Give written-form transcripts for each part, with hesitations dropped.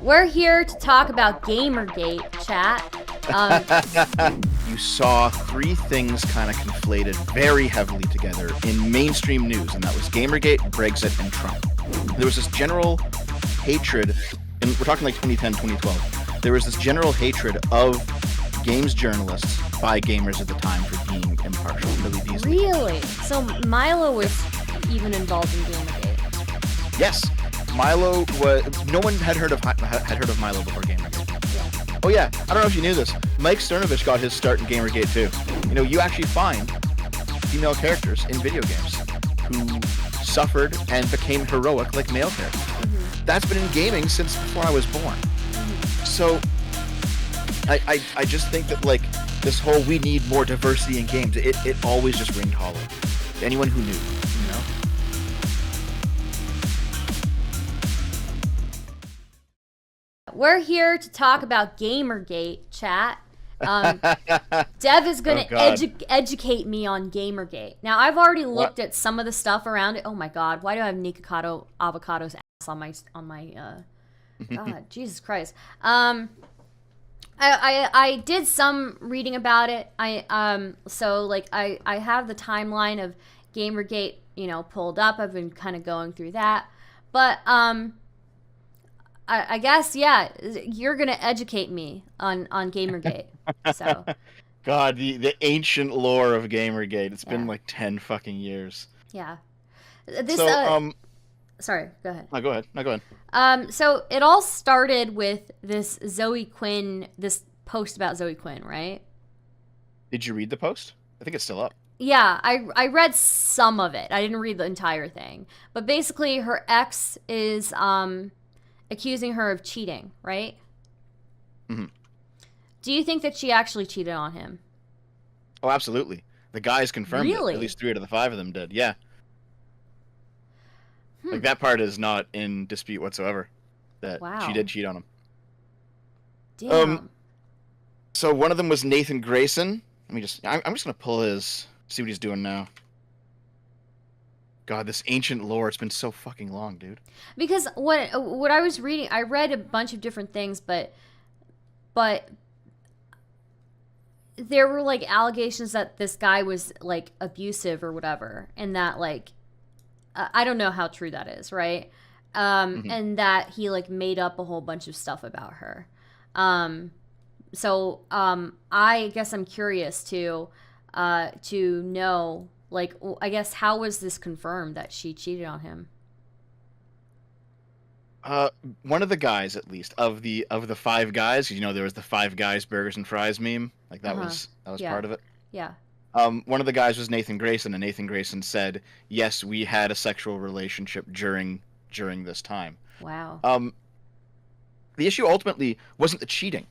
We're here to talk about Gamergate, chat. You saw three things kind of conflated very heavily together in mainstream news, and that was Gamergate, Brexit, and Trump. There was this general hatred, and we're talking like 2010, 2012. There was this general hatred of games journalists by gamers at the time for being impartial. Really? So Milo was even involved in Gamergate? Yes. Milo was... No one had heard of Milo before Gamergate. Yeah. Oh yeah, I don't know if you knew this. Mike Cernovich got his start in Gamergate too. You know, you actually find female characters in video games who suffered and became heroic like male characters. Mm-hmm. That's been in gaming since before I was born. Mm-hmm. So I just think that like this whole we need more diversity in games, it always just ringed hollow. Anyone who knew, you know? We're here to talk about Gamergate, chat. Dev is going to educate me on Gamergate. Now, I've already looked at some of the stuff around it. Oh my god, why do I have Nikocado Avocado's ass on my God, Jesus Christ. I did some reading about it. So like I have the timeline of Gamergate, you know, pulled up. I've been kind of going through that. But I guess, yeah, you're going to educate me on Gamergate. So, God, the ancient lore of Gamergate. It's been like 10 fucking years. Yeah. Sorry, go ahead. No, go ahead. So it all started with this Zoe Quinn, this post about Zoe Quinn, right? Did you read the post? I think it's still up. Yeah, I read some of it. I didn't read the entire thing. But basically her ex is accusing her of cheating, right? Mm-hmm. Do you think that she actually cheated on him? Oh, absolutely. The guys confirmed it. At least 3 out of the 5 of them did. Yeah. Like, that part is not in dispute whatsoever. That she did cheat on him. Damn. So one of them was Nathan Grayson. I'm just gonna pull his, see what he's doing now. God, this ancient lore, it's been so fucking long, dude. Because what I was reading, I read a bunch of different things, but there were like allegations that this guy was like abusive or whatever, and that like I don't know how true that is, right? And that he like made up a whole bunch of stuff about her. So I guess I'm curious to know, like, I guess, how was this confirmed that she cheated on him? One of the guys, at least, of the 5 guys, you know, there was the 5 guys burgers and fries meme, like that was part of it. Yeah. One of the guys was Nathan Grayson, and Nathan Grayson said, "Yes, we had a sexual relationship during this time." Wow. The issue ultimately wasn't the cheating.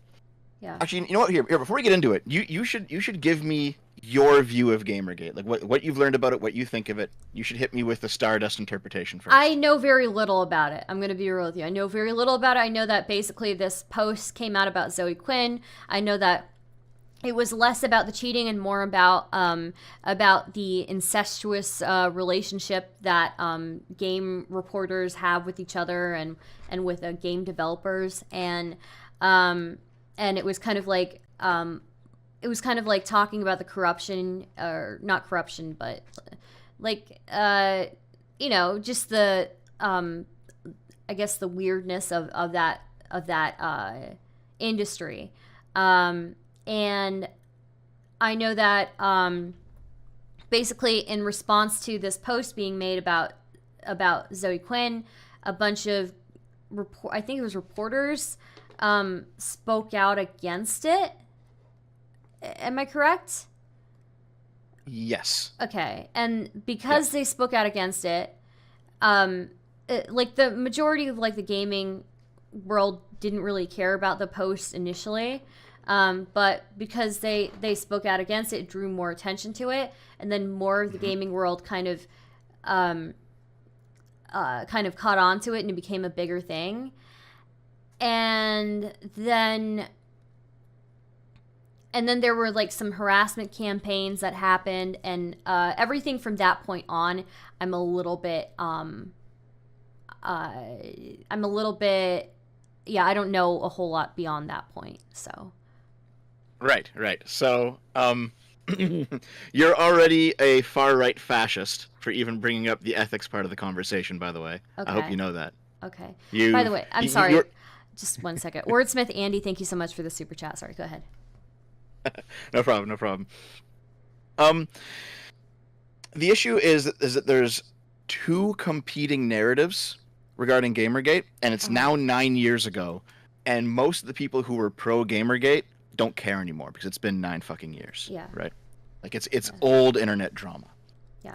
Yeah. Actually, you know what? Here, before we get into it, you should give me your view of Gamergate, like what you've learned about it, what you think of it. You should hit me with the Stardust interpretation first. I know very little about it. I'm going to be real with you. I know very little about it. I know that basically this post came out about Zoe Quinn. I know that it was less about the cheating and more about the incestuous relationship that game reporters have with each other and with game developers, and it was kind of like talking about the corruption, or not corruption, but like you know, just the I guess the weirdness of that industry. And I know that basically in response to this post being made about Zoe Quinn, a bunch of I think it was reporters spoke out against it. Am I correct? Yes. Okay. And because they spoke out against it, like the majority of like the gaming world didn't really care about the post initially. But because they spoke out against it, it drew more attention to it, and then more of the gaming world kind of caught on to it, and it became a bigger thing. And then there were like some harassment campaigns that happened, and everything from that point on, I'm a little bit yeah, I don't know a whole lot beyond that point. So Right. So, you're already a far-right fascist for even bringing up the ethics part of the conversation, by the way. I hope you okay, know that. okay. By the You've, way, I'm you, sorry. you're, Just one second. Wordsmith Andy, thank you so much for the super chat. Sorry, go ahead. no problem. Um, the issue is that there's two competing narratives regarding Gamergate, and it's now 9 years ago, and most of the people who were pro Gamergate don't care anymore because it's been 9 fucking years. Yeah. Right? Like it's old internet drama. Yeah.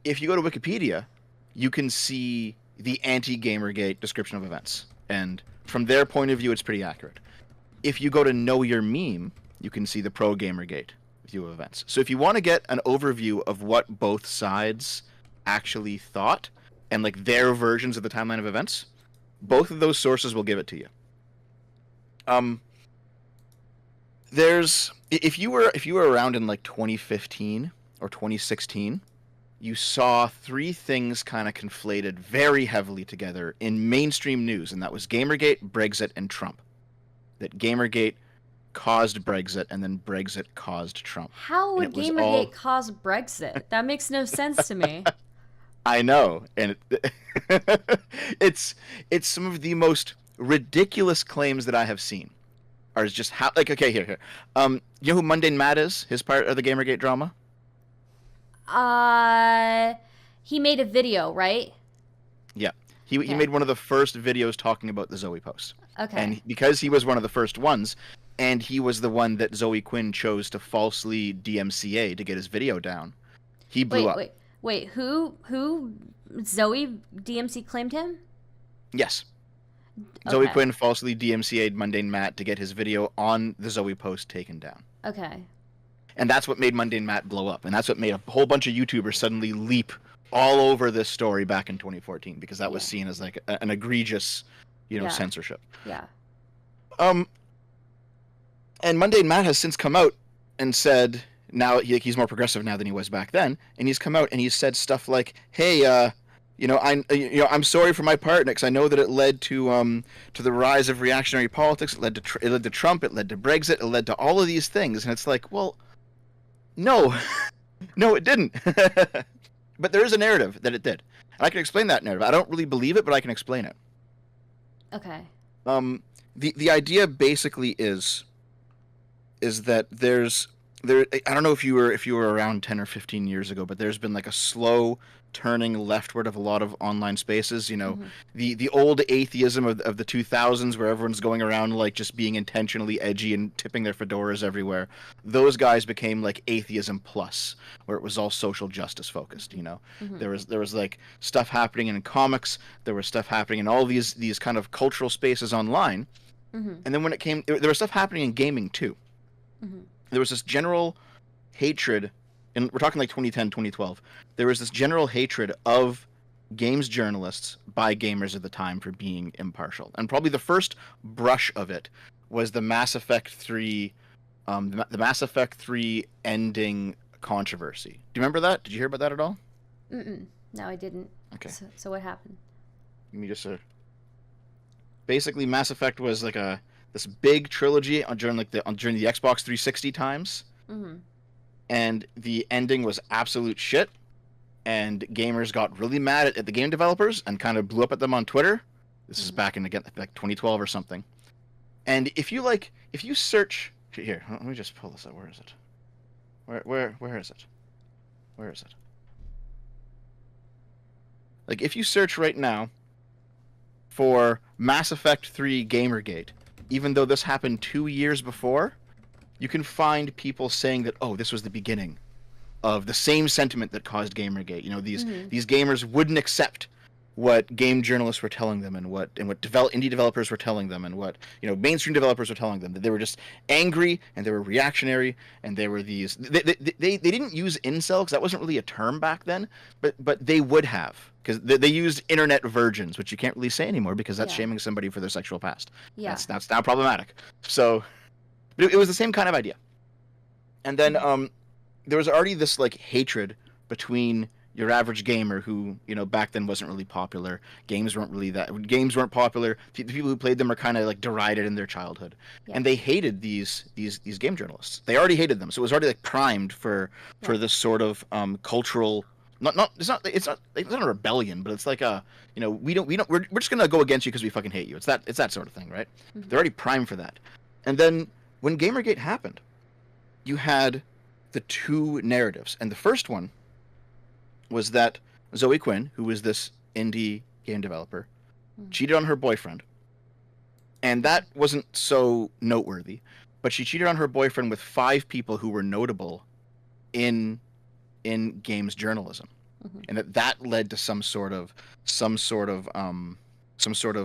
If you go to Wikipedia, you can see the anti-Gamergate description of events, and from their point of view, it's pretty accurate. If you go to Know Your Meme, you can see the pro-Gamergate view of events. So if you want to get an overview of what both sides actually thought and like their versions of the timeline of events, both of those sources will give it to you. There's if you were around in like 2015 or 2016, you saw three things kind of conflated very heavily together in mainstream news, and that was Gamergate, Brexit, and Trump. That Gamergate caused Brexit, and then Brexit caused Trump. How would Gamergate cause Brexit? That makes no sense to me. I know, and it's some of the most ridiculous claims that I have seen. Are just how, like, okay, here. You know who Mundane Matt is? His part of the Gamergate drama? He made a video, right? Yeah. He made one of the first videos talking about the Zoe Post. Okay. And because he was one of the first ones, and he was the one that Zoe Quinn chose to falsely DMCA to get his video down, he blew up. Wait, who Zoe DMC claimed him? Yes. Okay. Zoe Quinn falsely DMCA'd Mundane Matt to get his video on the Zoe Post taken down. Okay. And that's what made Mundane Matt blow up. And that's what made a whole bunch of YouTubers suddenly leap all over this story back in 2014, because that was seen as like an egregious, censorship. Yeah. And Mundane Matt has since come out and said, now he's more progressive now than he was back then, and he's come out and he's said stuff like, "Hey, I'm sorry for my part, because I know that it led to the rise of reactionary politics. It led to Trump. It led to Brexit. It led to all of these things." And it's like, well, no, no, it didn't. But there is a narrative that it did. And I can explain that narrative. I don't really believe it, but I can explain it. Okay. The idea basically is that I don't know if you were around 10 or 15 years ago, but there's been like a slow turning leftward of a lot of online spaces. The old atheism of the 2000s, where everyone's going around like just being intentionally edgy and tipping their fedoras everywhere. Those guys became like atheism plus, where it was all social justice focused. There was like stuff happening in comics, there was stuff happening in all these kind of cultural spaces online, and then when it came, there was stuff happening in gaming too. There was this general hatred, and we're talking like 2010, 2012. There was this general hatred of games journalists by gamers at the time for being impartial. And probably the first brush of it was the Mass Effect 3, the Mass Effect 3 ending controversy. Do you remember that? Did you hear about that at all? No, I didn't. Okay. So what happened? Let me just basically, Mass Effect was like this big trilogy during the Xbox 360 times, and the ending was absolute shit, and gamers got really mad at the game developers and kind of blew up at them on Twitter. This is back in, again, like 2012 or something. And if you search here, let me just pull this up. Where is it? Where is it? Where is it? Like, if you search right now for Mass Effect 3 Gamergate, even though this happened 2 years before, you can find people saying that, oh, this was the beginning of the same sentiment that caused Gamergate. These gamers wouldn't accept what game journalists were telling them, and what indie developers were telling them, and what mainstream developers were telling them. That they were just angry, and they were reactionary, and they were these. They didn't use incel, because that wasn't really a term back then, but they would have, because they used internet virgins, which you can't really say anymore because that's shaming somebody for their sexual past. Yeah, that's now problematic. So, but it was the same kind of idea. And then there was already this like hatred between your average gamer who, back then wasn't really popular. Games weren't popular. The people who played them are kind of like derided in their childhood, and they hated these game journalists. They already hated them, so it was already like primed for this sort of cultural. It's not a rebellion, but it's like we're just gonna go against you because we fucking hate you. It's that sort of thing, right? Mm-hmm. They're already primed for that. And then when Gamergate happened, you had the two narratives, and the first one was that Zoe Quinn, who was this indie game developer, cheated on her boyfriend. And that wasn't so noteworthy, but she cheated on her boyfriend with 5 people who were notable in games journalism. Mm-hmm. And that led to some sort of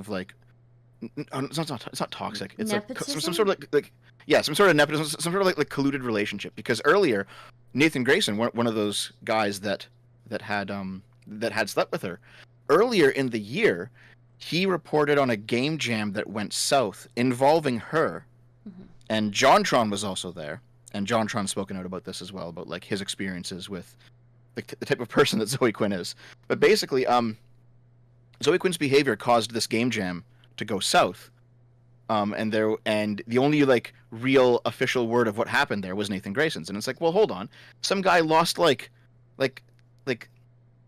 like, it's not toxic. It's nepotism? Like some sort of like some sort of nepotism, some sort of like colluded relationship. Because earlier, Nathan Grayson, one of those guys that had slept with her, earlier in the year, he reported on a game jam that went south involving her, mm-hmm. and JonTron was also there, and JonTron's spoken out about this as well, about like his experiences with the type of person that Zoe Quinn is. But basically, Zoe Quinn's behavior caused this game jam to go south, and the only like real official word of what happened there was Nathan Grayson's, and it's like, well, hold on, some guy lost like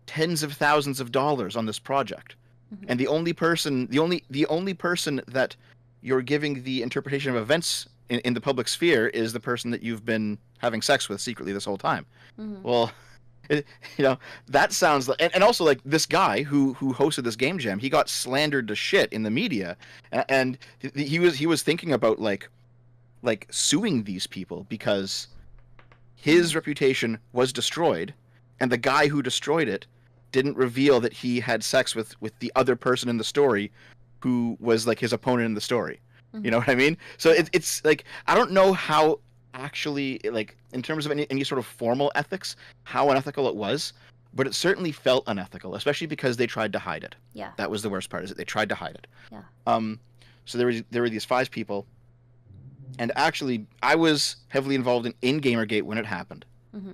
tens of thousands of dollars on this project, mm-hmm. and the only person that you're giving the interpretation of events in the public sphere is the person that you've been having sex with secretly this whole time. Mm-hmm. Well, that sounds like, and also like this guy who hosted this game jam, he got slandered to shit in the media, and he was thinking about like suing these people because his reputation was destroyed, and the guy who destroyed it didn't reveal that he had sex with the other person in the story who was like his opponent in the story. Mm-hmm. You know what I mean? So it's like, I don't know how actually, like, in terms of any sort of formal ethics, how unethical it was, but it certainly felt unethical, especially because they tried to hide it. Yeah. That was the worst part, is that they tried to hide it. Yeah. So there were these 5 people, and actually I was heavily involved in Gamergate when it happened. Mm-hmm.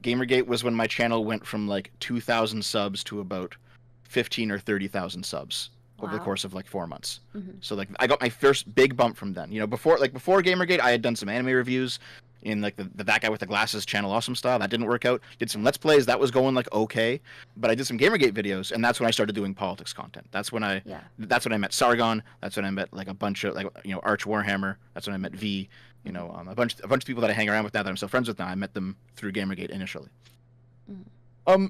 Gamergate was when my channel went from like 2,000 subs to about 15 or 30,000 subs over the course of like 4 months. Mm-hmm. So like I got my first big bump from then. Before Gamergate, I had done some anime reviews in like the that guy with the glasses channel awesome style. That didn't work out. Did some Let's Plays, that was going like okay, but I did some Gamergate videos, and that's when I started doing politics content. That's when I met Sargon. That's when I met like a bunch of Arch Warhammer. That's when I met V. A bunch of people that I hang around with now that I'm still friends with now. I met them through Gamergate initially. Mm-hmm.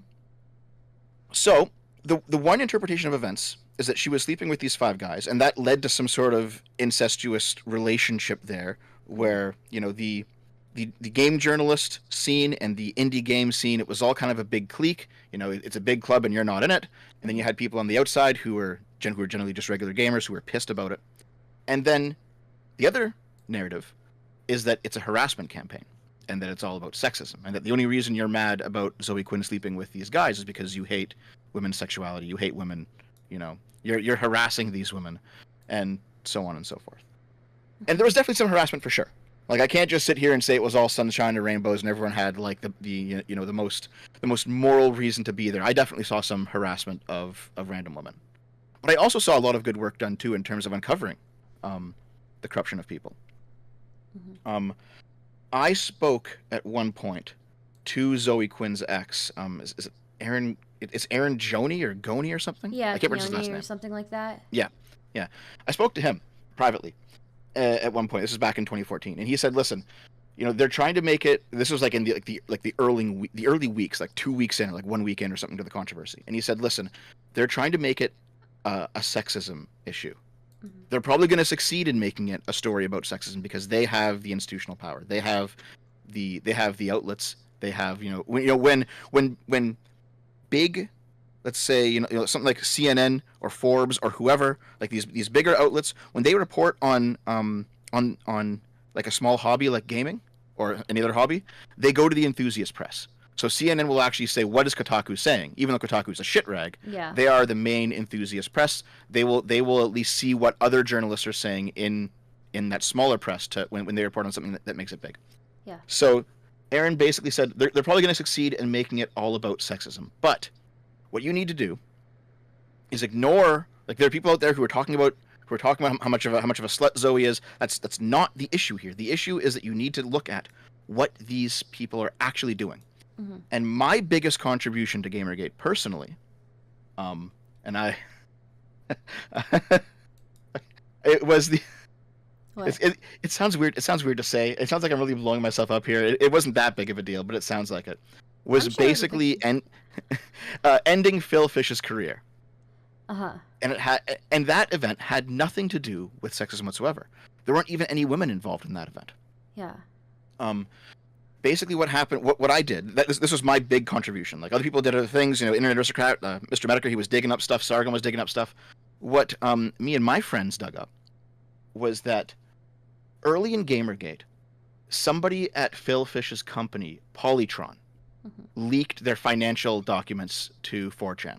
So the one interpretation of events is that she was sleeping with these 5 guys, and that led to some sort of incestuous relationship there, where the game journalist scene and the indie game scene, it was all kind of a big clique. It's a big club and you're not in it. And then you had people on the outside who were generally just regular gamers who were pissed about it. And then the other narrative is that it's a harassment campaign, and that it's all about sexism, and that the only reason you're mad about Zoe Quinn sleeping with these guys is because you hate women's sexuality, you hate women, you're harassing these women, and so on and so forth. And there was definitely some harassment for sure. Like, I can't just sit here and say it was all sunshine and rainbows and everyone had like the most moral reason to be there. I definitely saw some harassment of random women, but I also saw a lot of good work done too in terms of uncovering the corruption of people. Mm-hmm. I spoke at one point to Zoe Quinn's ex. Is it Aaron? It's Aaron Joni or Goni or something? Yeah, I can't remember his last name. Or name. Something like that. Yeah. I spoke to him privately at one point. This was back in 2014, and he said, "Listen, they're trying to make it." This was like in the early weeks, like 2 weeks in, or like 1 week in, or something to the controversy. And he said, "Listen, they're trying to make it a sexism issue. Mm-hmm. They're probably going to succeed in making it a story about sexism because they have the institutional power. They have the outlets. They have when big, let's say something like CNN or Forbes or whoever, like these bigger outlets, when they report on like a small hobby like gaming or any other hobby, they go to the enthusiast press. So CNN will actually say, what is Kotaku saying? Even though Kotaku is a shit rag, they are the main enthusiast press. They will at least see what other journalists are saying in that smaller press when they report on something that makes it big. Yeah. So Aaron basically said they're probably going to succeed in making it all about sexism. But what you need to do is ignore, like, there are people out there who are talking about how much of a slut Zoe is. That's not the issue here. The issue is that you need to look at what these people are actually doing. Mm-hmm. And my biggest contribution to Gamergate personally, and I, it was the. It sounds weird. It sounds weird to say. It sounds like I'm really blowing myself up here. It wasn't that big of a deal, but it sounds like it. Was basically ending Phil Fish's career. Uh-huh. And that event had nothing to do with sexism whatsoever. There weren't even any women involved in that event. Yeah. Basically what happened, what I did, this was my big contribution. Like, other people did other things, Internet Aristocrat, Mr. Medica, he was digging up stuff, Sargon was digging up stuff. What me and my friends dug up was that early in Gamergate, somebody at Phil Fish's company, Polytron, leaked their financial documents to 4chan.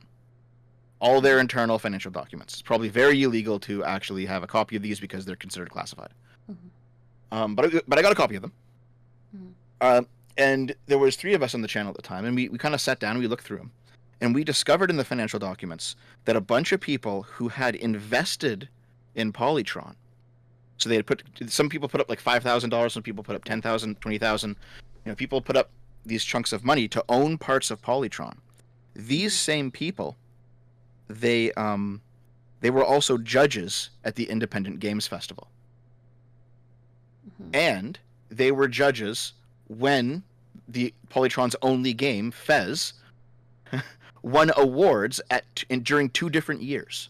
All their internal financial documents. It's probably very illegal to actually have a copy of these because they're considered classified. But I got a copy of them. And there was 3 of us on the channel at the time, and we kind of sat down and we looked through them. And we discovered in the financial documents that a bunch of people who had invested in Polytron, so they had some people put up like $5,000, some people put up $10,000, $20,000. People put up these chunks of money to own parts of Polytron. These same people, they were also judges at the Independent Games Festival. And they were judges when the Polytron's only game, Fez, won awards during 2 different years.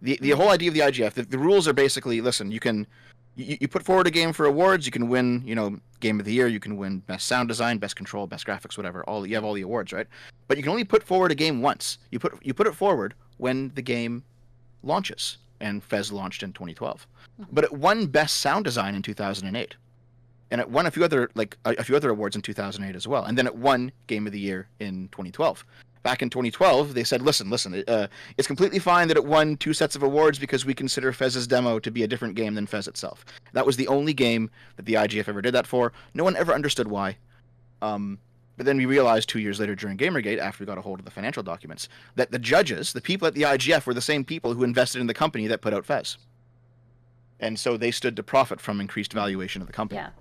The whole idea of the IGF, the rules are basically, listen, you put forward a game for awards, you can win, Game of the Year, you can win Best Sound Design, Best Control, Best Graphics, whatever. You have all the awards, right? But you can only put forward a game once. You put it forward when the game launches, and Fez launched in 2012. But it won Best Sound Design in 2008, and it won a few other awards in 2008 as well, and then it won Game of the Year in 2012. Back in 2012, they said, listen, it's completely fine that it won 2 sets of awards because we consider Fez's demo to be a different game than Fez itself. That was the only game that the IGF ever did that for. No one ever understood why. But then we realized 2 years later during Gamergate, after we got a hold of the financial documents, that the judges, the people at the IGF, were the same people who invested in the company that put out Fez. And so they stood to profit from increased valuation of the company. Yeah.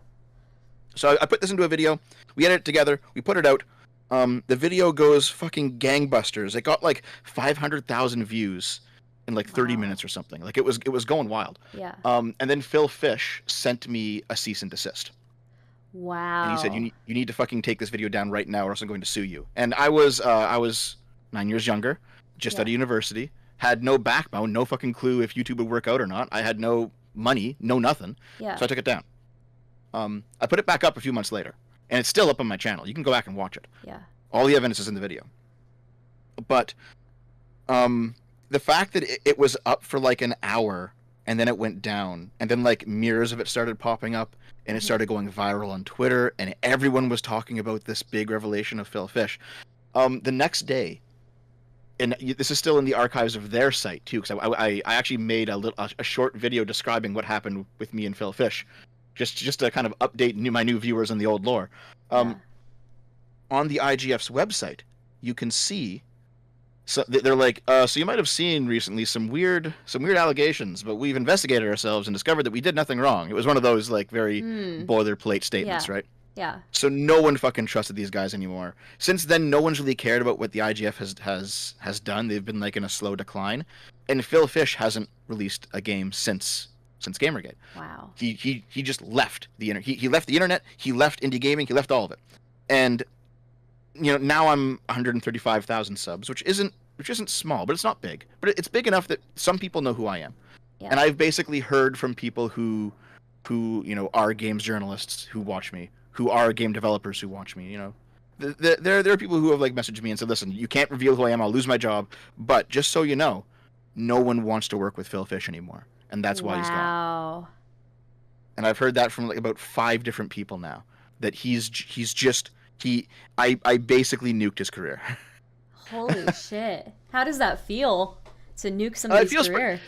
So I put this into a video. We edited it together. We put it out. The video goes fucking gangbusters. It got like 500,000 views in like 30 minutes or something. Like, it was going wild. Yeah. And then Phil Fish sent me a cease and desist. Wow. And he said, you need to fucking take this video down right now or else I'm going to sue you. And I was 9 years younger, just out of university, had no backbone, no fucking clue if YouTube would work out or not. I had no money, no nothing. Yeah. So I took it down. I put it back up a few months later, and it's still up on my channel. You can go back and watch it. Yeah. All the evidence is in the video. But the fact that it was up for like an hour and then it went down, and then like mirrors of it started popping up, and it started going viral on Twitter, and everyone was talking about this big revelation of Phil Fish. The next day, and this is still in the archives of their site too, because I actually made a short video describing what happened with me and Phil Fish, just to kind of update my new viewers on the old lore. On the IGF's website, you can see. So they're like, so you might have seen recently some weird allegations, but we've investigated ourselves and discovered that we did nothing wrong. It was one of those like very boilerplate statements, right? Yeah. So no one fucking trusted these guys anymore. Since then, no one's really cared about what the IGF has done. They've been like in a slow decline, and Phil Fish hasn't released a game since Gamergate. Wow. He just left the internet. He left the internet. He left indie gaming. He left all of it, and now I'm 135,000 subs, which isn't small, but it's not big. But it's big enough that some people know who I am. Yeah. And I've basically heard from people who are games journalists who watch me, who are game developers who watch me. There are people who have like messaged me and said, listen, you can't reveal who I am. I'll lose my job. But just so you know, no one wants to work with Phil Fish anymore, and that's why he's gone. Wow. And I've heard that from like about 5 different people now. That I basically nuked his career. Holy shit! How does that feel to nuke somebody's career?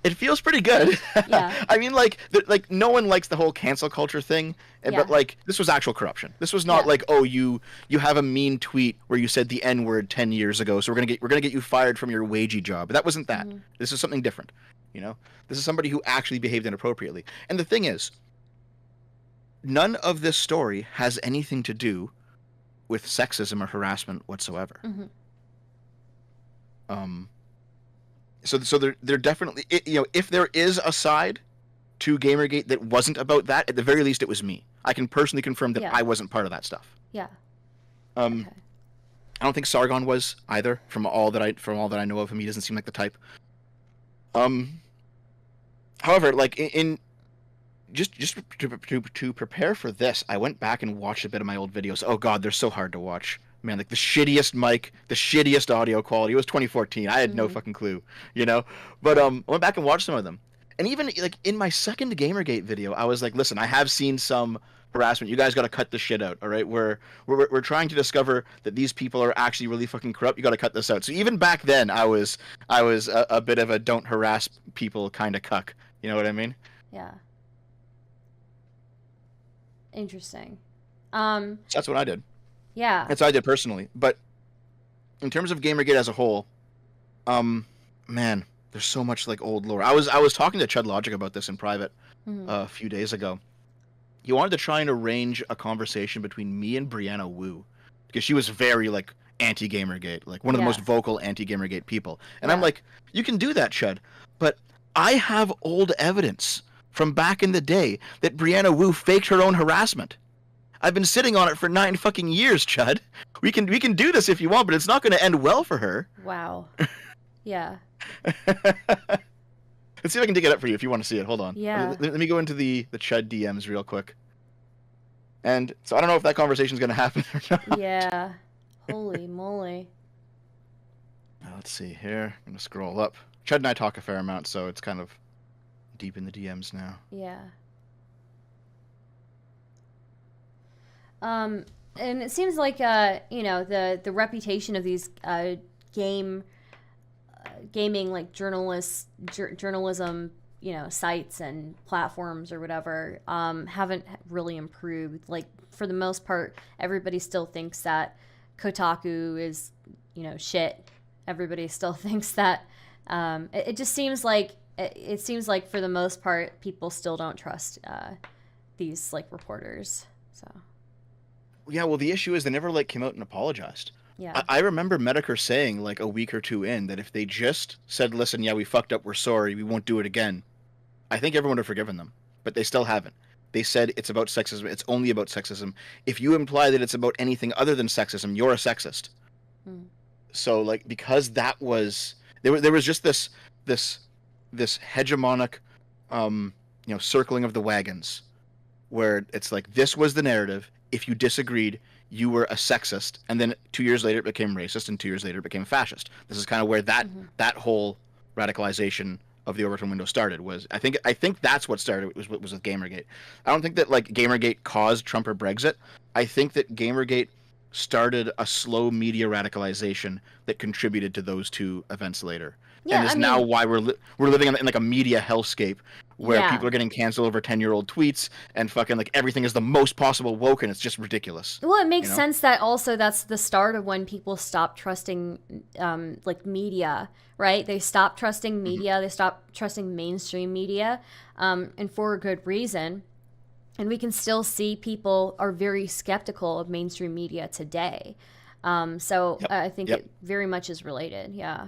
It feels pretty good. Yeah. I mean, like no one likes the whole cancel culture thing, Yeah. but like this was actual corruption. This was not Yeah. like, oh, you have a mean tweet where you said the N-word 10 years ago, so we're gonna get you fired from your wagey job. That wasn't that. Mm-hmm. This is something different. You know, this is somebody who actually behaved inappropriately. And the thing is, none of this story has anything to do with sexism or harassment whatsoever. Mm-hmm. So they're definitely, if there is a side to Gamergate that wasn't about that, at the very least it was me. I can personally confirm that I wasn't part of that stuff. Yeah. Okay. I don't think Sargon was either. From all that I know of him, he doesn't seem like the type. However, like in just to prepare for this, I went back and watched a bit of my old videos. Oh God, they're so hard to watch. Man, like the shittiest mic, the shittiest audio quality. It was 2014. I had no fucking clue, But I went back and watched some of them. And even like in my second Gamergate video, I was like, listen, I have seen some harassment. You guys got to cut this shit out, all right? We're trying to discover that these people are actually really fucking corrupt. You got to cut this out. So even back then, I was a bit of a don't harass people kind of cuck. You know what I mean? Yeah. Interesting. So that's what I did. Yeah. That's what I did personally. But in terms of Gamergate as a whole, man, there's so much like old lore. I was talking to Chud Logic about this in private a few days ago. He wanted to try and arrange a conversation between me and Brianna Wu, because she was very like anti-Gamergate, like one of the most vocal anti-Gamergate people. And I'm like, you can do that, Chud, but I have old evidence from back in the day that Brianna Wu faked her own harassment. I've been sitting on it for 9 fucking years, Chud. We can do this if you want, but it's not going to end well for her. Wow. Yeah. Let's see if I can dig it up for you if you want to see it. Hold on. Yeah. Let me go into the Chud DMs real quick. And so I don't know if that conversation's going to happen or not. Yeah. Holy moly. Let's see here. I'm going to scroll up. Chud and I talk a fair amount, so it's kind of deep in the DMs now. Yeah. And it seems like the reputation of these gaming like journalism sites and platforms or whatever haven't really improved. Like for the most part, everybody still thinks that Kotaku is shit. Everybody still thinks that it just seems like for the most part people still don't trust these like reporters. So yeah, well, the issue is they never like came out and apologized. yeah, I remember Medicare saying like a week or two in that if they just said, listen, yeah, we fucked up, we're sorry, we won't do it again, I think everyone would have forgiven them. But they still haven't. They said it's about sexism. It's only about sexism. If you imply that it's about anything other than sexism, you're a sexist. So like, because that was there was just this hegemonic circling of the wagons where it's like this was the narrative. If you disagreed, you were a sexist, and then 2 years later it became racist, and 2 years later it became fascist. This is kind of where that whole radicalization of the Overton window started. Was I think that's what started was with Gamergate. I don't think that like Gamergate caused Trump or Brexit. I think that Gamergate started a slow media radicalization that contributed to those two events later. Yeah, and is now why we're living in like a media hellscape where people are getting canceled over 10-year-old tweets and fucking like everything is the most possible woke, and it's just ridiculous. Well, it makes sense that also that's the start of when people stop trusting like media, right? They stop trusting media, they stop trusting mainstream media, and for a good reason. And we can still see people are very skeptical of mainstream media today. So I think it very much is related. Yeah.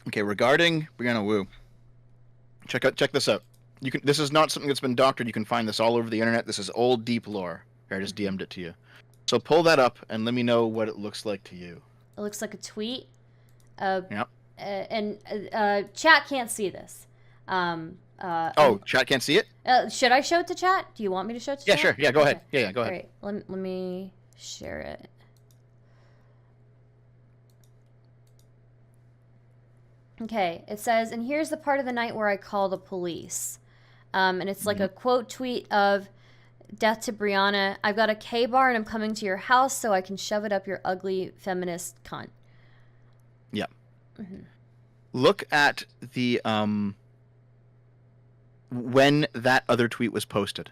Okay, regarding Brianna Wu, check this out. This is not something that's been doctored. You can find this all over the internet. This is old deep lore. Here, I just DM'd it to you. So pull that up and let me know what it looks like to you. It looks like a tweet. Yep. And chat can't see this. Chat can't see it? Should I show it to chat? Do you want me to show it to chat? Yeah, sure. Yeah, go ahead. Yeah, go ahead. All right, let me share it. Okay, it says, and here's the part of the night where I call the police. And it's like a quote tweet of, death to Brianna, I've got a K-bar and I'm coming to your house so I can shove it up your ugly feminist cunt. Yeah. look at the when that other tweet was posted.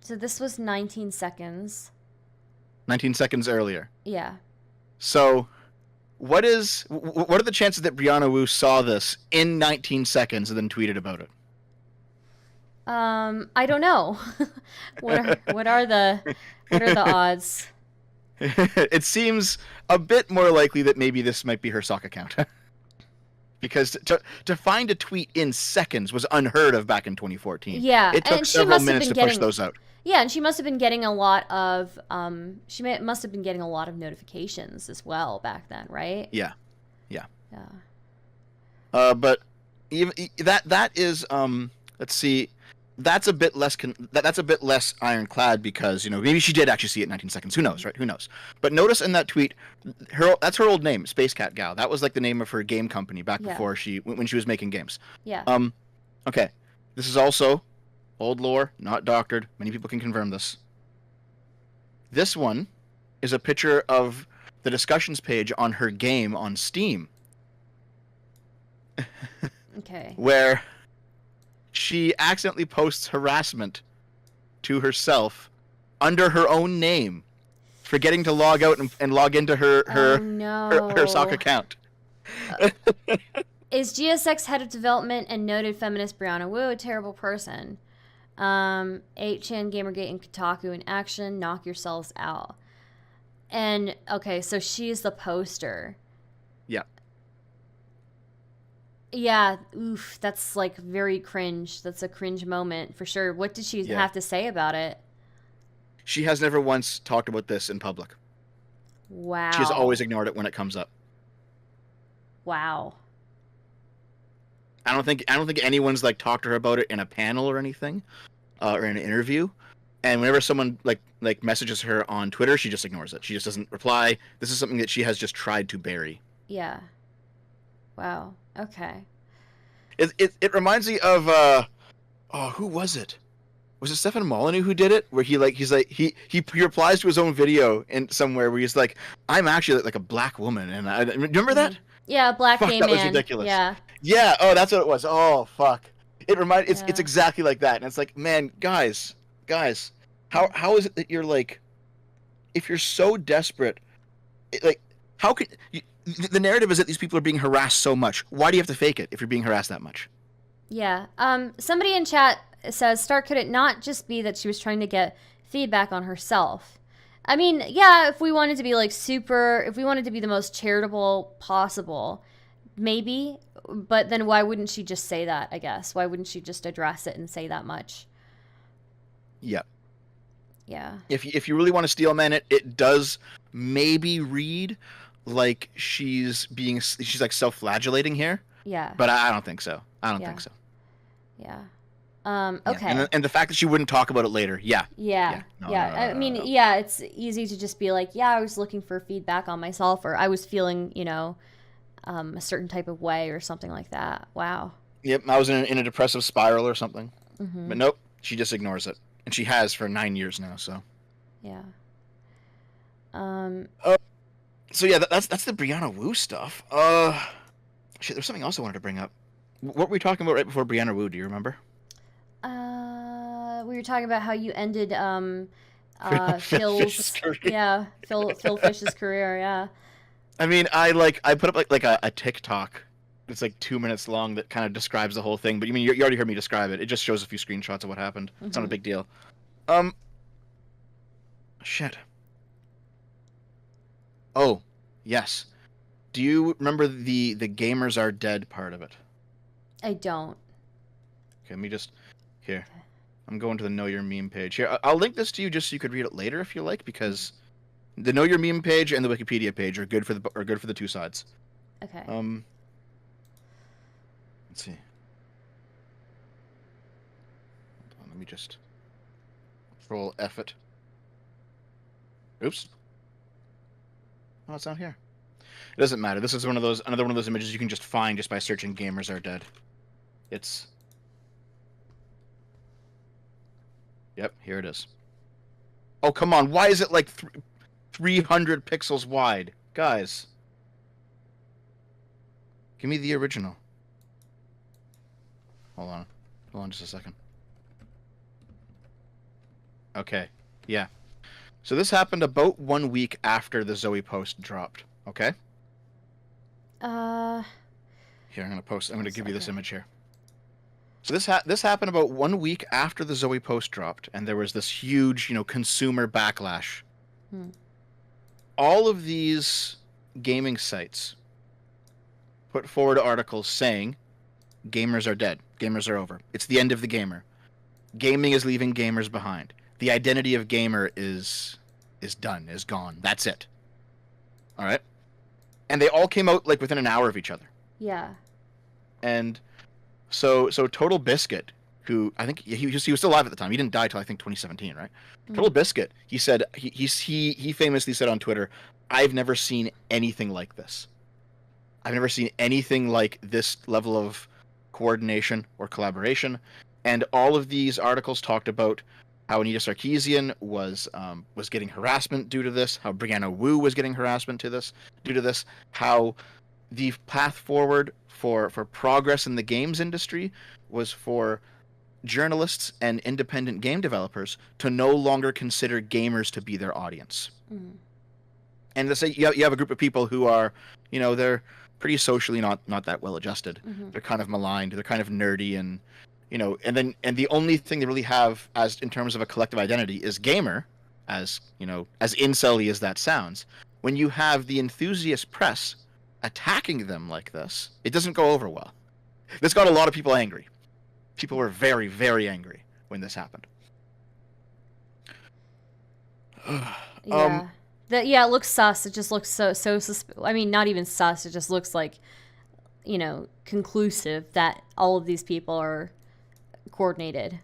So this was 19 seconds. 19 seconds earlier. Yeah. So, what are the chances that Brianna Wu saw this in 19 seconds and then tweeted about it? I don't know. what are the odds? It seems a bit more likely that maybe this might be her sock account. Because to find a tweet in seconds was unheard of back in 2014. Yeah, it took several minutes to push those out. Yeah, and she must have been getting a lot of must have been getting a lot of notifications as well back then, right? Yeah. Yeah. But even that is let's see, that's a bit less that's a bit less ironclad because maybe she did actually see it in 19 seconds. Who knows, right? Who knows? But notice in that tweet, that's her old name, Space Cat Gal. That was like the name of her game company back before when she was making games. Yeah. Okay, this is also old lore, not doctored. Many people can confirm this. This one is a picture of the discussions page on her game on Steam. Okay. Where she accidentally posts harassment to herself under her own name, forgetting to log out and log into her sock account. Is GSX head of development and noted feminist Brianna Wu a terrible person? 8chan, Gamergate, and Kotaku in action. Knock yourselves out. And okay, so she's the poster. Yeah. Yeah, oof, that's like very cringe. That's a cringe moment for sure. What did she have to say about it? She has never once talked about this in public. Wow. She has always ignored it when it comes up. Wow. I don't think anyone's like talked to her about it in a panel or anything, or in an interview. And whenever someone like messages her on Twitter, she just ignores it. She just doesn't reply. This is something that she has just tried to bury. Yeah. Wow. Okay. It reminds me of who was it? Was it Stefan Molyneux who did it? Where he replies to his own video in somewhere where he's like, "I'm actually like a black woman," and I remember that. Yeah, black gay man. That was ridiculous. Yeah. Yeah. Oh, that's what it was. Oh, fuck. It's exactly like that, and it's like, man, guys, how is it that you're like, if you're so desperate, how could you? The narrative is that these people are being harassed so much. Why do you have to fake it if you're being harassed that much? Yeah. Somebody in chat says, Stark, could it not just be that she was trying to get feedback on herself? I mean, yeah, if we wanted to be if we wanted to be the most charitable possible, maybe. But then why wouldn't she just say that, I guess? Why wouldn't she just address it and say that much? Yeah. Yeah. If you really want to steel man it, it does maybe read like she's like self-flagellating here. Yeah. But I don't think so. I don't think so. Yeah. Okay. Yeah. And the fact that she wouldn't talk about it later. Yeah. Yeah. No, I mean, yeah, it's easy to just be like, yeah, I was looking for feedback on myself, or I was feeling, a certain type of way or something like that. Wow. Yep. I was in a depressive spiral or something. Mm-hmm. But nope. She just ignores it. And she has for 9 years now, so. Yeah. So yeah, that's the Brianna Wu stuff. Shit, there's something else I wanted to bring up. What were we talking about right before Brianna Wu? Do you remember? We were talking about how you ended Phil Fish's career. Phil Fish's career. Yeah. I mean, I put up like a TikTok. It's like 2 minutes long that kind of describes the whole thing. But you already heard me describe it. It just shows a few screenshots of what happened. Mm-hmm. It's not a big deal. Shit. Oh, yes. Do you remember the gamers are dead part of it? I don't. Okay, let me just... Here. Okay. I'm going to the Know Your Meme page. Here, I'll link this to you just so you could read it later if you like, because the Know Your Meme page and the Wikipedia page are good for the two sides. Okay. Let's see. Hold on, let me just... Control F it. Oops. Oh, it's not here. It doesn't matter. This is another one of those images you can just find just by searching "gamers are dead." It's... Yep, here it is. Oh, come on. Why is it like 300 pixels wide? Guys. Give me the original. Hold on. Hold on just a second. Okay. Yeah. So this happened about 1 week after the Zoe Post dropped. Okay? Here, I'm going to give you this image here. So this happened about 1 week after the Zoe Post dropped, and there was this huge, consumer backlash. All of these gaming sites put forward articles saying gamers are dead. Gamers are over. It's the end of the gamer. Gaming is leaving gamers behind. The identity of gamer is done, is gone. That's it. All right? And they all came out like within an hour of each other. Yeah. And so Total Biscuit, who I think he was still alive at the time. He didn't die till I think 2017, right? Total Biscuit, he said he famously said on Twitter, "I've never seen anything like this. I've never seen anything like this level of coordination or collaboration." And all of these articles talked about how Anita Sarkeesian was getting harassment due to this, how Brianna Wu was getting harassment due to this, how the path forward for progress in the games industry was for journalists and independent game developers to no longer consider gamers to be their audience. And let's say you have a group of people who are, they're pretty socially not that well adjusted. They're kind of maligned, they're kind of nerdy, and and the only thing they really have as in terms of a collective identity is gamer, as incel-y as that sounds. When you have the enthusiast press attacking them like this, it doesn't go over well. This got a lot of people angry. People were very, very angry when this happened. Yeah. It looks sus. It just looks so I mean, not even sus. It just looks like, conclusive that all of these people are coordinated,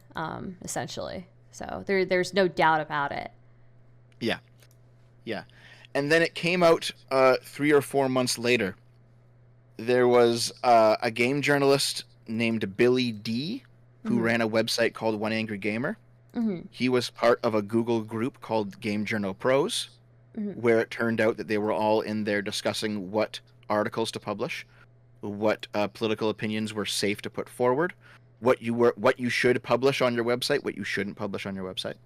essentially. So there's no doubt about it. Yeah. And then it came out 3 or 4 months later. There was a game journalist named Billy D, who ran a website called One Angry Gamer. He was part of a Google group called Game Journal Pros, where it turned out that they were all in there discussing what articles to publish, what political opinions were safe to put forward, what you should publish on your website, what you shouldn't publish on your website,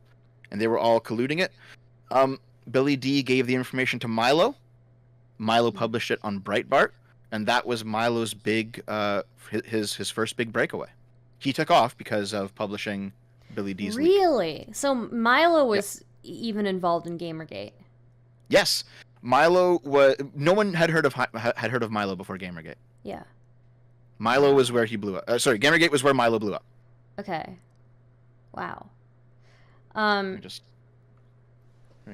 and they were all colluding it. Billy D gave the information to Milo. Milo published it on Breitbart, and that was Milo's big his first big breakaway. He took off because of publishing Billy D's leak. Really? So Milo was even involved in Gamergate? Yes. Milo was. No one had heard of Milo before Gamergate. Yeah. Milo was where he blew up. Gamergate was where Milo blew up. Okay. Wow. There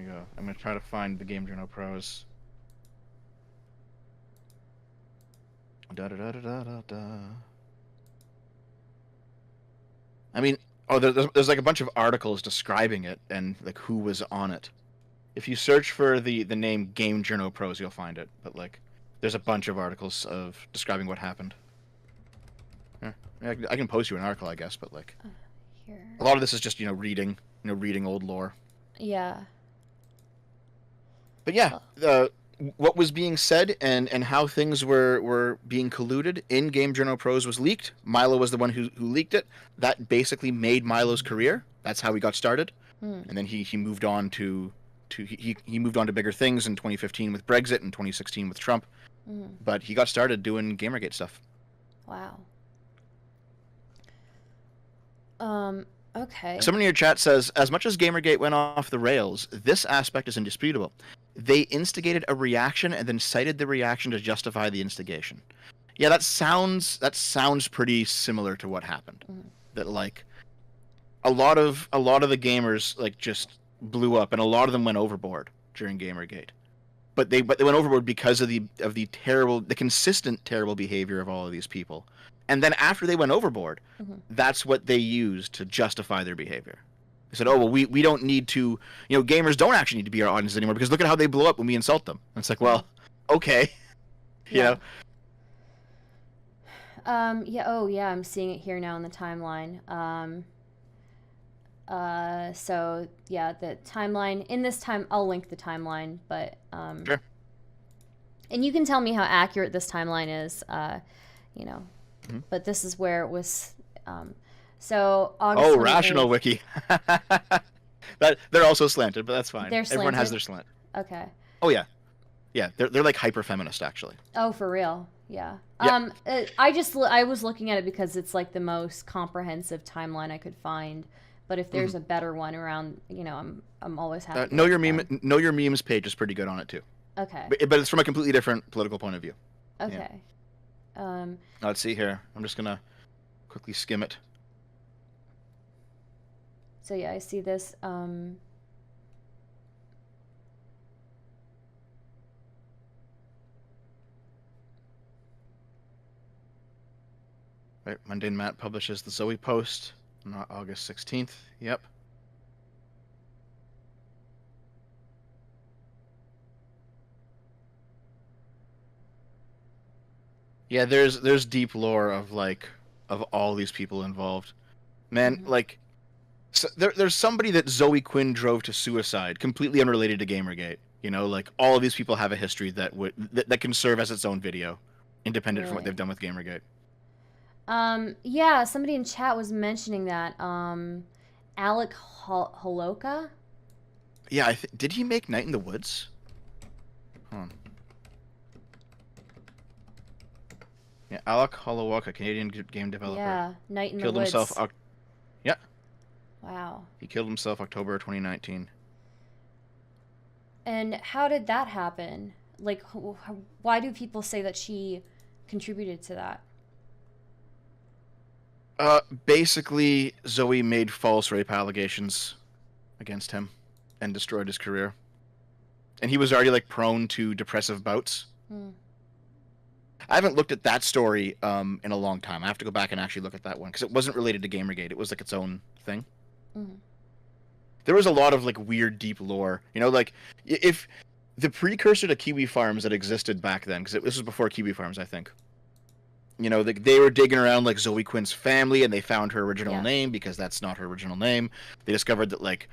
you go. I'm gonna try to find the Game Journal Pros. I mean, there's like a bunch of articles describing it and like who was on it. If you search for the name Game Journal Pros, you'll find it. But like, there's a bunch of articles of describing what happened. Yeah, I can post you an article, I guess, but like, here. A lot of this is just reading old lore. Yeah. But yeah, what was being said and how things were being colluded in Game Journal Pros was leaked. Milo was the one who leaked it. That basically made Milo's career. That's how he got started. And then he moved on to he moved on to bigger things in 2015 with Brexit and 2016 with Trump. But he got started doing Gamergate stuff. Wow. Okay. Someone in your chat says, as much as Gamergate went off the rails, this aspect is indisputable. They instigated a reaction and then cited the reaction to justify the instigation. Yeah, that sounds pretty similar to what happened. That like a lot of the gamers like just blew up, and a lot of them went overboard during Gamergate. But they went overboard because of the consistent terrible behavior of all of these people. And then after they went overboard, that's what they used to justify their behavior. They said, "Oh well, we don't need to. Gamers don't actually need to be our audience anymore because look at how they blow up when we insult them." And it's like, well, okay, Yeah. Oh yeah, I'm seeing it here now in the timeline. So yeah, the timeline in this time, I'll link the timeline, but sure. And you can tell me how accurate this timeline is, Mm-hmm. but this is where it was. So August. Oh, 28th. RationalWiki. They're also slanted, but that's fine. They're Everyone has slanted? their slant. Okay. Oh yeah, yeah. They're like hyper feminist actually. Oh, for real? Yeah. Yeah. I was looking at it because it's like the most comprehensive timeline I could find. But if there's a better one around, I'm always happy. To Know look your at meme. them. Know your memes page is pretty good on it too. Okay. But it's from a completely different political point of view. Okay. Let's see here. I'm just gonna quickly skim it. So yeah, I see this. Right, Mundane Matt publishes the Zoe Post on August 16th. Yep. Yeah, there's deep lore of all these people involved. Man, so there's somebody that Zoe Quinn drove to suicide, completely unrelated to Gamergate. All of these people have a history that can serve as its own video, independent from what Really? they've done with Gamergate. Yeah, somebody in chat was mentioning that. Alec Holoka? Yeah, did he make Night in the Woods? Hold on. Yeah, Alec Holowaka, Canadian game developer. Yeah, Night in Killed the Woods. himself. Yeah, Wow. he killed himself October 2019. And how did that happen? Like, why do people say that she contributed to that? Basically, Zoe made false rape allegations against him and destroyed his career. And he was already prone to depressive bouts. I haven't looked at that story in a long time. I have to go back and actually look at that one because it wasn't related to Gamergate. It was its own thing. There was a lot of weird deep lore. If the precursor to Kiwi Farms that existed back then, because this was before Kiwi Farms, I think. They were digging around Zoe Quinn's family, and they found her original name because that's not her original name. They discovered that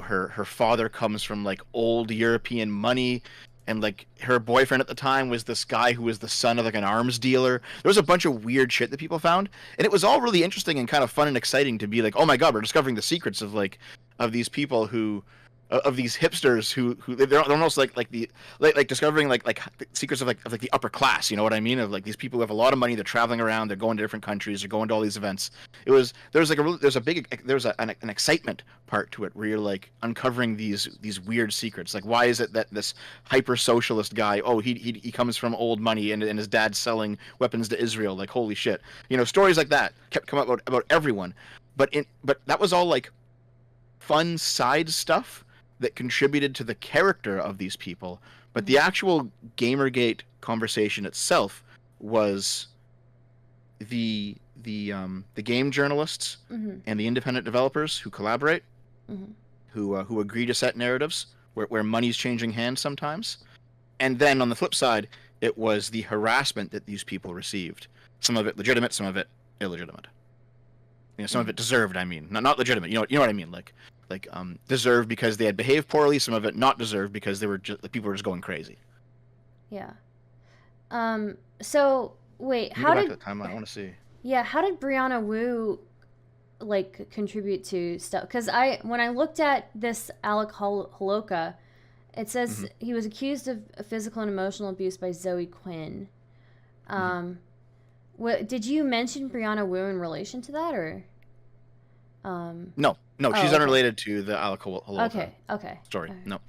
her father comes from old European money, and her boyfriend at the time was this guy who was the son of an arms dealer. There was a bunch of weird shit that people found, and it was all really interesting and kind of fun and exciting to be oh my god, we're discovering the secrets of these people who. Of these hipsters who they're almost discovering the secrets of the upper class, you know what I mean? Of these people who have a lot of money, they're traveling around, they're going to different countries, they're going to all these events. There's an excitement part to it where you're uncovering these weird secrets. Why is it that this hyper socialist guy, he comes from old money and his dad's selling weapons to Israel, holy shit. Stories like that kept coming about everyone. But that was all fun side stuff that contributed to the character of these people, but the actual Gamergate conversation itself was the game journalists and the independent developers who collaborate, who agree to set narratives where money's changing hands sometimes, and then on the flip side, it was the harassment that these people received. Some of it legitimate, some of it illegitimate. Some of it deserved. I mean, not legitimate. You know what I mean? Deserved because they had behaved poorly. Some of it not deserved because they were people were just going crazy. Yeah. So wait, how did the timeline? I want to see. Yeah, how did Brianna Wu contribute to stuff? Because when I looked at this Alec Holoka, it says he was accused of physical and emotional abuse by Zoe Quinn. What did you mention Brianna Wu in relation to that, or? No, she's unrelated to the Alec Holoka story. Right. No.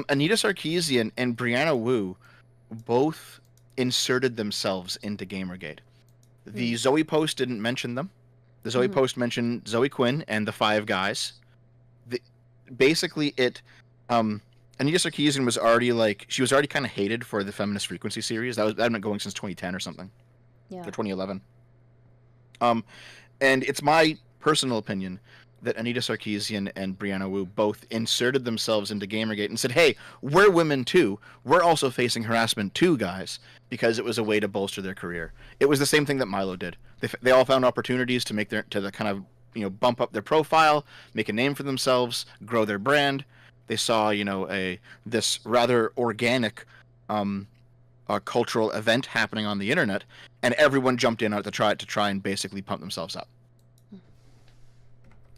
Anita Sarkeesian and Brianna Wu both inserted themselves into Gamergate. The Zoe Post didn't mention them. The Zoe Post mentioned Zoe Quinn and the five guys. Basically, Anita Sarkeesian was already kind of hated for the Feminist Frequency series. That had been going since 2010 or something. Yeah. Or 2011. And it's my personal opinion that Anita Sarkeesian and Brianna Wu both inserted themselves into Gamergate and said, hey, we're women too. We're also facing harassment too, guys, because it was a way to bolster their career. It was the same thing that Milo did. They all found opportunities to bump up their profile, make a name for themselves, grow their brand. They saw, this rather organic cultural event happening on the internet, and everyone jumped in to try and basically pump themselves up.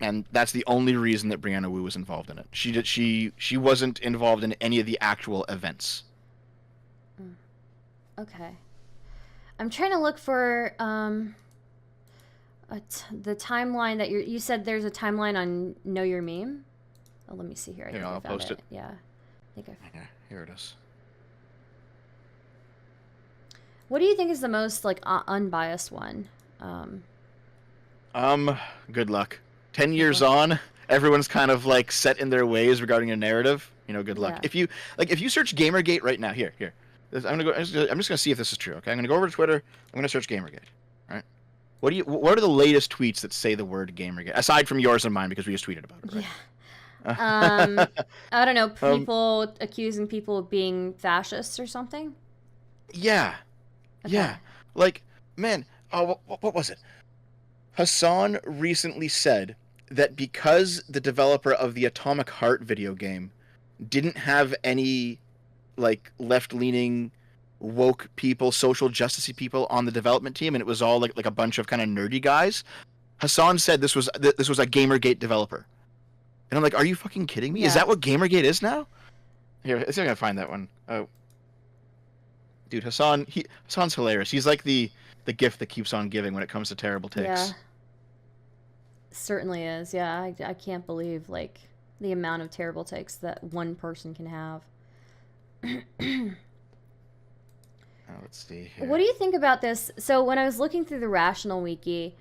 And that's the only reason that Brianna Wu was involved in it. She wasn't involved in any of the actual events. Okay. I'm trying to look for the timeline that you said there's a timeline on Know Your Meme. Oh, let me see here. I think I'll found post it. Yeah. I think Here it is. What do you think is the most like unbiased one? Good luck. 10 years on, everyone's kind of like set in their ways regarding a narrative. Good luck. Yeah. If you search Gamergate right now, here. I'm just gonna see if this is true. Okay, I'm gonna go over to Twitter. I'm gonna search Gamergate. All right. What are the latest tweets that say the word Gamergate aside from yours and mine because we just tweeted about it? Right? Yeah. I don't know. People accusing people of being fascists or something. Yeah. Okay. Yeah. Like, man. Oh, what was it? Hassan recently said that because the developer of the Atomic Heart video game didn't have any like left-leaning woke people, social justicey people on the development team, and it was all like a bunch of kind of nerdy guys, Hassan said this was a Gamergate developer. And I'm like, are you fucking kidding me? Yeah. Is that what Gamergate is now? Here, let's see if I can find that one. Oh, dude, Hassan's hilarious. He's like the gift that keeps on giving when it comes to terrible takes. Yeah. Certainly is. Yeah, I can't believe like the amount of terrible takes that one person can have. Let's see here. What do you think about this? So when I was looking through the RationalWiki,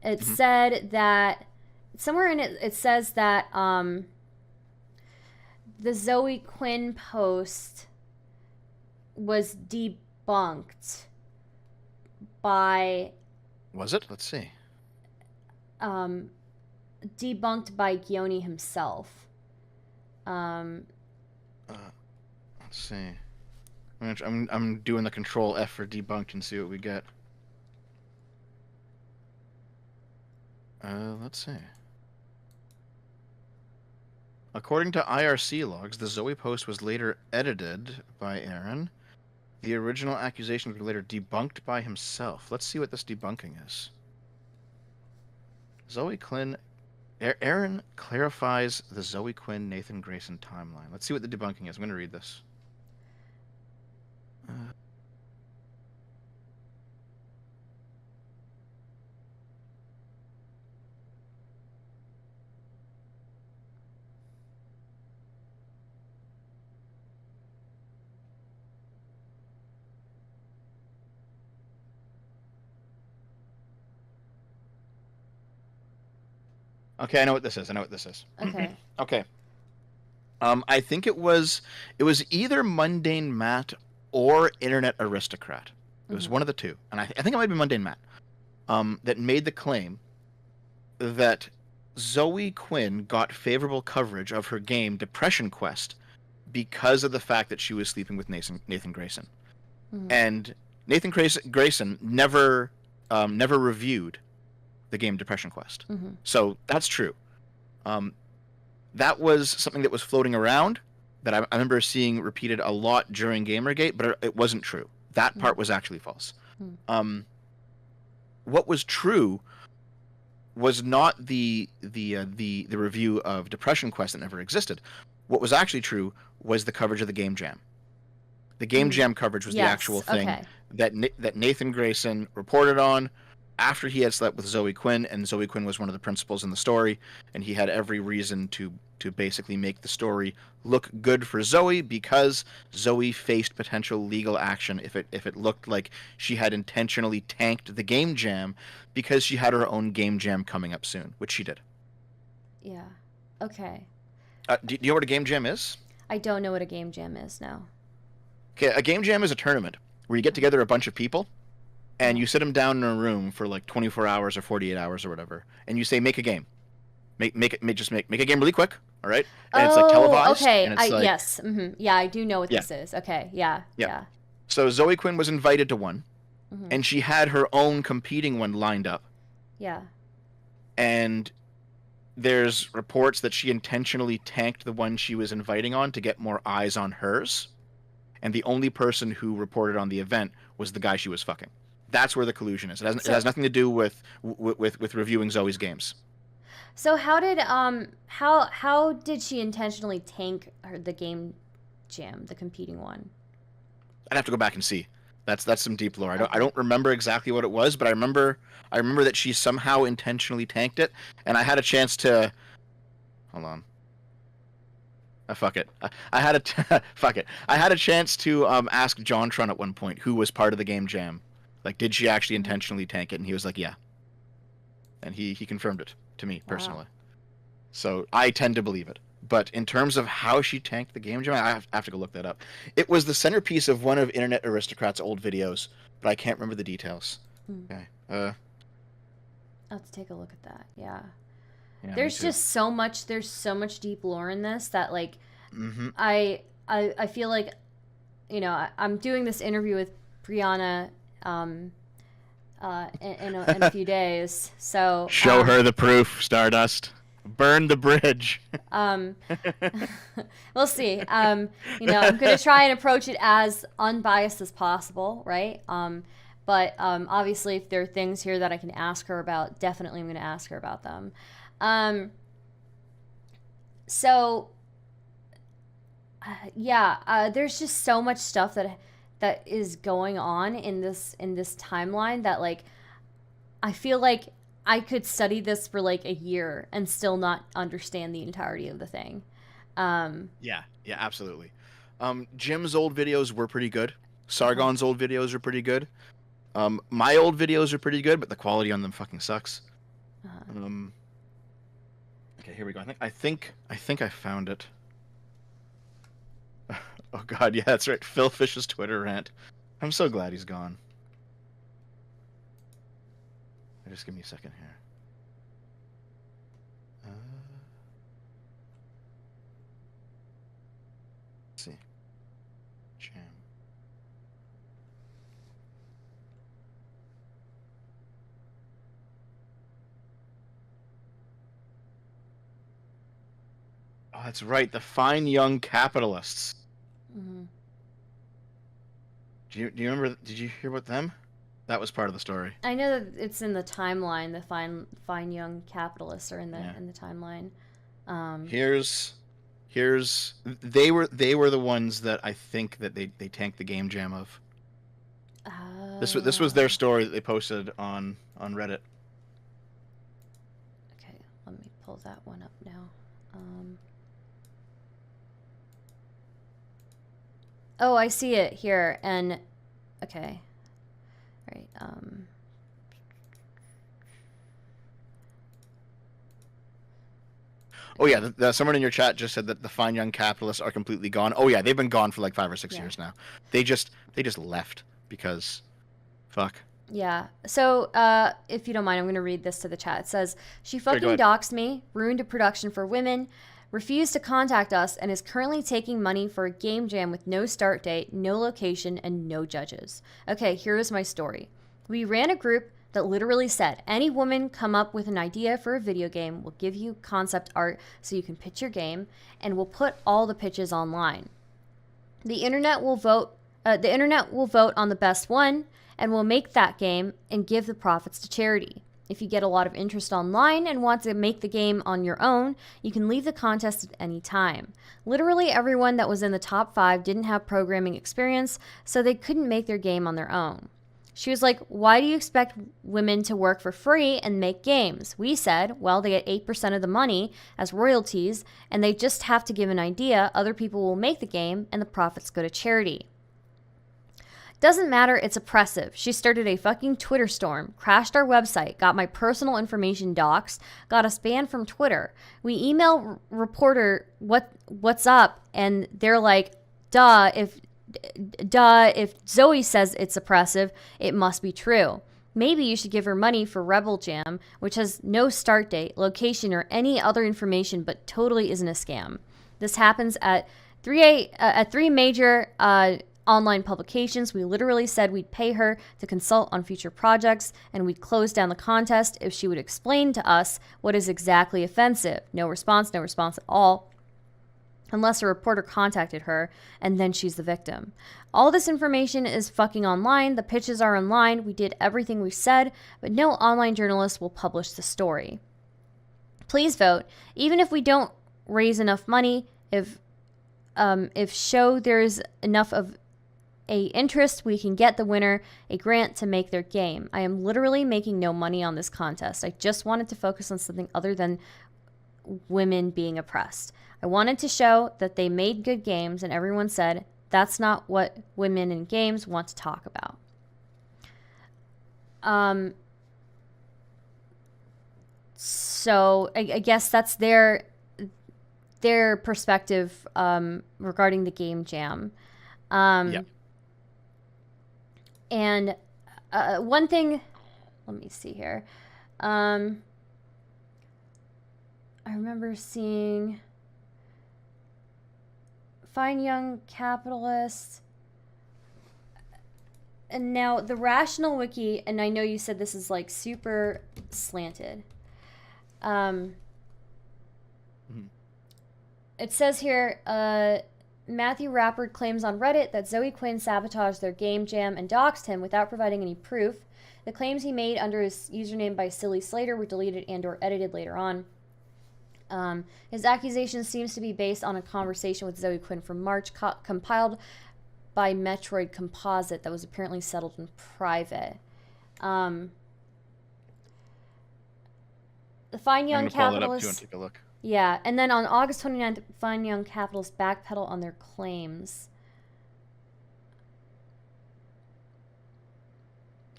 it said that somewhere in it says that the Zoe Quinn post was debunked by. Was it? Let's see. Debunked by Gioni himself. Let's see. I'm doing the Control F for debunked and see what we get. Let's see. According to IRC logs, the Zoe post was later edited by Aaron. The original accusations were later debunked by himself. Let's see what this debunking is. Zoe Quinn. Aaron clarifies the Zoe Quinn Nathan Grayson timeline. Let's see what the debunking is. I'm going to read this. Okay, I know what this is. Okay. Okay. I think it was either Mundane Matt or Internet Aristocrat. It was one of the two, and I think it might be Mundane Matt. That made the claim that Zoe Quinn got favorable coverage of her game Depressionn Quest because of the fact that she was sleeping with Nathan Grayson, and Nathan Grayson never reviewed the game Depressionn Quest. So that's true. That was something that was floating around that I remember seeing repeated a lot during Gamergate, but it wasn't true. That part was actually false. What was true was not the review of Depressionn Quest that never existed. What was actually true was the coverage of the Game Jam. The Game Jam coverage was the actual thing that Nathan Grayson reported on after he had slept with Zoe Quinn, and Zoe Quinn was one of the principals in the story, and he had every reason to basically make the story look good for Zoe because Zoe faced potential legal action if it looked like she had intentionally tanked the Game Jam because she had her own Game Jam coming up soon, which she did. Yeah. Okay. Do you know what a Game Jam is? I don't know what a Game Jam is, no. Okay, a Game Jam is a tournament where you get together a bunch of people and you sit them down in a room for like 24 hours or 48 hours or whatever, and you say, make a game. Make a game really quick, all right? And it's like televised. Okay. And it's like, yes. Yeah, I do know what this is. Okay. Yeah. So Zoe Quinn was invited to one, and she had her own competing one lined up. Yeah. And there's reports that she intentionally tanked the one she was inviting on to get more eyes on hers. and the only person who reported on the event was the guy she was fucking. That's where the collusion is. It has nothing to do with reviewing Zoe's games. So how did she intentionally tank the game jam, the competing one? I'd have to go back and see. That's some deep lore. I don't remember exactly what it was, but I remember that she somehow intentionally tanked it, and I had a chance to. Hold on. Fuck it. Fuck it. I had a chance to ask JonTron at one point, who was part of the game jam, like, did she actually intentionally tank it? And he was like, yeah. And he confirmed it to me personally. Wow. So I tend to believe it. But in terms of how she tanked the game jam, I have to go look that up. It was the centerpiece of one of Internet Aristocrat's old videos, but I can't remember the details. Okay. I'll have to take a look at that. Yeah. There's just so much. There's so much deep lore in this that, like, I feel like, you know, I'm doing this interview with Brianna in a few days. So show her the proof, Stardust. Burn the bridge. We'll see. You know, I'm going to try and approach it as unbiased as possible, right? But obviously, if there are things here that I can ask her about, definitely I'm going to ask her about them. There's just so much stuff that is going on in this timeline that, like, I feel like I could study this for like a year and still not understand the entirety of the thing. Yeah, absolutely. Jim's old videos were pretty good. Sargon's old videos are pretty good. My old videos are pretty good, but the quality on them fucking sucks. Okay, here we go. I think I found it. Oh god, yeah, that's right. Phil Fish's Twitter rant. I'm so glad he's gone. Just give me a second here. Let's see. Jam. Oh, that's right. The fine young capitalists. Mm-hmm. Do you remember? Did you hear about them? That was part of the story. I know that it's in the timeline. The fine young capitalists are in the timeline. Here's they were the ones that I think that they tanked the game jam of. This was their story that they posted on Reddit. Okay, let me pull that one up now. Oh, I see it here, and okay. Right. Oh yeah, someone in your chat just said that the fine young capitalists are completely gone. Oh yeah, they've been gone for like 5 or 6 years now. They just left because, fuck. Yeah. So, if you don't mind, I'm going to read this to the chat. It says, she fucking doxed me, ruined a production for women, refused to contact us, and is currently taking money for a game jam with no start date, no location, and no judges. Okay, here is my story. We ran a group that literally said, any woman come up with an idea for a video game, we'll give you concept art so you can pitch your game, and we'll put all the pitches online. The internet will vote on the best one, and we'll make that game and give the profits to charity. If you get a lot of interest online and want to make the game on your own, you can leave the contest at any time. Literally everyone that was in the top 5 didn't have programming experience, so they couldn't make their game on their own. She was like, why do you expect women to work for free and make games? We said, well, they get 8% of the money as royalties, and they just have to give an idea. Other people will make the game, and the profits go to charity. Doesn't matter, it's oppressive. She started a fucking Twitter storm, crashed our website, got my personal information doxed, got us banned from Twitter. We email reporter what's up, and they're like, if Zoe says it's oppressive, it must be true. Maybe you should give her money for Rebel Jam, which has no start date, location, or any other information, but totally isn't a scam. This happens at three major online publications. We literally said we'd pay her to consult on future projects, and we'd close down the contest if she would explain to us what is exactly offensive. No response at all. unless a reporter contacted her, and then she's the victim. All this information is fucking online. The pitches are online. We did everything we said, but no online journalist will publish the story. Please vote. Even if we don't raise enough money, if show there's enough of a interest, we can get the winner a grant to make their game. I am literally making no money on this contest. I just wanted to focus on something other than women being oppressed. I wanted to show that they made good games, and everyone said that's not what women in games want to talk about. So I guess that's their perspective regarding the game jam. Yep. And one thing, let me see here. I remember seeing Fine Young Capitalist. And now the RationalWiki, and I know you said this is like super slanted. It says here, Matthew Rappard claims on Reddit that Zoe Quinn sabotaged their game jam and doxed him without providing any proof. The claims he made under his username by Silly Slater were deleted and or edited later on. His accusation seems to be based on a conversation with Zoe Quinn from March compiled by Metroid Composite that was apparently settled in private. The Fine Young Capitalist... I'm going to pull that up too and take a look. Yeah, and then on August 29th, Fine Young Capitalists backpedal on their claims.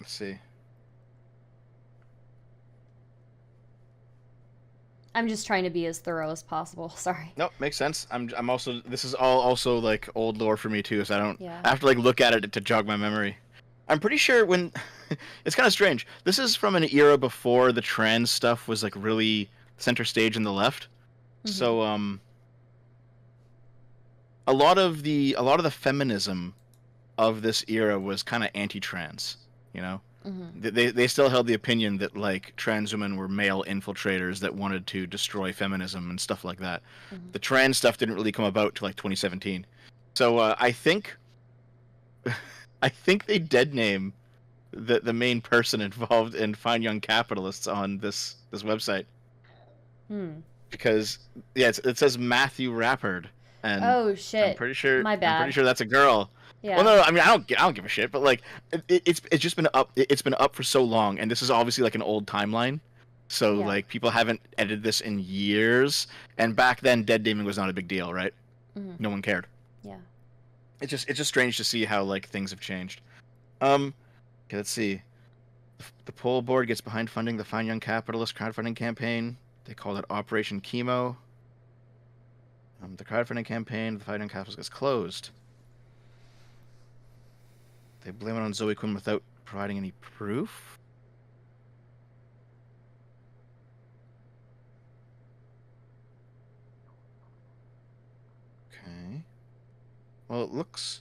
Let's see. I'm just trying to be as thorough as possible. Sorry. Nope, makes sense. I'm also, this is all also like old lore for me too, so I don't, yeah. I have to like look at it to jog my memory. I'm pretty sure when, it's kind of strange. This is from an era before the trans stuff was like really center stage in the left. So a lot of the feminism of this era was kind of anti-trans, you know. They still held the opinion that like trans women were male infiltrators that wanted to destroy feminism and stuff like that. The trans stuff didn't really come about till like 2017. So I think they dead name the main person involved in Fine Young Capitalists on this website. Because yeah, it says Matthew Rappard, and oh shit, I'm pretty sure. My bad. I'm pretty sure that's a girl. Yeah. Well, no, I mean I don't give a shit, but like it's just been up. It's been up for so long, and this is obviously like an old timeline, so like people haven't edited this in years. And back then, dead naming was not a big deal, right? No one cared. Yeah. It's just strange to see how like things have changed. Okay, let's see. The poll board gets behind funding the Fine Young Capitalist crowdfunding campaign. They call it Operation Chemo. The crowdfunding campaign of the Fine Young Capitalist gets closed. They blame it on Zoe Quinn without providing any proof. Okay. Well, it looks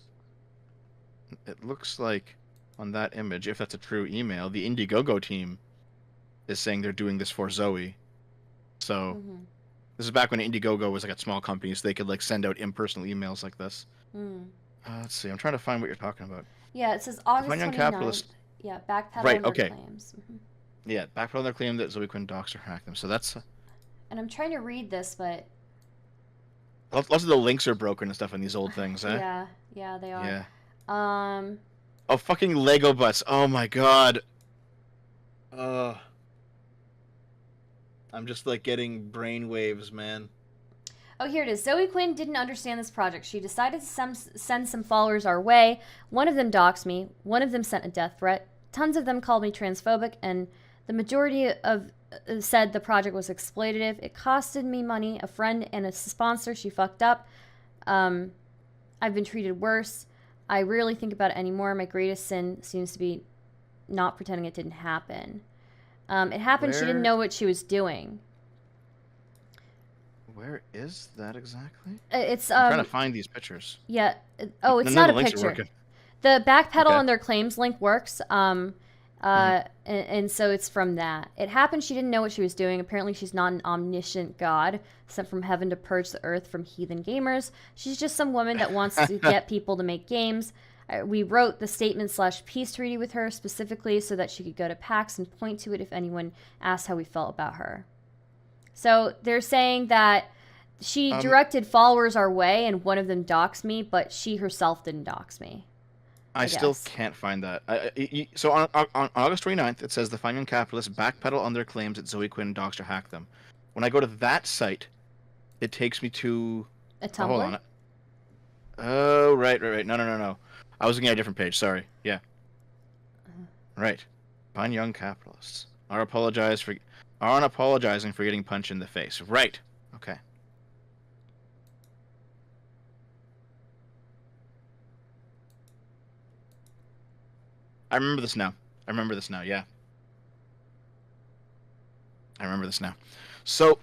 like on that image, if that's a true email, the Indiegogo team is saying they're doing this for Zoe. So this is back when Indiegogo was like a small company, so they could like send out impersonal emails like this. Let's see. I'm trying to find what you're talking about. Yeah, it says August 29th. Capitalist. Yeah, backpedal right, on their okay. claims. Yeah, backpedal on their claim that Zoe Quinn doxed or hacked them. So that's... And I'm trying to read this, but... Lots of the links are broken and stuff in these old things, eh? Yeah, they are. Yeah. Oh, fucking Lego bus. Oh my god. I'm just like getting brainwaves, man. Oh, here it is. Zoe Quinn didn't understand this project. She decided to send some followers our way. One of them doxed me. One of them sent a death threat. Tons of them called me transphobic, and the majority of said the project was exploitative. It costed me money, a friend, and a sponsor. She fucked up. I've been treated worse. I rarely think about it anymore. My greatest sin seems to be not pretending it didn't happen. It happened. She didn't know what she was doing. Where is that exactly? It's I'm trying to find these pictures. Yeah. Oh, it's not a picture. The backpedal on their claims link works. And so it's from that. It happened she didn't know what she was doing. Apparently, she's not an omniscient god sent from heaven to purge the earth from heathen gamers. She's just some woman that wants to get people to make games. We wrote the statement/peace treaty with her specifically so that she could go to PAX and point to it if anyone asked how we felt about her. So they're saying that she directed followers our way and one of them doxed me, but she herself didn't dox me. I still can't find that. So on August 29th, it says the fine young capitalists backpedal on their claims that Zoe Quinn doxed or hacked them. When I go to that site, it takes me to... A Tumblr? Hold on. Oh, right. No. I was looking at a different page, sorry. Yeah. Right. Fine young capitalists aren't apologizing for getting punched in the face. Right. Okay. I remember this now, yeah. I remember this now. So,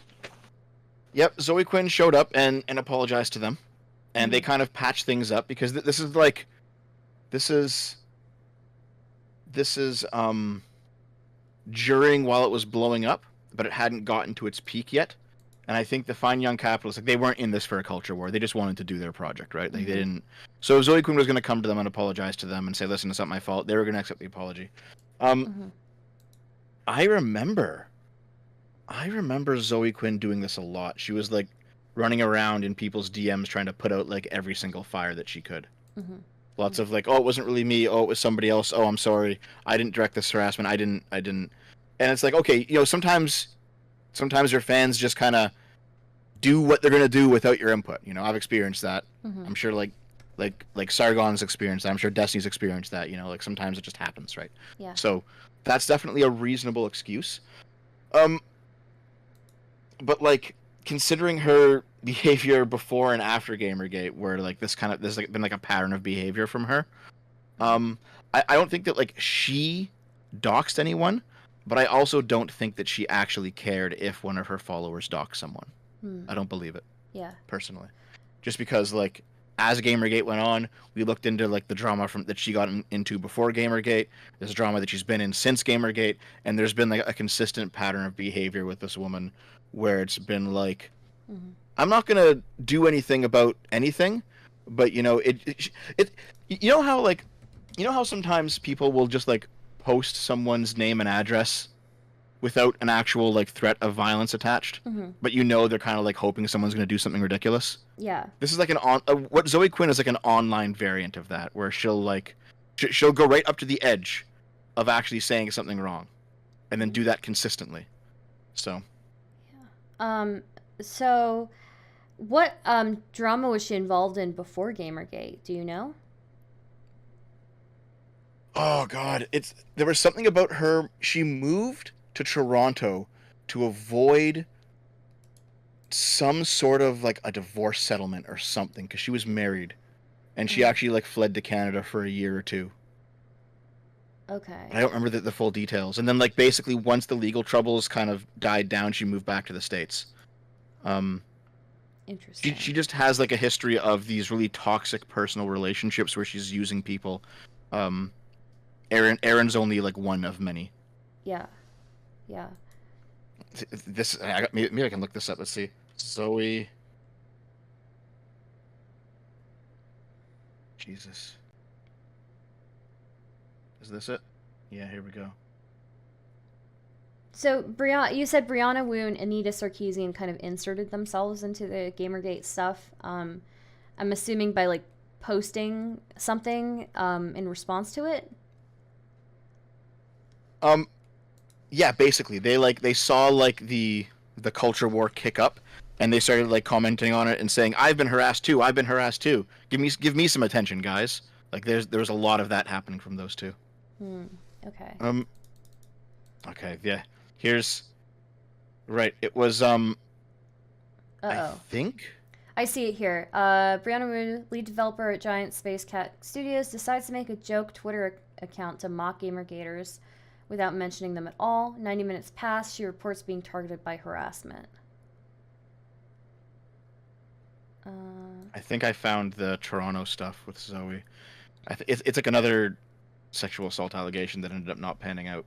yep, Zoe Quinn showed up and apologized to them. And they kind of patched things up because this is during while it was blowing up, but it hadn't gotten to its peak yet. And I think the fine young capitalists, like, they weren't in this for a culture war. They just wanted to do their project, right? Like, they didn't... So Zoe Quinn was going to come to them and apologize to them and say, listen, it's not my fault. They were going to accept the apology. I remember Zoe Quinn doing this a lot. She was, like, running around in people's DMs trying to put out, like, every single fire that she could. Lots of, like, oh, it wasn't really me. Oh, it was somebody else. Oh, I'm sorry. I didn't direct this harassment. I didn't. And it's like, okay, you know, sometimes your fans just kind of do what they're going to do without your input. You know, I've experienced that. I'm sure like Sargon's experienced that. I'm sure Destiny's experienced that. You know, like sometimes it just happens, right? Yeah. So that's definitely a reasonable excuse. But like considering her behavior before and after Gamergate, where like there's like been like a pattern of behavior from her. I don't think that like she doxed anyone. But I also don't think that she actually cared if one of her followers doxed someone. I don't believe it. Yeah. Personally. Just because, like, as Gamergate went on, we looked into, like, the drama that she got into before Gamergate. There's a drama that she's been in since Gamergate. And there's been, like, a consistent pattern of behavior with this woman where it's been, like, I'm not going to do anything about anything. But, you know, you know how sometimes people will just, like, post someone's name and address without an actual like threat of violence attached, but you know they're kind of like hoping someone's going to do something ridiculous. Yeah. This is like what Zoe Quinn is like an online variant of that, where she'll go right up to the edge of actually saying something wrong, and then do that consistently. So. Yeah. So, what drama was she involved in before Gamergate? Do you know? Oh God, there was something about her. She moved to Toronto to avoid some sort of like a divorce settlement or something because she was married, and she actually like fled to Canada for a year or two. Okay. I don't remember the full details. And then like basically once the legal troubles kind of died down, she moved back to the States. Interesting. She just has like a history of these really toxic personal relationships where she's using people. Aaron's only like one of many. Yeah. Yeah. Maybe I can look this up. Let's see. Zoe. Jesus. Is this it? Yeah, here we go. So, you said Brianna Wu and Anita Sarkeesian kind of inserted themselves into the Gamergate stuff. I'm assuming by like posting something in response to it. Yeah, basically they saw like the culture war kick up, and they started like commenting on it and saying, "I've been harassed too. I've been harassed too. Give me some attention, guys." Like there was a lot of that happening from those two. Okay. Okay. Yeah. Here's. Right. It was I think. I see it here. Brianna Wu, lead developer at Giant Space Cat Studios, decides to make a joke Twitter account to mock Gamergaters without mentioning them at all. 90 minutes pass. She reports being targeted by harassment. I think I found the Toronto stuff with Zoe. It's like another sexual assault allegation that ended up not panning out.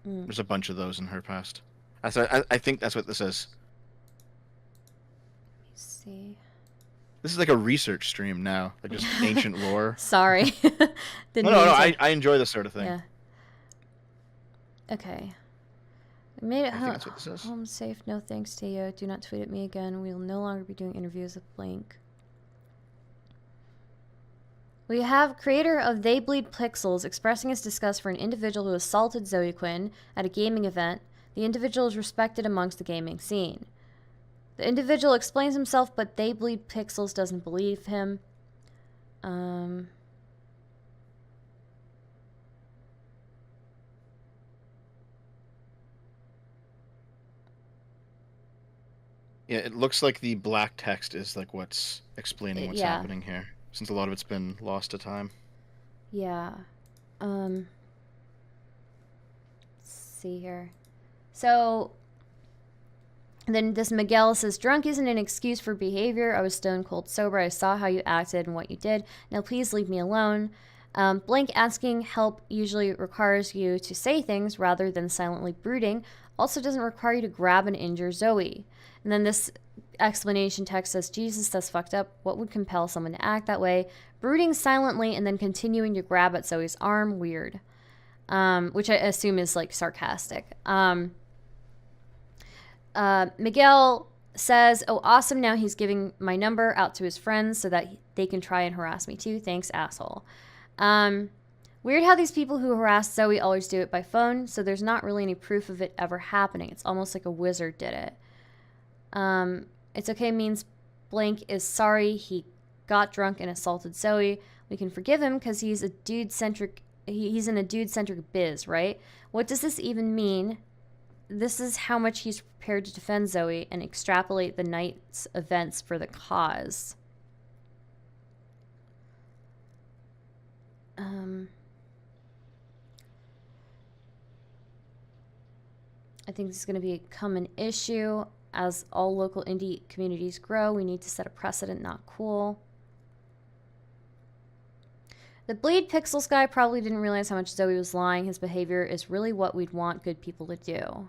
Mm. There's a bunch of those in her past. I think that's what this is. Let's see. This is like a research stream now, like just ancient lore. Sorry. No. I enjoy this sort of thing. Yeah. Okay. I made it I think that's what this is. home safe. No thanks to you. Do not tweet at me again. We will no longer be doing interviews with Blink. We have creator of They Bleed Pixels expressing his disgust for an individual who assaulted Zoe Quinn at a gaming event. The individual is respected amongst the gaming scene. The individual explains himself, but They Bleed Pixels doesn't believe him. Yeah, it looks like the black text is like what's explaining what's Yeah. happening here, since a lot of it's been lost to time. Yeah. Let's see here. So then this Miguel says, drunk isn't an excuse for behavior. I was stone cold sober. I saw how you acted and what you did. Now please leave me alone. Blink asking help usually requires you to say things rather than silently brooding. Also doesn't require you to grab and injure Zoe. And then this explanation text says, Jesus, that's fucked up. What would compel someone to act that way? Brooding silently and then continuing to grab at Zoe's arm. Weird. Which I assume is like sarcastic. Miguel says, oh, awesome. Now he's giving my number out to his friends so that they can try and harass me too. Thanks, asshole. Weird how these people who harass Zoe always do it by phone, so there's not really any proof of it ever happening. It's almost like a wizard did it. It's okay means Blink is sorry he got drunk and assaulted Zoe. We can forgive him because he's a dude-centric. He's in a dude-centric biz, right? What does this even mean? This is how much he's prepared to defend Zoe and extrapolate the night's events for the cause. I think this is going to become an issue. As all local indie communities grow, we need to set a precedent. Not cool. The Bleed Pixels guy probably didn't realize how much Zoe was lying. His behavior is really what we'd want good people to do.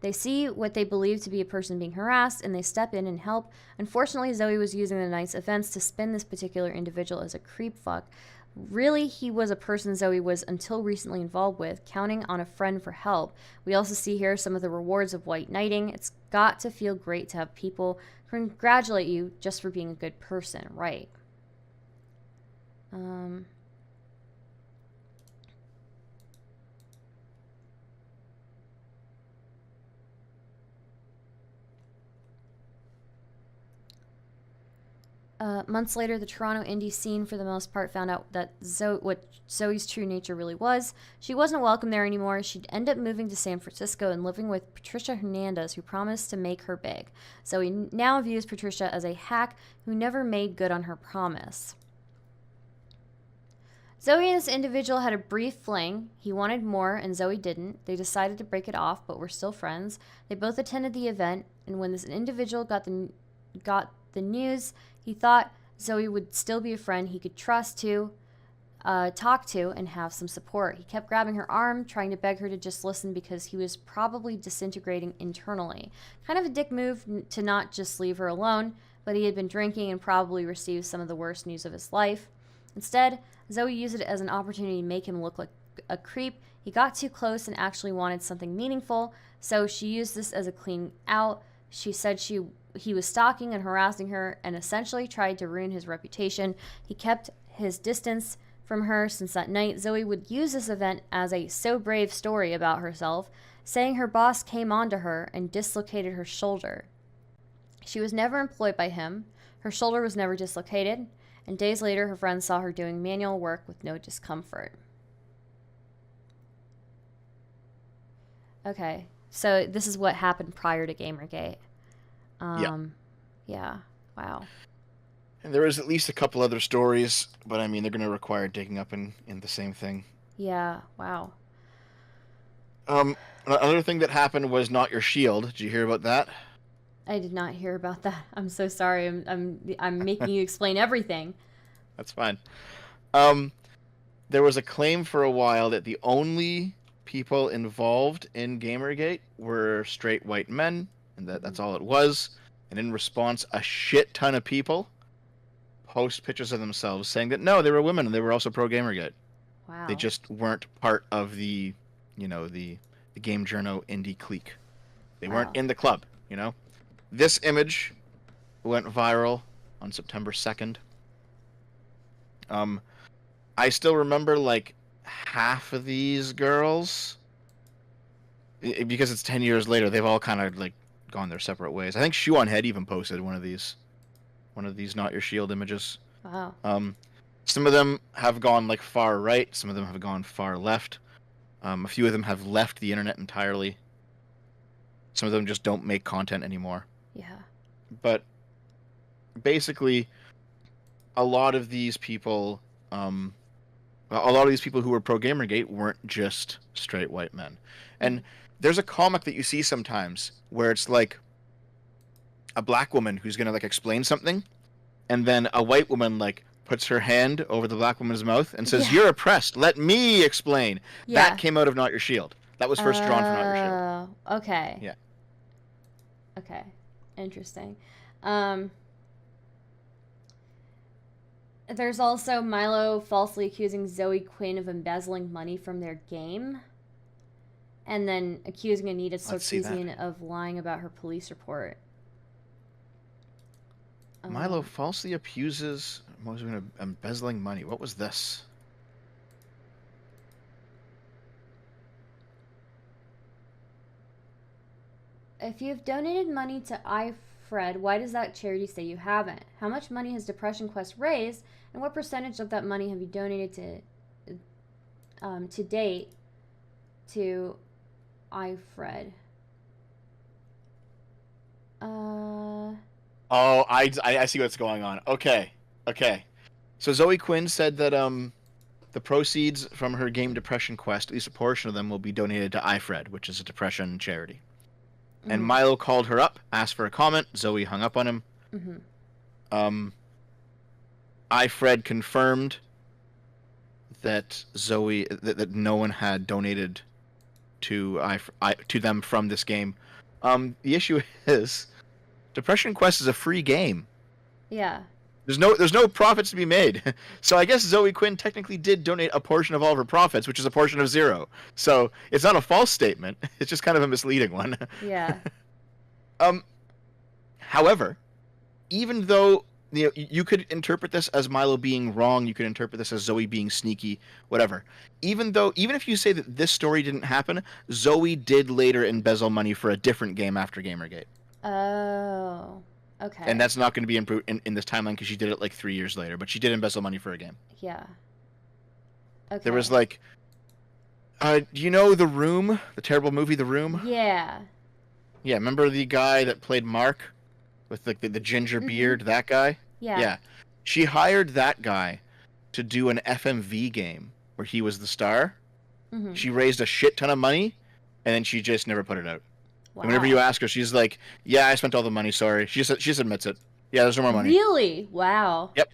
They see what they believe to be a person being harassed, and they step in and help. Unfortunately, Zoe was using the night's events to spin this particular individual as a creep fuck. Really, he was a person Zoe was until recently involved with, counting on a friend for help. We also see here some of the rewards of white knighting. It's got to feel great to have people congratulate you just for being a good person, right? Months later, the Toronto indie scene, for the most part, found out that what Zoe's true nature really was. She wasn't welcome there anymore. She'd end up moving to San Francisco and living with Patricia Hernandez, who promised to make her big. Zoe now views Patricia as a hack who never made good on her promise. Zoe and this individual had a brief fling. He wanted more, and Zoe didn't. They decided to break it off, but were still friends. They both attended the event, and when this individual got the news, he thought Zoe would still be a friend he could trust to, talk to, and have some support. He kept grabbing her arm, trying to beg her to just listen because he was probably disintegrating internally. Kind of a dick move to not just leave her alone, but he had been drinking and probably received some of the worst news of his life. Instead, Zoe used it as an opportunity to make him look like a creep. He got too close and actually wanted something meaningful, so she used this as a clean out. She said he was stalking and harassing her and essentially tried to ruin his reputation. He kept his distance from her since that night. Zoe would use this event as a so brave story about herself, saying her boss came onto her and dislocated her shoulder. She was never employed by him. Her shoulder was never dislocated. And days later, her friends saw her doing manual work with no discomfort. Okay, so this is what happened prior to Gamergate. Yeah, wow. And there is at least a couple other stories, but I mean, they're going to require digging up in the same thing. Yeah, wow. Another thing that happened was Not Your Shield. Did you hear about that? I did not hear about that. I'm so sorry. I'm making you explain everything. That's fine. there was a claim for a while that the only people involved in Gamergate were straight white men, and that's all it was. And in response, a shit ton of people post pictures of themselves saying that no, they were women and they were also pro Gamergate. Wow. They just weren't part of the, the game journo indie clique. They weren't in the club, This image went viral on September 2nd. I still remember like half of these girls because it's 10 years later. They've all kind of like gone their separate ways. I think Shoe on Head even posted one of these Not Your Shield images. Wow. Some of them have gone like far right. Some of them have gone far left. A few of them have left the internet entirely. Some of them just don't make content anymore. Yeah. But basically, a lot of these people, who were pro Gamergate weren't just straight white men. And there's a comic that you see sometimes where it's like a black woman who's gonna like explain something, and then a white woman like puts her hand over the black woman's mouth and says, "You're oppressed. Let me explain." Yeah. That came out of Not Your Shield. That was first drawn for Not Your Shield. Okay. Yeah. Okay. Interesting. There's also Milo falsely accusing Zoe Quinn of embezzling money from their game. And then accusing Anita Sarkeesian of lying about her police report. Milo falsely accuses embezzling money. What was this? If you've donated money to iFred, why does that charity say you haven't? How much money has Depressionn Quest raised, and what percentage of that money have you donated to date to iFred? Oh, I see what's going on. Okay. So Zoe Quinn said that the proceeds from her game Depressionn Quest, at least a portion of them, will be donated to iFred, which is a Depressionn charity. Mm-hmm. And Milo called her up, asked for a comment. Zoe hung up on him. Mm-hmm. iFred confirmed that that no one had donated to them from this game. The issue is, Depressionn Quest is a free game. Yeah. There's no profits to be made. So I guess Zoe Quinn technically did donate a portion of all of her profits, which is a portion of 0. So it's not a false statement. It's just kind of a misleading one. Yeah. However, even though you could interpret this as Milo being wrong, you could interpret this as Zoe being sneaky, whatever. Even if you say that this story didn't happen, Zoe did later embezzle money for a different game after Gamergate. Oh. Okay. And that's not going to be in this timeline because she did it like 3 years later, but she did embezzle money for a game. Yeah. Okay. There was like, do you know The Room, the terrible movie The Room? Yeah. Yeah, remember the guy that played Mark with like the ginger beard, that guy? Yeah. Yeah. She hired that guy to do an FMV game where he was the star. Mm-hmm. She raised a shit ton of money, and then she just never put it out. Wow. And whenever you ask her, she's like, "Yeah, I spent all the money. Sorry." She just admits it. Yeah, there's no more money. Really? Wow. Yep.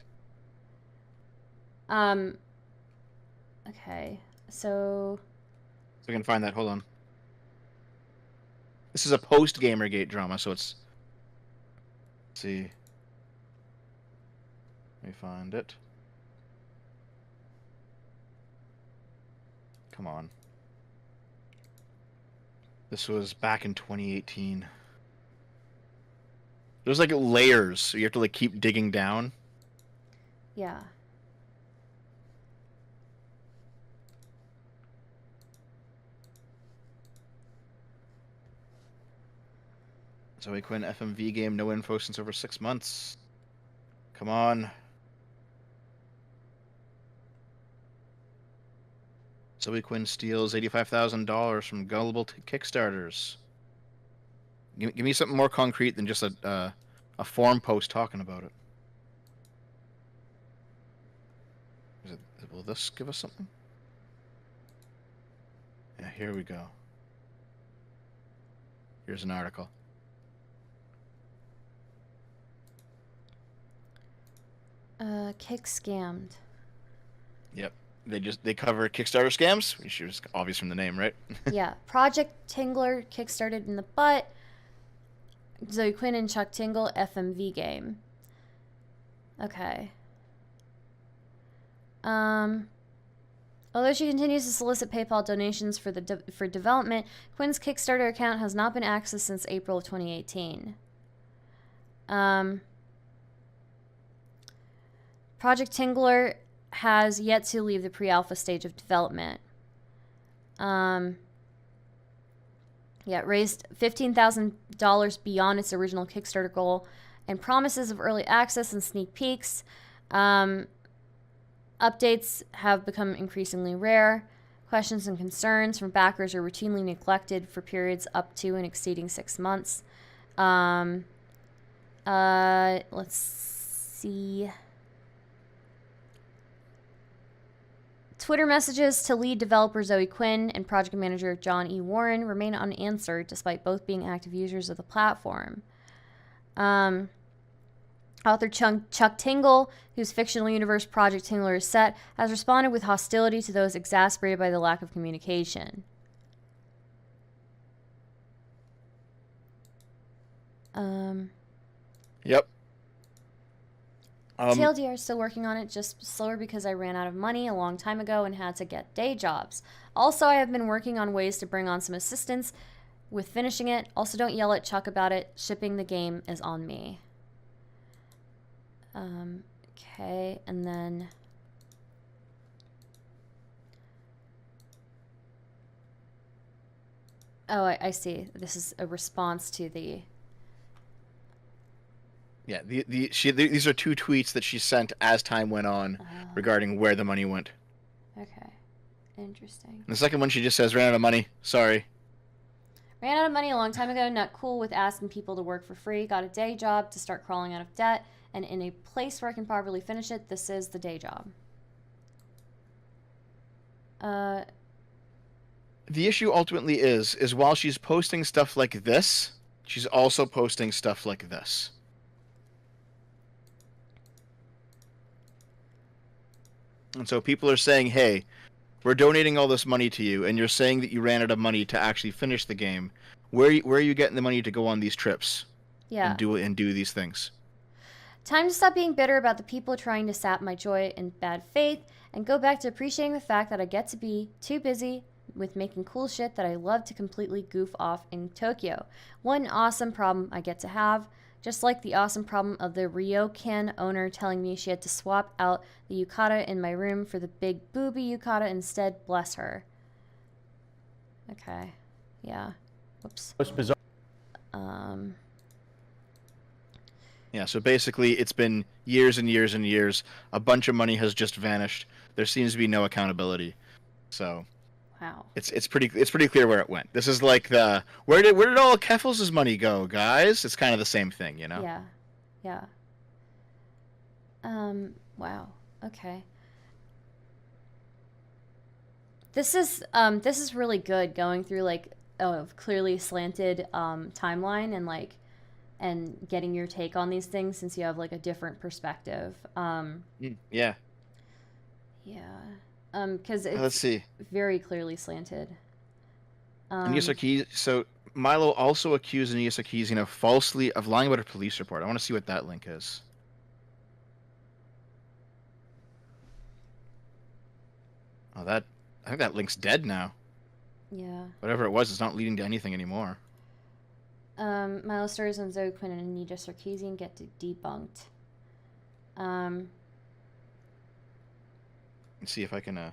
Okay. So I can find that. Hold on. This is a post Gamergate drama, so it's. Let's see. Let me find it. Come on. This was back in 2018. There's like layers, so you have to like keep digging down. Yeah. Zoe Quinn FMV game, no info since over 6 months. Come on. Zoe Quinn steals $85,000 from gullible Kickstarters. Give me something more concrete than just a forum post talking about it. Will this give us something? Yeah, here we go. Here's an article. Kick scammed. Yep. They cover Kickstarter scams, which was obvious from the name, right? Yeah. Project Tingler kickstarted in the butt. Zoe Quinn and Chuck Tingle FMV game. Okay. Although she continues to solicit PayPal donations for development, Quinn's Kickstarter account has not been accessed since April of 2018. Project Tingler has yet to leave the pre-alpha stage of development. Yeah, it raised $15,000 beyond its original Kickstarter goal, and promises of early access and sneak peeks. Updates have become increasingly rare. Questions and concerns from backers are routinely neglected for periods up to and exceeding 6 months. Let's see. Twitter messages to lead developer Zoe Quinn and project manager John E. Warren remain unanswered, despite both being active users of the platform. Author Chuck Tingle, whose fictional universe Project Tingler is set, has responded with hostility to those exasperated by the lack of communication. Yep. TLDR is still working on it, just slower because I ran out of money a long time ago and had to get day jobs. Also, I have been working on ways to bring on some assistance with finishing it. Also, don't yell at Chuck about it. Shipping the game is on me. Okay, and then... Oh, I see. This is a response to the... Yeah, these are 2 tweets that she sent as time went on regarding where the money went. Okay, interesting. And the second one, she just says, ran out of money. Sorry. Ran out of money a long time ago. Not cool with asking people to work for free. Got a day job to start crawling out of debt. And in a place where I can properly finish it, this is the day job. The issue ultimately is while she's posting stuff like this, she's also posting stuff like this. And so people are saying, hey, we're donating all this money to you, and you're saying that you ran out of money to actually finish the game. Where are you getting the money to go on these trips? Yeah. And do these things? Time to stop being bitter about the people trying to sap my joy in bad faith and go back to appreciating the fact that I get to be too busy with making cool shit that I love to completely goof off in Tokyo. What an awesome problem I get to have. Just like the awesome problem of the Ryokan owner telling me she had to swap out the yukata in my room for the big booby yukata instead. Bless her. Okay. Yeah. Whoops. Most bizarre. Yeah, so basically it's been years and years and years. A bunch of money has just vanished. There seems to be no accountability. So wow. It's pretty clear where it went. This is like the where did all Keffels' money go, guys? It's kind of the same thing, you know? Yeah. Yeah. Wow. Okay. This is really good, going through like a clearly slanted timeline and getting your take on these things, since you have like a different perspective. Yeah. Yeah. Because it's Let's see. very clearly slanted. So Milo also accused Nia Sarkeesian of lying about a police report. I want to see what that link is. Oh, I think that link's dead now. Yeah. Whatever it was, it's not leading to anything anymore. Milo stories on Zoe Quinn and Anita Sarkeesian get debunked. Let's see if I can.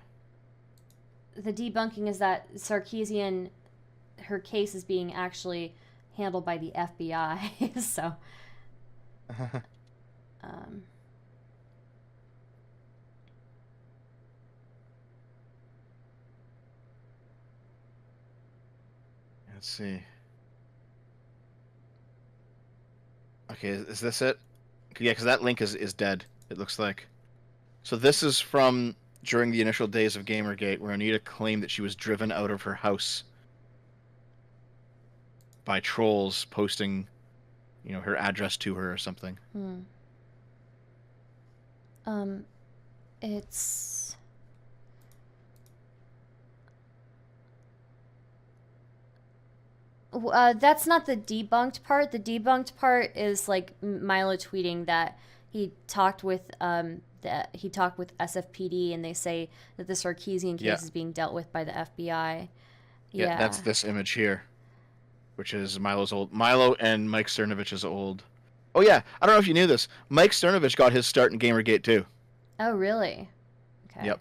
The debunking is that Sarkeesian, her case is being actually handled by the FBI. So. Let's see. Okay, is this it? Yeah, because that link is dead, it looks like. So this is from during the initial days of Gamergate, where Anita claimed that she was driven out of her house by trolls posting, her address to her or something. It's... That's not the debunked part. The debunked part is like Milo tweeting that he talked with SFPD, and they say that the Sarkeesian case Yeah. is being dealt with by the FBI. Yeah, Yeah. that's this image here, which is Milo and Mike Cernovich's old. Oh yeah, I don't know if you knew this. Mike Cernovich got his start in Gamergate too. Oh, really? Okay. Yep.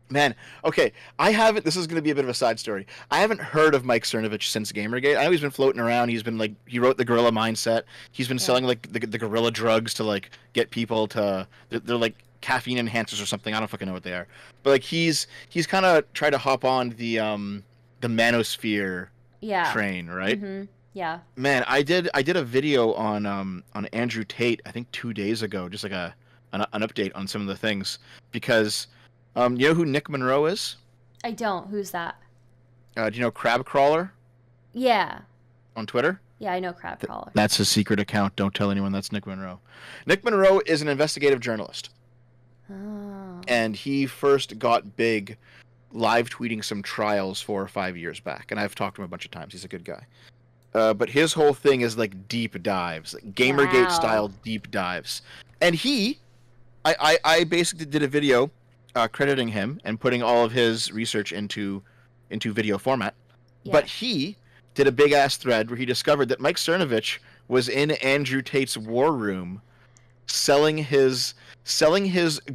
Man, okay, I haven't. This is going to be a bit of a side story. I haven't heard of Mike Cernovich since Gamergate. I know he's been floating around. He's been like, he wrote the Guerrilla Mindset. He's been Yeah. selling like the Guerrilla drugs to like get people to. They're like caffeine enhancers or something. I don't fucking know what they are. But like he's kind of tried to hop on the manosphere Yeah. train, right? Yeah. Man, I did a video on Andrew Tate, I think 2 days ago, just like an update on some of the things, because you know who Nick Monroe is? I don't. Who's that? Do you know Crab Crawler Yeah. on Twitter? Yeah, I know Crab Crawler. That's his secret account. Don't tell anyone that's Nick Monroe. Nick Monroe is an investigative journalist, Oh. and he first got big live tweeting some trials 4 or 5 years back, and I've talked to him a bunch of times. He's a good guy. But his whole thing is like deep dives, like Gamergate style deep dives. And I basically did a video crediting him and putting all of his research into video format. Yeah. But he did a big ass thread where he discovered that Mike Cernovich was in Andrew Tate's war room selling his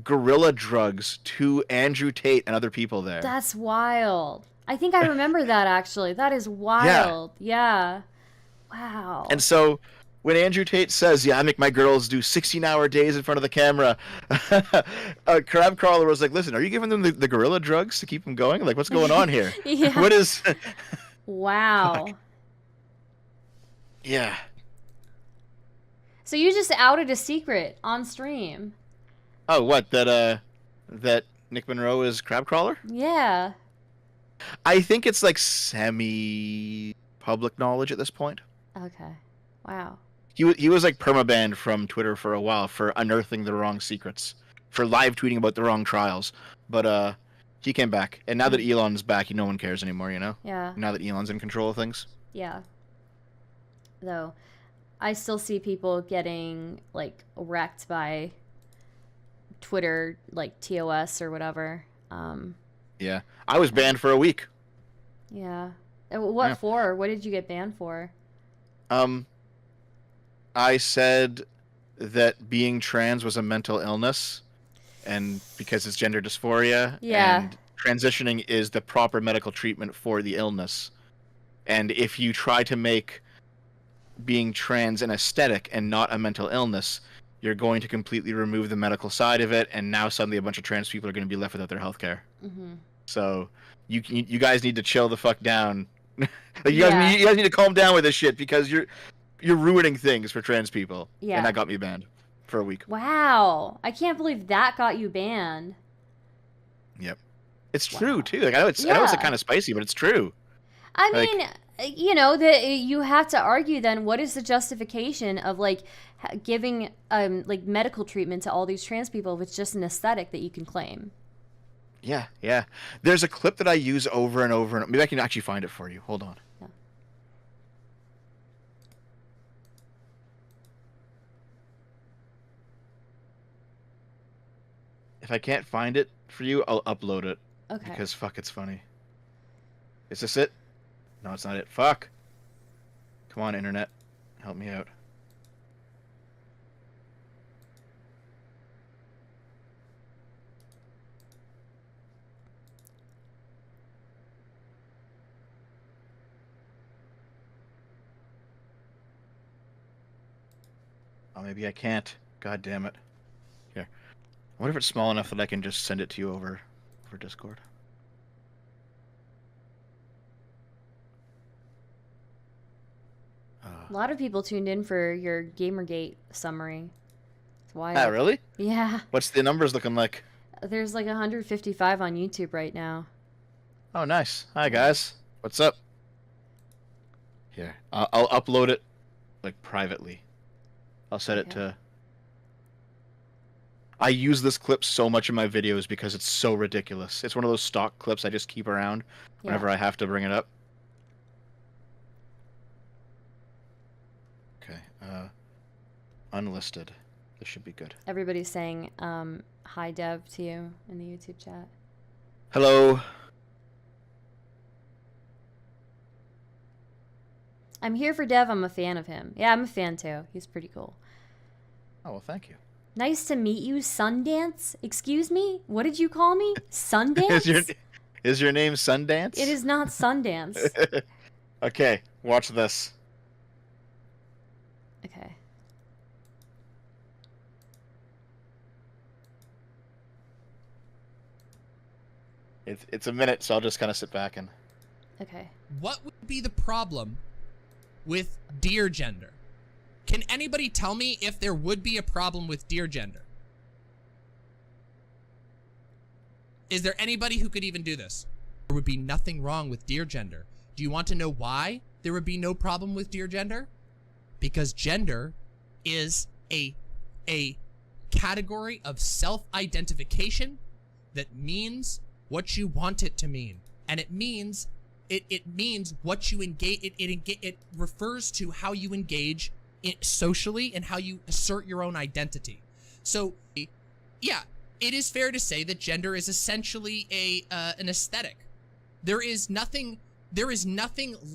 guerrilla drugs to Andrew Tate and other people there. That's wild. I think I remember that actually. That is wild. Yeah. Wow. And so when Andrew Tate says, "Yeah, I make my girls do 16-hour days in front of the camera," Crab Crawler was like, "Listen, are you giving them the gorilla drugs to keep them going? Like, what's going on here? Yeah. What is?" Wow. Yeah. So you just outed a secret on stream. Oh, what? That Nick Monroe is Crab Crawler? Yeah. I think it's like semi-public knowledge at this point. Okay. Wow. He was like permabanned from Twitter for a while for unearthing the wrong secrets, for live tweeting about the wrong trials. But he came back, and now that Elon's back, no one cares anymore. You know. Yeah. Now that Elon's in control of things. Yeah. Though, I still see people getting like wrecked by Twitter, like TOS or whatever. Yeah, I was banned for a week. Yeah. What Yeah. for? What did you get banned for? I said that being trans was a mental illness, and because it's gender dysphoria, Yeah. and transitioning is the proper medical treatment for the illness. And if you try to make being trans an aesthetic and not a mental illness, you're going to completely remove the medical side of it, and now suddenly a bunch of trans people are going to be left without their health care. Mm-hmm. So you guys need to chill the fuck down. Like, you Yeah. guys need to calm down with this shit, because you're ruining things for trans people. Yeah. And that got me banned for a week. Wow. I can't believe that got you banned. Yep. It's Wow. true too. Like I know it's like kind of spicy, but it's true. I Like- mean, you know, that you have to argue then what is the justification of like giving like medical treatment to all these trans people if it's just an aesthetic that you can claim? Yeah, yeah. There's a clip that I use over and over, and maybe I can actually find it for you. Hold on. Yeah. If I can't find it for you, I'll upload it. Okay. Because fuck, it's funny. Is this it? No, it's not it. Fuck. Come on, internet. Help me out. Oh, maybe I can't. God damn it. Here. I wonder if it's small enough that I can just send it to you over Discord. A lot of people tuned in for your Gamergate summary. It's wild. Ah, really? Yeah. What's the numbers looking like? There's like 155 on YouTube right now. Oh, nice. Hi, guys. What's up? Here, I'll upload it, like, privately. I'll set it to... I use this clip so much in my videos because it's so ridiculous. It's one of those stock clips I just keep around whenever I have to bring it up. Okay. Unlisted. This should be good. Everybody's saying hi, Dev, to you in the YouTube chat. Hello. I'm here for Dev. I'm a fan of him. Yeah, I'm a fan too. He's pretty cool. Oh, well, thank you. Nice to meet you, Sundance. Excuse me? What did you call me? Sundance? Is your name Sundance? It is not Sundance. Okay, watch this. Okay. It's a minute, so I'll just kind of sit back and... Okay. What would be the problem with dear gender? Can anybody tell me if there would be a problem with dear gender? Is there anybody who could even do this? There would be nothing wrong with dear gender. Do you want to know why there would be no problem with dear gender? Because gender is a category of self-identification that means what you want it to mean. And it means it means what you engage. It refers to how you engage socially and how you assert your own identity. So, yeah, it is fair to say that gender is essentially an aesthetic. There is nothing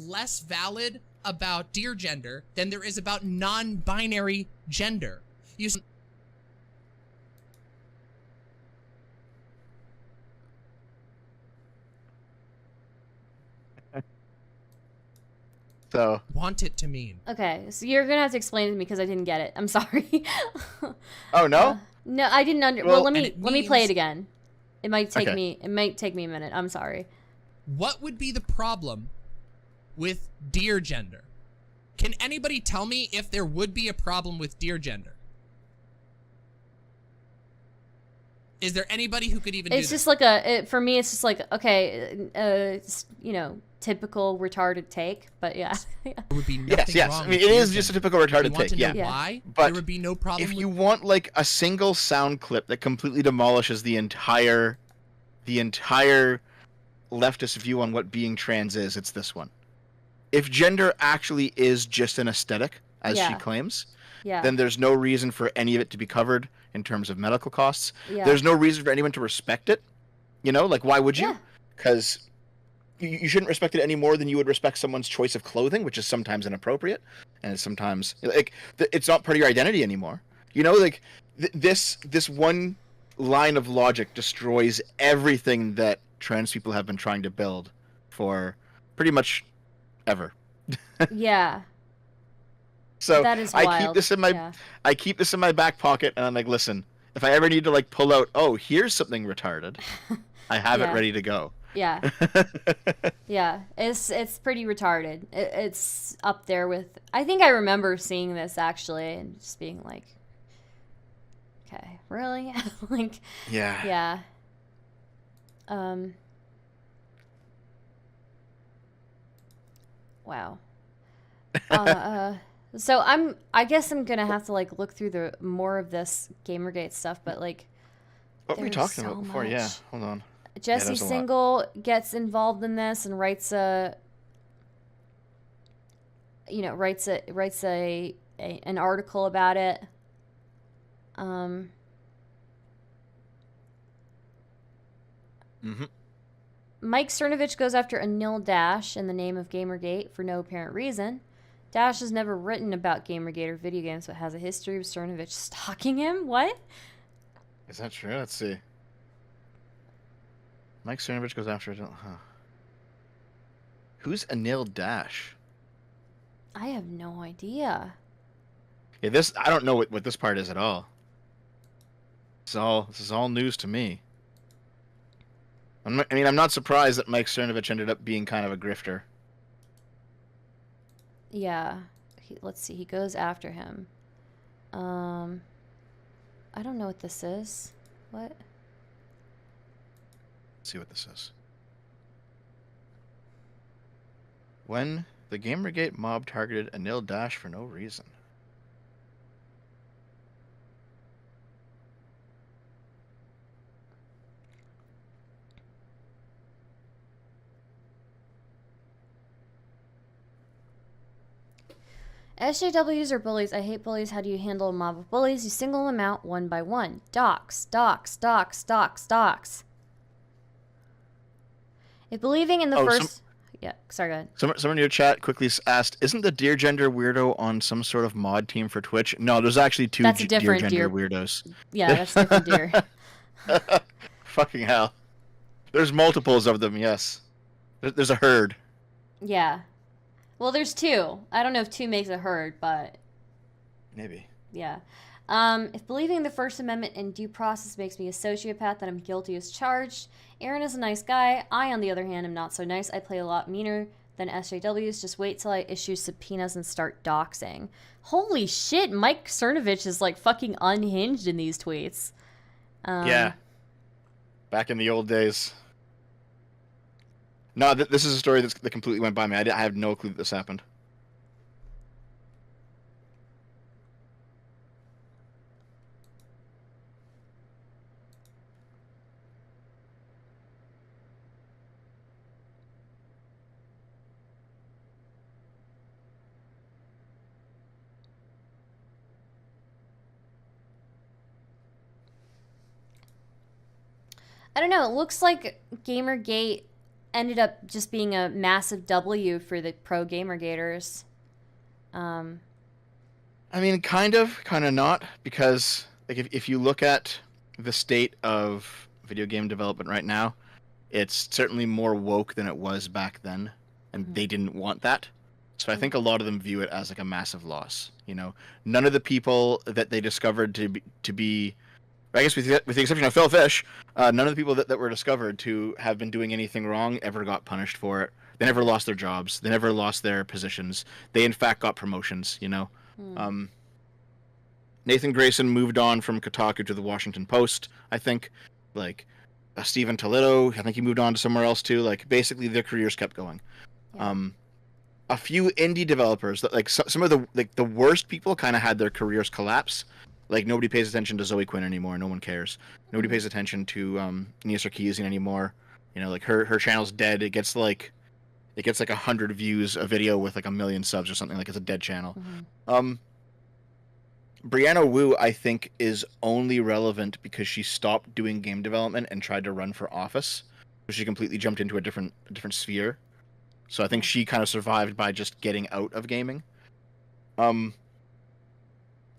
less valid about dear gender than there is about non-binary gender. So Want it to mean. Okay, so you're gonna have to explain it to me because I didn't get it. I'm sorry. Oh no? No, I didn't well, let me play it means... again. It might take Okay. me a minute. I'm sorry. What would be the problem with dear gender? Can anybody tell me if there would be a problem with dear gender? Is there anybody who could even do It's this? just like for me, it's just like, okay, it's, you know, typical retarded take, but yeah. There would be nothing Yes. wrong I mean, with it dear is just a gender. typical retarded You want take. to know Yeah. why But there would be no problem If with you want like a single sound clip that completely demolishes the entire leftist view on what being trans is, it's this one. If gender actually is just an aesthetic, as she claims, Yeah. then there's no reason for any of it to be covered in terms of medical costs. Yeah. There's no reason for anyone to respect it. You know, like, why would you? Yeah. Because you shouldn't respect it any more than you would respect someone's choice of clothing, which is sometimes inappropriate, and it's sometimes like it's not part of your identity anymore. You know, like this one line of logic destroys everything that trans people have been trying to build for pretty much ever. Yeah. So That is I wild. keep this in my back pocket, and I'm like, listen, if I ever need to like pull out, oh, here's something retarded, I have it ready to go. Yeah. Yeah. It's pretty retarded. It's up there with. I think I remember seeing this actually, and just being like, okay, really? Like. Yeah. Yeah. Wow. So I guess I'm gonna have to like look through the more of this Gamergate stuff, but like, What were we there's talking so about before? much. Yeah, hold on. Jesse there's a lot. Single gets involved in this and writes an article about it. Mike Cernovich goes after Anil Dash in the name of Gamergate for no apparent reason. Dash has never written about Gamergate or video games, but has a history of Cernovich stalking him. What? Is that true? Let's see. Mike Cernovich goes after it. Who's Anil Dash? I have no idea. Yeah, I don't know what this part is at all. This is all news to me. I'm not surprised that Mike Cernovich ended up being kind of a grifter. Yeah. Let's see. He goes after him. I don't know what this is. What? Let's see what this is. When the Gamergate mob targeted Anil Dash for no reason. SJWs are bullies. I hate bullies. How do you handle a mob of bullies? You single them out one by one. Dox, dox, dox, dox, dox. If believing in the first... Yeah, sorry, go ahead. Someone in your chat quickly asked, isn't the Dear Gender weirdo on some sort of mod team for Twitch? No, there's actually two That's a different Dear Gender weirdos. Yeah, that's different Dear. Fucking hell. There's multiples of them, yes. There's a herd. Yeah. Well, there's two. I don't know if two makes a herd, but... Maybe. Yeah. If believing in the First Amendment and due process makes me a sociopath, then I'm guilty as charged. Aaron is a nice guy. I, on the other hand, am not so nice. I play a lot meaner than SJWs. Just wait till I issue subpoenas and start doxing. Holy shit, Mike Cernovich is like fucking unhinged in these tweets. Yeah. Back in the old days. No, this is a story that completely went by me. I have no clue that this happened. I don't know. It looks like Gamergate ended up just being a massive W for the pro Gamergaters. I mean, kind of not, because like if you look at the state of video game development right now, it's certainly more woke than it was back then, and they didn't want that. So I think a lot of them view it as like a massive loss. You know, none of the people that they discovered to be I guess with the exception of Phil Fish, none of the people that were discovered to have been doing anything wrong ever got punished for it. They never lost their jobs. They never lost their positions. They, in fact, got promotions, you know. Nathan Grayson moved on from Kotaku to the Washington Post, I think. Like, Stephen Toledo, I think he moved on to somewhere else, too. Like, basically, their careers kept going. Yeah. A few indie developers, like some of the worst people kind of had their careers collapse. Like, nobody pays attention to Zoe Quinn anymore. No one cares. Nobody pays attention to Nia Sarkeesian anymore. You know, like, her channel's dead. It gets like 100 views a video with like 1 million subs or something. Like, it's a dead channel. Brianna Wu, I think, is only relevant because she stopped doing game development and tried to run for office. So she completely jumped into a different sphere. So I think she kind of survived by just getting out of gaming.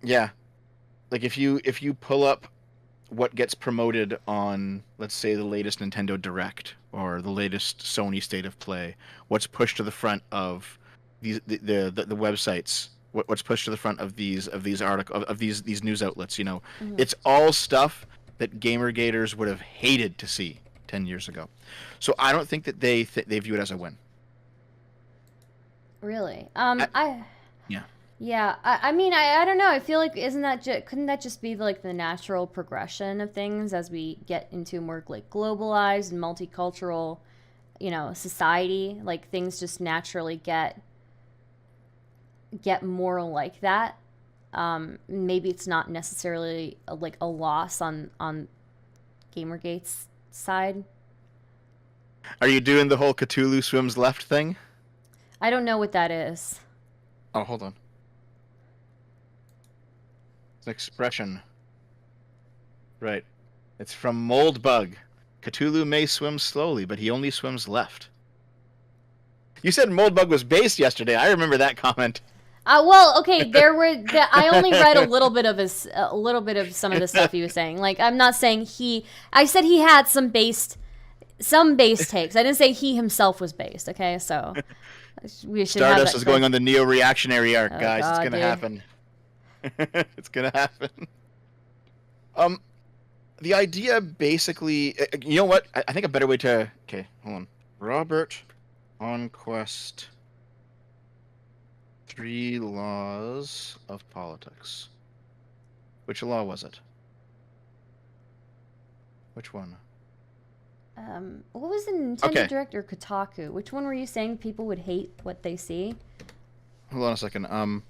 Yeah. Like, if you pull up what gets promoted on, let's say, the latest Nintendo Direct or the latest Sony State of Play, what's pushed to the front of these the websites, what's pushed to the front of these news outlets, you know, it's all stuff that Gamergaters would have hated to see 10 years ago. So I don't think that they view it as a win. Really? Yeah. Yeah, I mean, I don't know. I feel like couldn't that just be like the natural progression of things as we get into a more like globalized and multicultural, you know, society? Like, things just naturally get more like that. Maybe it's not necessarily like a loss on Gamergate's side. Are you doing the whole Cthulhu swims left thing? I don't know what that is. Oh, hold on. Expression. Right. It's from Moldbug. Cthulhu may swim slowly, but he only swims left. You said Moldbug was based yesterday. I remember that comment. Well, okay, I only read a little bit of some of the stuff he was saying. Like, I'm not saying I said he had some base takes. I didn't say he himself was based, okay? So we should Stardust is going on the neo-reactionary arc, Oh, guys. God, it's gonna happen. It's gonna happen. The idea basically, you know what? I think a better way to. Okay, hold on. Robert on Quest. 3 Laws of Politics. Which law was it? Which one? What was the Nintendo Direct or Kotaku? Which one were you saying people would hate what they see? Hold on a second.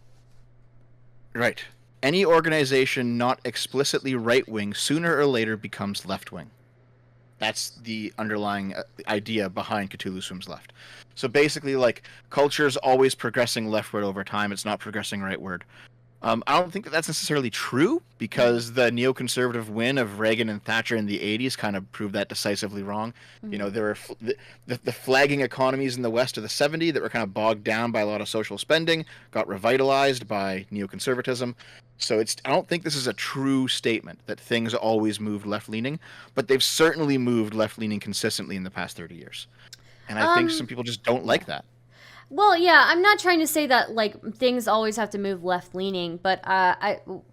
Right. Any organization not explicitly right-wing sooner or later becomes left-wing. That's the underlying idea behind Cthulhu Swims Left. So basically, like, culture's always progressing leftward over time. It's not progressing rightward. I don't think that that's necessarily true, because the neoconservative win of Reagan and Thatcher in the 80s kind of proved that decisively wrong. You know, there were the flagging economies in the West of the 70s that were kind of bogged down by a lot of social spending, got revitalized by neoconservatism. So I don't think this is a true statement that things always moved left-leaning, but they've certainly moved left-leaning consistently in the past 30 years. And I think some people just don't like that. Well, yeah, I'm not trying to say that like things always have to move left leaning, but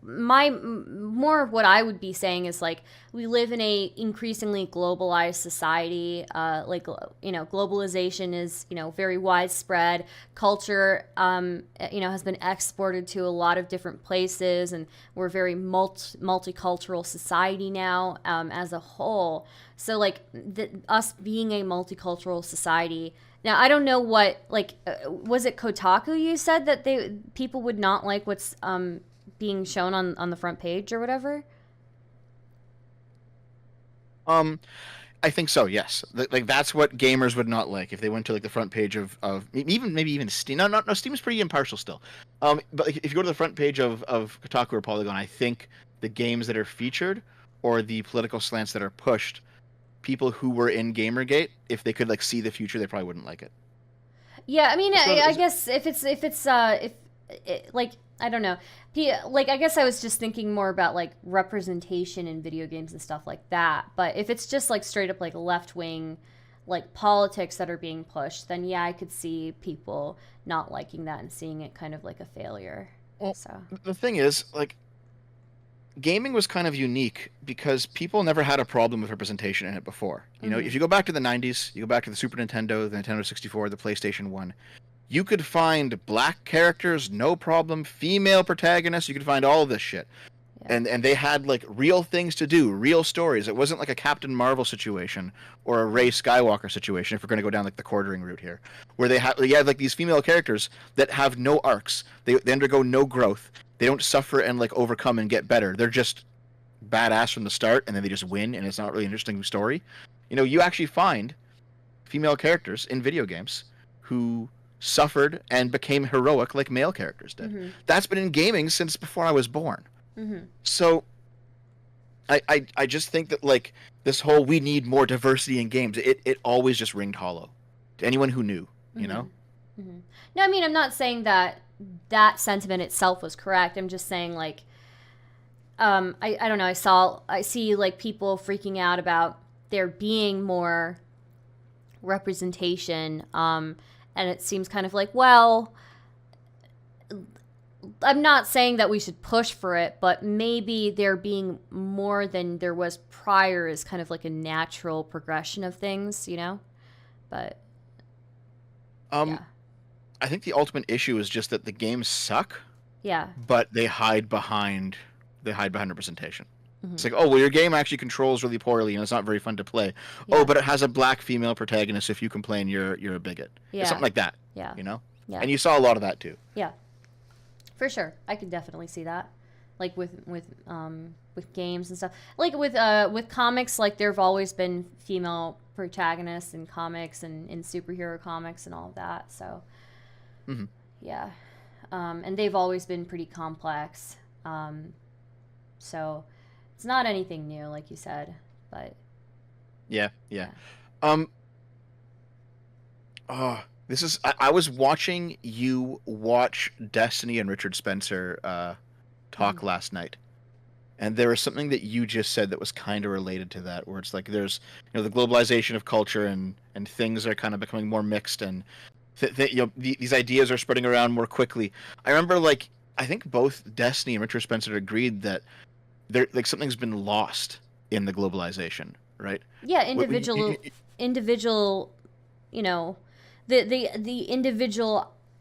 more of what I would be saying is like we live in a increasingly globalized society. Globalization is very widespread. Culture has been exported to a lot of different places, and we're a very multicultural society now as a whole. So like us being a multicultural society. Now, I don't know what, was it Kotaku you said that people would not like what's being shown on the front page or whatever? I think so, yes. Like, that's what gamers would not like if they went to, like, the front page of maybe even Steam. No, Steam is pretty impartial still. But like, if you go to the front page of Kotaku or Polygon, I think the games that are featured or the political slants that are pushed, people who were in Gamergate, if they could like see the future, they probably wouldn't like it. Yeah, I mean, I guess if I don't know, like I guess I was just thinking more about like representation in video games and stuff like that. But if it's just like straight up like left wing, like politics that are being pushed, then yeah, I could see people not liking that and seeing it kind of like a failure. Well, so the thing is, like, gaming was kind of unique because people never had a problem with representation in it before. You know, if you go back to the 90s, you go back to the Super Nintendo, the Nintendo 64, the PlayStation 1, you could find black characters, no problem, female protagonists, you could find all of this shit. Yeah. And they had, like, real things to do, real stories. It wasn't like a Captain Marvel situation or a Rey Skywalker situation, if we're going to go down, like, the quartering route here, where you have, like, these female characters that have no arcs. They undergo no growth. They don't suffer and like overcome and get better. They're just badass from the start, and then they just win, and it's not really an interesting story. You know, you actually find female characters in video games who suffered and became heroic like male characters did. That's been in gaming since before I was born. So I just think that like this whole we need more diversity in games, it always just ringed hollow to anyone who knew, you know? No, I mean, I'm not saying that sentiment itself was correct. I'm just saying like I don't know, I see like people freaking out about there being more representation, and it seems kind of like, well, I'm not saying that we should push for it, but maybe there being more than there was prior is kind of like a natural progression of things, you know? But yeah. I think the ultimate issue is just that the games suck. Yeah. But they hide behind representation. It's like, oh, well, your game actually controls really poorly and it's not very fun to play. Yeah. Oh, but it has a black female protagonist. If you complain, you're a bigot. Yeah. It's something like that. Yeah. You know? Yeah. And you saw a lot of that too. Yeah. For sure. I could definitely see that. Like with games and stuff. Like with comics, like there've always been female protagonists in comics and in superhero comics and all of that. So yeah. And they've always been pretty complex. So it's not anything new, like you said, but yeah. This is I was watching you watch Destiny and Richard Spencer talk last night. And there was something that you just said that was kind of related to that, where it's like there's the globalization of culture and things are kind of becoming more mixed, and these ideas are spreading around more quickly. I remember, like, I think both Destiny and Richard Spencer agreed that there, like, something's been lost in the globalization, right? Yeah, individual, the individual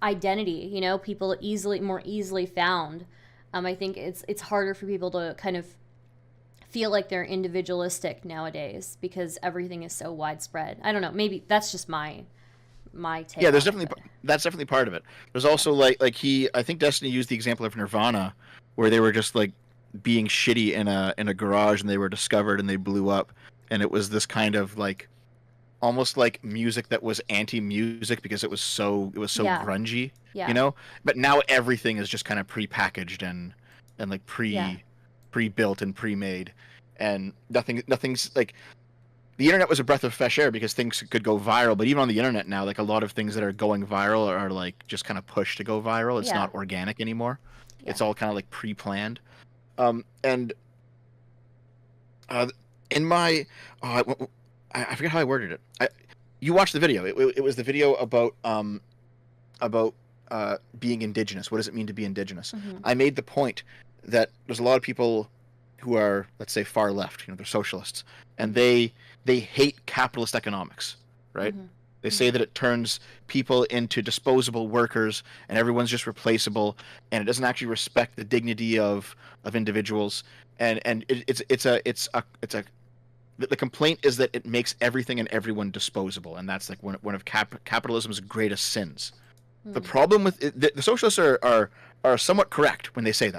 identity, people more easily found. I think it's harder for people to kind of feel like they're individualistic nowadays because everything is so widespread. I don't know. Maybe that's just my take. Yeah, that's definitely part of it. There's also I think Destiny used the example of Nirvana, where they were just like being shitty in a garage and they were discovered and they blew up. and it was this kind of like almost like music that was anti-music because it was so Yeah. grungy, Yeah. you know. But now everything is just kind of pre-packaged and like Yeah. pre-built and pre-made, and nothing's like. The internet was a breath of fresh air because things could go viral, but even on the internet now, like a lot of things that are going viral are like just kind of pushed to go viral. It's Yeah. not organic anymore. Yeah. It's all kind of like pre-planned. And in my, I forget how I worded it. You watched the video. It was the video about being indigenous. What does it mean to be indigenous? Mhm. I made the point that there's a lot of people who are, let's say, far left. They're socialists, and they hate capitalist economics, right? Mhm. They say that it turns people into disposable workers, and everyone's just replaceable, and it doesn't actually respect the dignity of individuals. And the complaint is that it makes everything and everyone disposable, and that's like one of capitalism's greatest sins. The problem with the socialists are somewhat correct when they say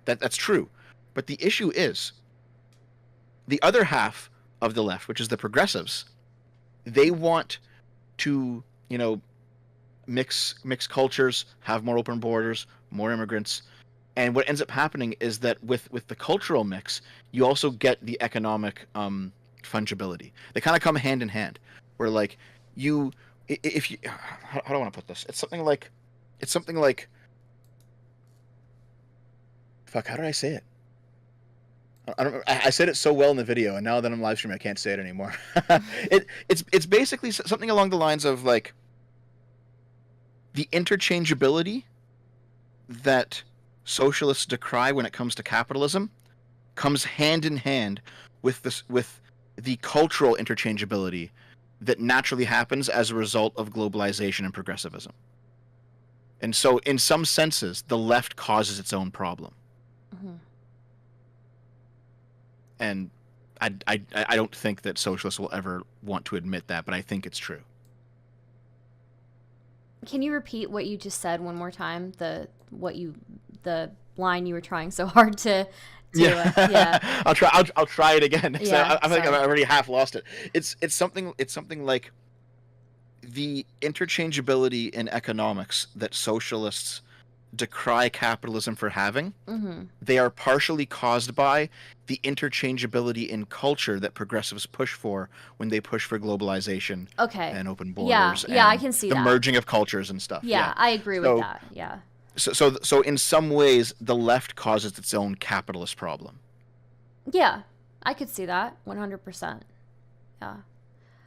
that's true, but the issue is the other half of the left, which is the progressives. They want to mix cultures, have more open borders, more immigrants, and what ends up happening is that with the cultural mix, you also get the economic fungibility. They kind of come hand in hand, where like if you how do I want to put this? It's something like fuck, how did I say it? I said it so well in the video, and now that I'm live streaming, I can't say it anymore. It's basically something along the lines of like the interchangeability that socialists decry when it comes to capitalism comes hand in hand with the cultural interchangeability that naturally happens as a result of globalization and progressivism. And so, in some senses, the left causes its own problem. Mhm. And I don't think that socialists will ever want to admit that, but I think it's true. Can you repeat what you just said one more time? The line you were trying so hard to yeah. I'll try it again. Yeah, I think I've sorry. already half lost it. It's something like the interchangeability in economics that socialists decry capitalism for having. Mm-hmm. They are partially caused by the interchangeability in culture that progressives push for when they push for globalization Okay. and open borders. Yeah, I and can see the that. merging of cultures and stuff. Yeah, I agree with So- that. Yeah. So in some ways, the left causes its own capitalist problem. Yeah, I could see that 100%. Yeah.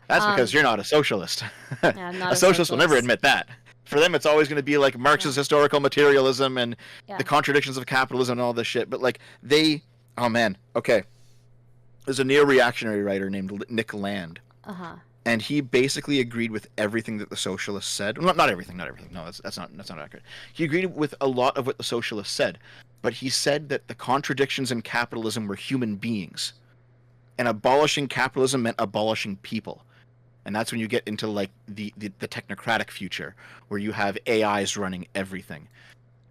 That's because you're not a socialist. Yeah, I'm not A socialist will never admit that. For them, it's always going to be like Marx's historical materialism and the contradictions of capitalism and all this shit. But like oh man, okay. There's a neo-reactionary writer named Nick Land, and he basically agreed with everything that the socialists said. Well, not everything. No, that's not accurate. He agreed with a lot of what the socialists said, but he said that the contradictions in capitalism were human beings, and abolishing capitalism meant abolishing people. And that's when you get into like the technocratic future, where you have AIs running everything,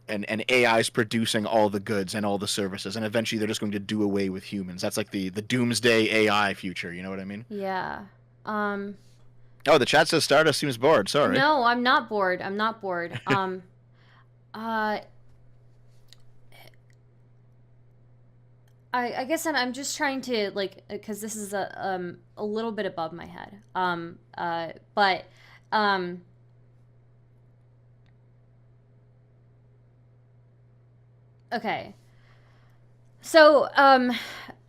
and AIs producing all the goods and all the services, and eventually they're just going to do away with humans. That's like the doomsday AI future. You know what I mean? Yeah. Oh, the chat says Stardust seems bored. Sorry. No, I'm not bored. I guess I'm just trying to like, because this is a little bit above my head. Okay. So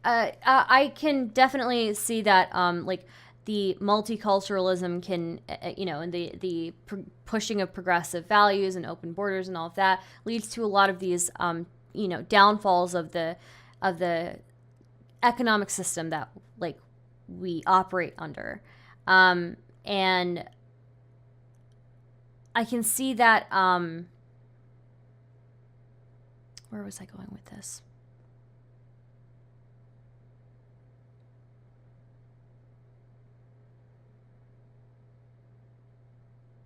I can definitely see that like the multiculturalism can and the pushing of progressive values and open borders and all of that leads to a lot of these downfalls of the economic system that like we operate under, and I can see that. Where was I going with this?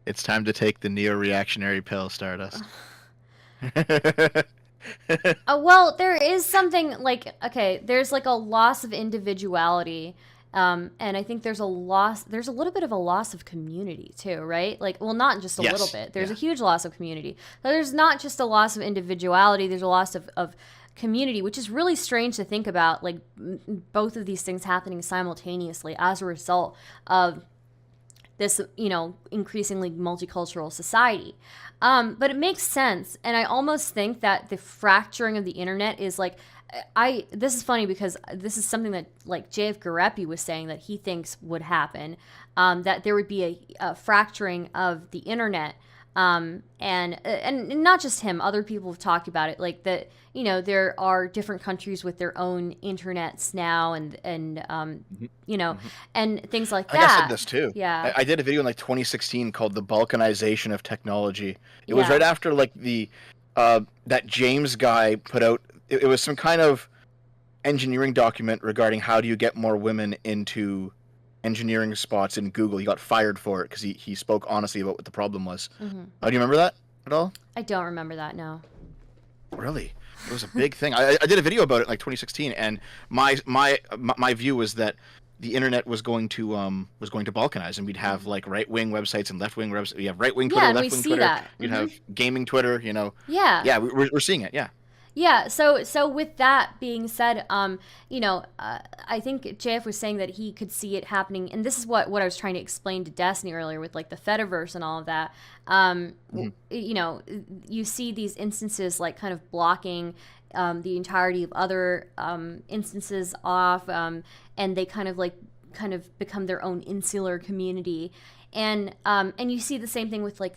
It's time to take the neo-reactionary pill, Stardust. Well, there is something like, okay, there's like a loss of individuality And I think there's a little bit of a loss of community too, right? Like, well, not just a little bit. There's a huge loss of community. So there's not just a loss of individuality. There's a loss of community, which is really strange to think about, like both of these things happening simultaneously as a result of this, increasingly multicultural society. But it makes sense. And I almost think that the fracturing of the internet is like, this is funny because this is something that like J.F. Garepi was saying that he thinks would happen, that there would be a fracturing of the internet. And not just him, other people have talked about it, like that, there are different countries with their own internets now and things like that. I said this too. Yeah. I did a video in like 2016 called The Balkanization of Technology. It was right after like that James guy put out, it was some kind of engineering document regarding how do you get more women into engineering spots in Google. He got fired for it because he spoke honestly about what the problem was. Mm-hmm. Do you remember that at all? I don't remember that, no. Really? It was a big thing. I did a video about it in like 2016, and my view was that the internet was going to balkanize, and we'd have like right-wing websites and left-wing websites. We have right-wing Twitter, left-wing Twitter. That. You'd have gaming Twitter, Yeah. Yeah, we're seeing it, yeah. Yeah, so with that being said, I think JF was saying that he could see it happening, and this is what I was trying to explain to Destiny earlier with like the Fediverse and all of that. You see these instances like kind of blocking the entirety of other instances off, and they kind of become their own insular community, and you see the same thing with like,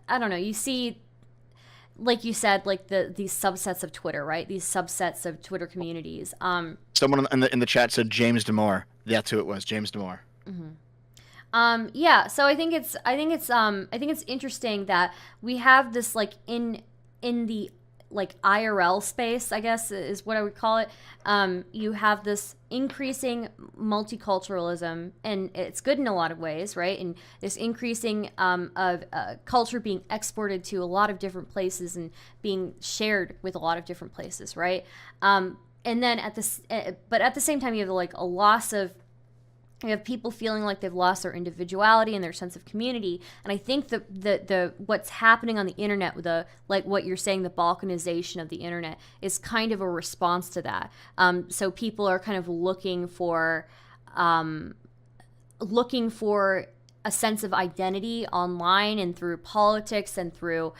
I don't know, you see, like you said, like these subsets of Twitter, right? These subsets of Twitter communities. Someone in the chat said James Damore. That's who it was, James Damore. Mm-hmm. Yeah. So I think it's interesting that we have this like in the like IRL space, I guess is what I would call it. You have this increasing multiculturalism, and it's good in a lot of ways, right? And this increasing of culture being exported to a lot of different places and being shared with a lot of different places, right? And then at the same time, you have like a loss of. You have people feeling like they've lost their individuality and their sense of community, and I think the what's happening on the internet with like what you're saying, the balkanization of the internet is kind of a response to that. So people are kind of looking for a sense of identity online and through politics and through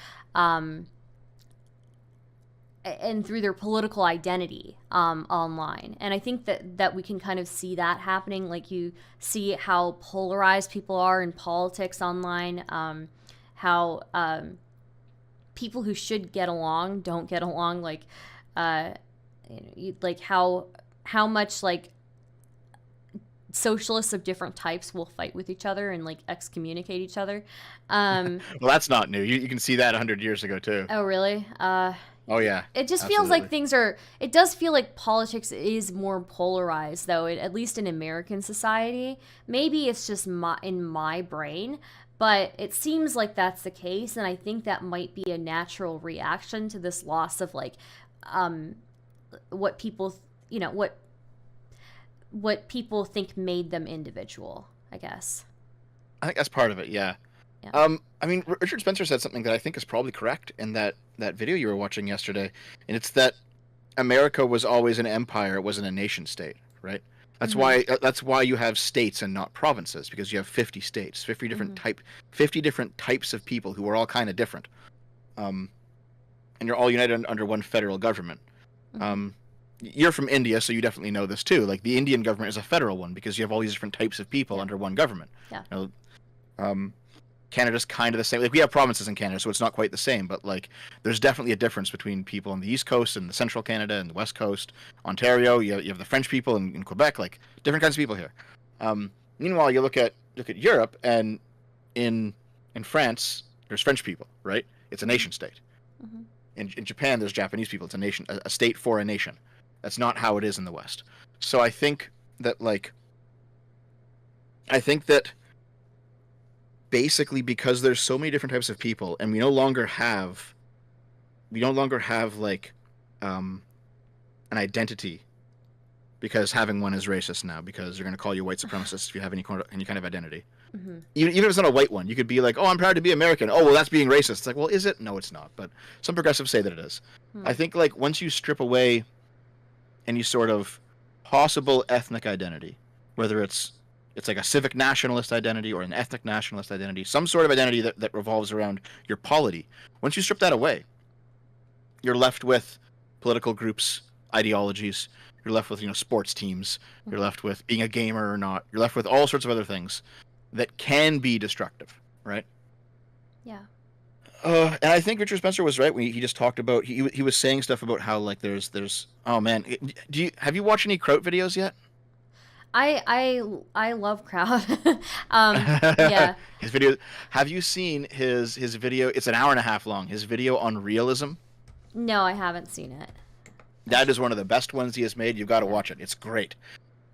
their political identity online. And I think that we can kind of see that happening. Like you see how polarized people are in politics online, how people who should get along don't get along, like how much like socialists of different types will fight with each other and like excommunicate each other. Well, that's not new. You can see that 100 years ago too. Oh, really? Oh, yeah. It just feels like it does feel like politics is more polarized, though, at least in American society. Maybe it's just in my brain, but it seems like that's the case, and I think that might be a natural reaction to this loss of, like, what people, what people think made them individual, I guess. I think that's part of it, yeah. Yeah. I mean, Richard Spencer said something that I think is probably correct in that video you were watching yesterday, and it's that America was always an empire; it wasn't a nation state, right? That's why you have states and not provinces, because you have 50 states, 50 different types of people who are all kind of different, and you're all united under one federal government. You're from India, so you definitely know this too. Like the Indian government is a federal one because you have all these different types of people under one government. Yeah. Canada's kind of the same. Like we have provinces in Canada, so it's not quite the same. But like, there's definitely a difference between people on the East Coast and the Central Canada and the West Coast, Ontario. You have the French people in Quebec, like different kinds of people here. Meanwhile, you look at Europe, and in France, there's French people, right? It's a nation state. In Japan, there's Japanese people. It's a nation, a state for a nation. That's not how it is in the West. So I think that basically because there's so many different types of people, and we no longer have like an identity because having one is racist now, because they're going to call you white supremacist if you have any kind of identity. Mm-hmm. Even if it's not a white one, you could be like, oh, I'm proud to be American. Oh, well, that's being racist. It's like, well, is it? No, it's not. But some progressives say that it is. I think like once you strip away any sort of possible ethnic identity, whether it's like a civic nationalist identity or an ethnic nationalist identity, some sort of identity that revolves around your polity, once you strip that away, you're left with political groups, ideologies, you're left with, sports teams, you're left with being a gamer or not, you're left with all sorts of other things that can be destructive, right? Yeah. And I think Richard Spencer was right when he just talked about, he was saying stuff about how like there's oh man, have you watched any Kraut videos yet? I love Kraut. Yeah. His video. Have you seen his video? It's an hour and a half long. His video on realism. No, I haven't seen it. That is one of the best ones he has made. You've got to watch it. It's great.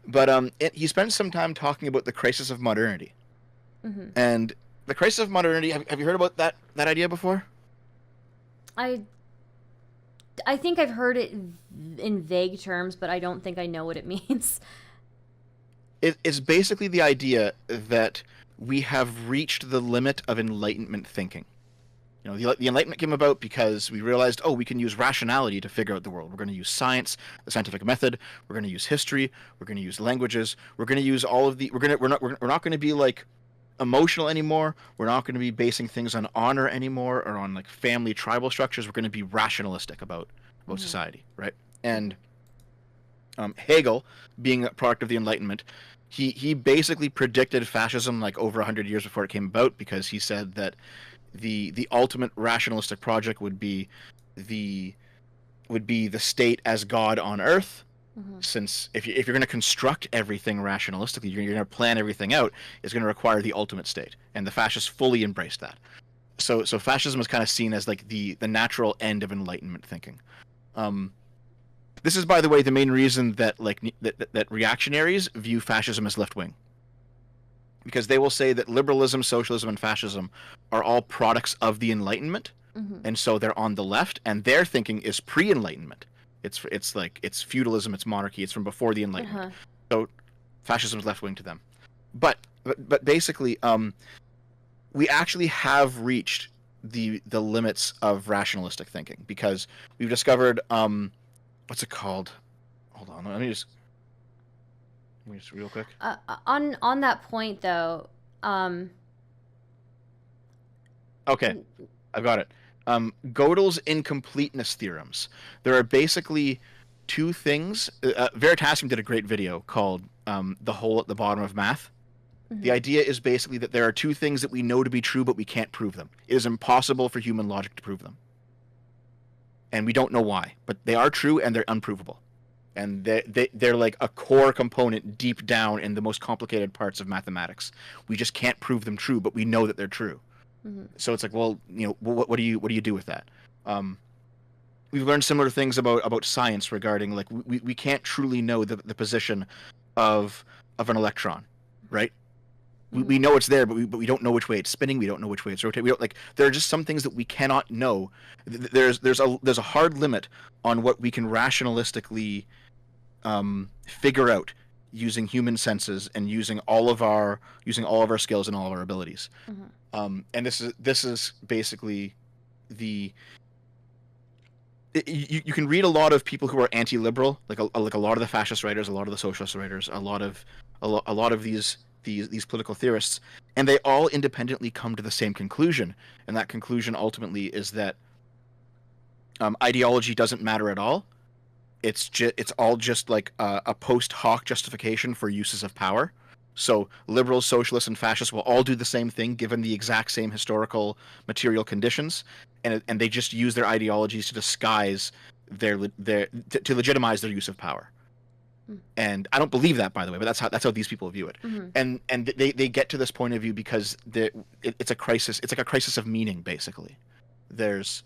But he spends some time talking about the crisis of modernity. Mm-hmm. And the crisis of modernity. Have you heard about that idea before? I think I've heard it in vague terms, but I don't think I know what it means. It's basically the idea that we have reached the limit of Enlightenment thinking. The Enlightenment came about because we realized, oh, we can use rationality to figure out the world. We're going to use science, the scientific method. We're going to use history. We're going to use languages. We're going to use all of the. We're not going to be like emotional anymore. We're not going to be basing things on honor anymore or on like family tribal structures. We're going to be rationalistic about society, right? And Hegel, being a product of the Enlightenment, he basically predicted fascism like over 100 years before it came about, because he said that the ultimate rationalistic project would be the state as God on Earth. Mm-hmm. Since if you're going to construct everything rationalistically, you're going to plan everything out, it's going to require the ultimate state, and the fascists fully embraced that. So fascism is kind of seen as like the natural end of Enlightenment thinking. This is, by the way, the main reason that that reactionaries view fascism as left-wing, because they will say that liberalism, socialism, and fascism are all products of the Enlightenment, mm-hmm. and so they're on the left, and their thinking is pre-Enlightenment. It's feudalism, it's monarchy, it's from before the Enlightenment. So fascism is left-wing to them. But basically, we actually have reached the limits of rationalistic thinking, because we've discovered what's it called? Hold on, let me just real quick. On that point, though. Okay, I've got it. Gödel's incompleteness theorems. There are basically two things. Veritasium did a great video called "The Hole at the Bottom of Math." Mm-hmm. The idea is basically that there are two things that we know to be true, but we can't prove them. It is impossible for human logic to prove them. And we don't know why, but they are true and they're unprovable. And they're like a core component deep down in the most complicated parts of mathematics. We just can't prove them true, but we know that they're true. Mm-hmm. So it's like, well, what do you do with that? We've learned similar things about science regarding like we can't truly know the position of an electron, right? We know it's there, but we don't know which way it's spinning. We don't know which way it's rotating. We don't there are just some things that we cannot know. There's a hard limit on what we can rationalistically figure out using human senses and using all of our skills and all of our abilities. Mm-hmm. And this is basically you can read a lot of people who are anti-liberal, like a lot of the fascist writers, a lot of the socialist writers, a lot of these political theorists, and they all independently come to the same conclusion, and that conclusion ultimately is that ideology doesn't matter at all. It's all just like a post hoc justification for uses of power. So liberals, socialists, and fascists will all do the same thing given the exact same historical material conditions, and they just use their ideologies to disguise to legitimize their use of power. And I don't believe that, by the way, but that's how these people view it. Mm-hmm. And they get to this point of view because it's a crisis. It's like a crisis of meaning, basically. There's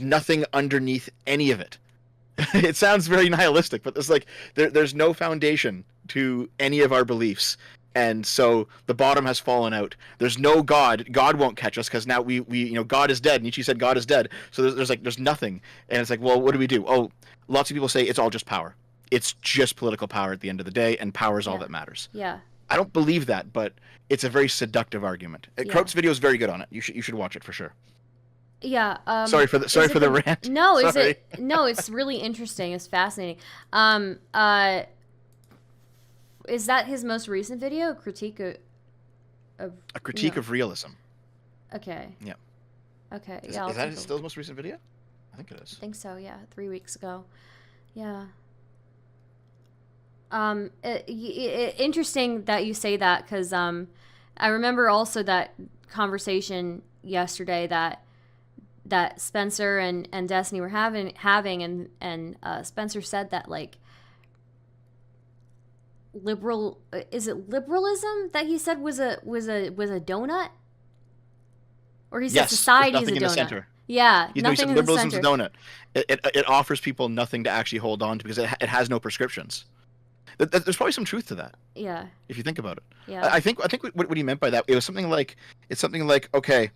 nothing underneath any of it. It sounds very nihilistic, but there's no foundation to any of our beliefs, and so the bottom has fallen out. There's no God. God won't catch us because now we God is dead. Nietzsche said God is dead. So there's nothing, and it's like, well, what do we do? Oh, lots of people say it's all just power. it's just political power at the end of the day, and power is all that matters. Yeah. I don't believe that, but it's a very seductive argument. Croat's video is very good on it. You should watch it for sure. Yeah. Sorry for the rant. No, sorry. No, it's really interesting. It's fascinating. Is that his most recent video? A critique of realism. Okay. Yeah. Okay. Is yeah. that still his most recent video? I think it is. I think so. Yeah, 3 weeks ago. Yeah. Interesting that you say that, because I remember also that conversation yesterday that Spencer and Destiny were having and Spencer said that, like, is it liberalism that he said was a donut, or he said society is a donut? Yeah, nothing in the liberalism's center. a donut. It offers people nothing to actually hold on to because it has no prescriptions. There's probably some truth to that. Yeah. If you think about it. Yeah. I think what he meant by that, it was something like, okay,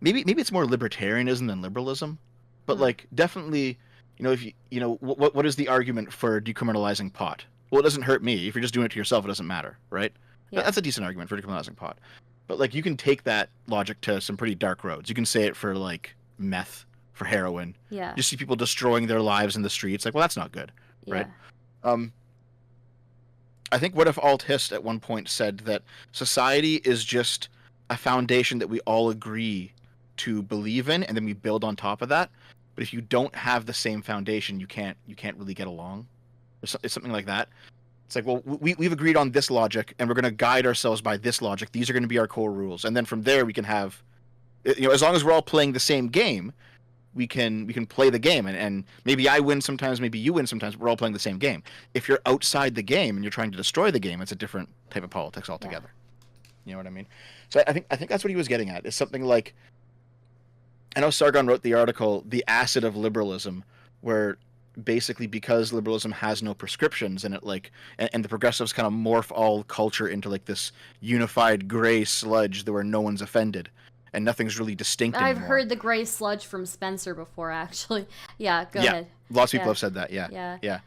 maybe it's more libertarianism than liberalism, but like definitely, what is the argument for decriminalizing pot? Well, it doesn't hurt me. If you're just doing it to yourself, it doesn't matter, right? Yeah. That's a decent argument for decriminalizing pot. But like, you can take that logic to some pretty dark roads. You can say it for like meth, for heroin. Yeah. You see people destroying their lives in the streets. Like, well, that's not good, right? I think What If Alt Hist at one point said that society is just a foundation that we all agree to believe in, and then we build on top of that. But if you don't have the same foundation, you can't really get along. It's something like that. It's like, well, we've agreed on this logic, and we're going to guide ourselves by this logic. These are going to be our core rules, and then from there we can have, as long as we're all playing the same game, we can play the game, and maybe I win sometimes, maybe you win sometimes. But we're all playing the same game. If you're outside the game and you're trying to destroy the game, it's a different type of politics altogether. Yeah. You know what I mean? So I think that's what he was getting at. Is something like, I know Sargon wrote the article, "The Acid of Liberalism," where basically because liberalism has no prescriptions and and the progressives kind of morph all culture into like this unified gray sludge where no one's offended and nothing's really distinct anymore. I've heard the gray sludge from Spencer before, actually. Yeah, go ahead. Lots of people have said that. Yeah.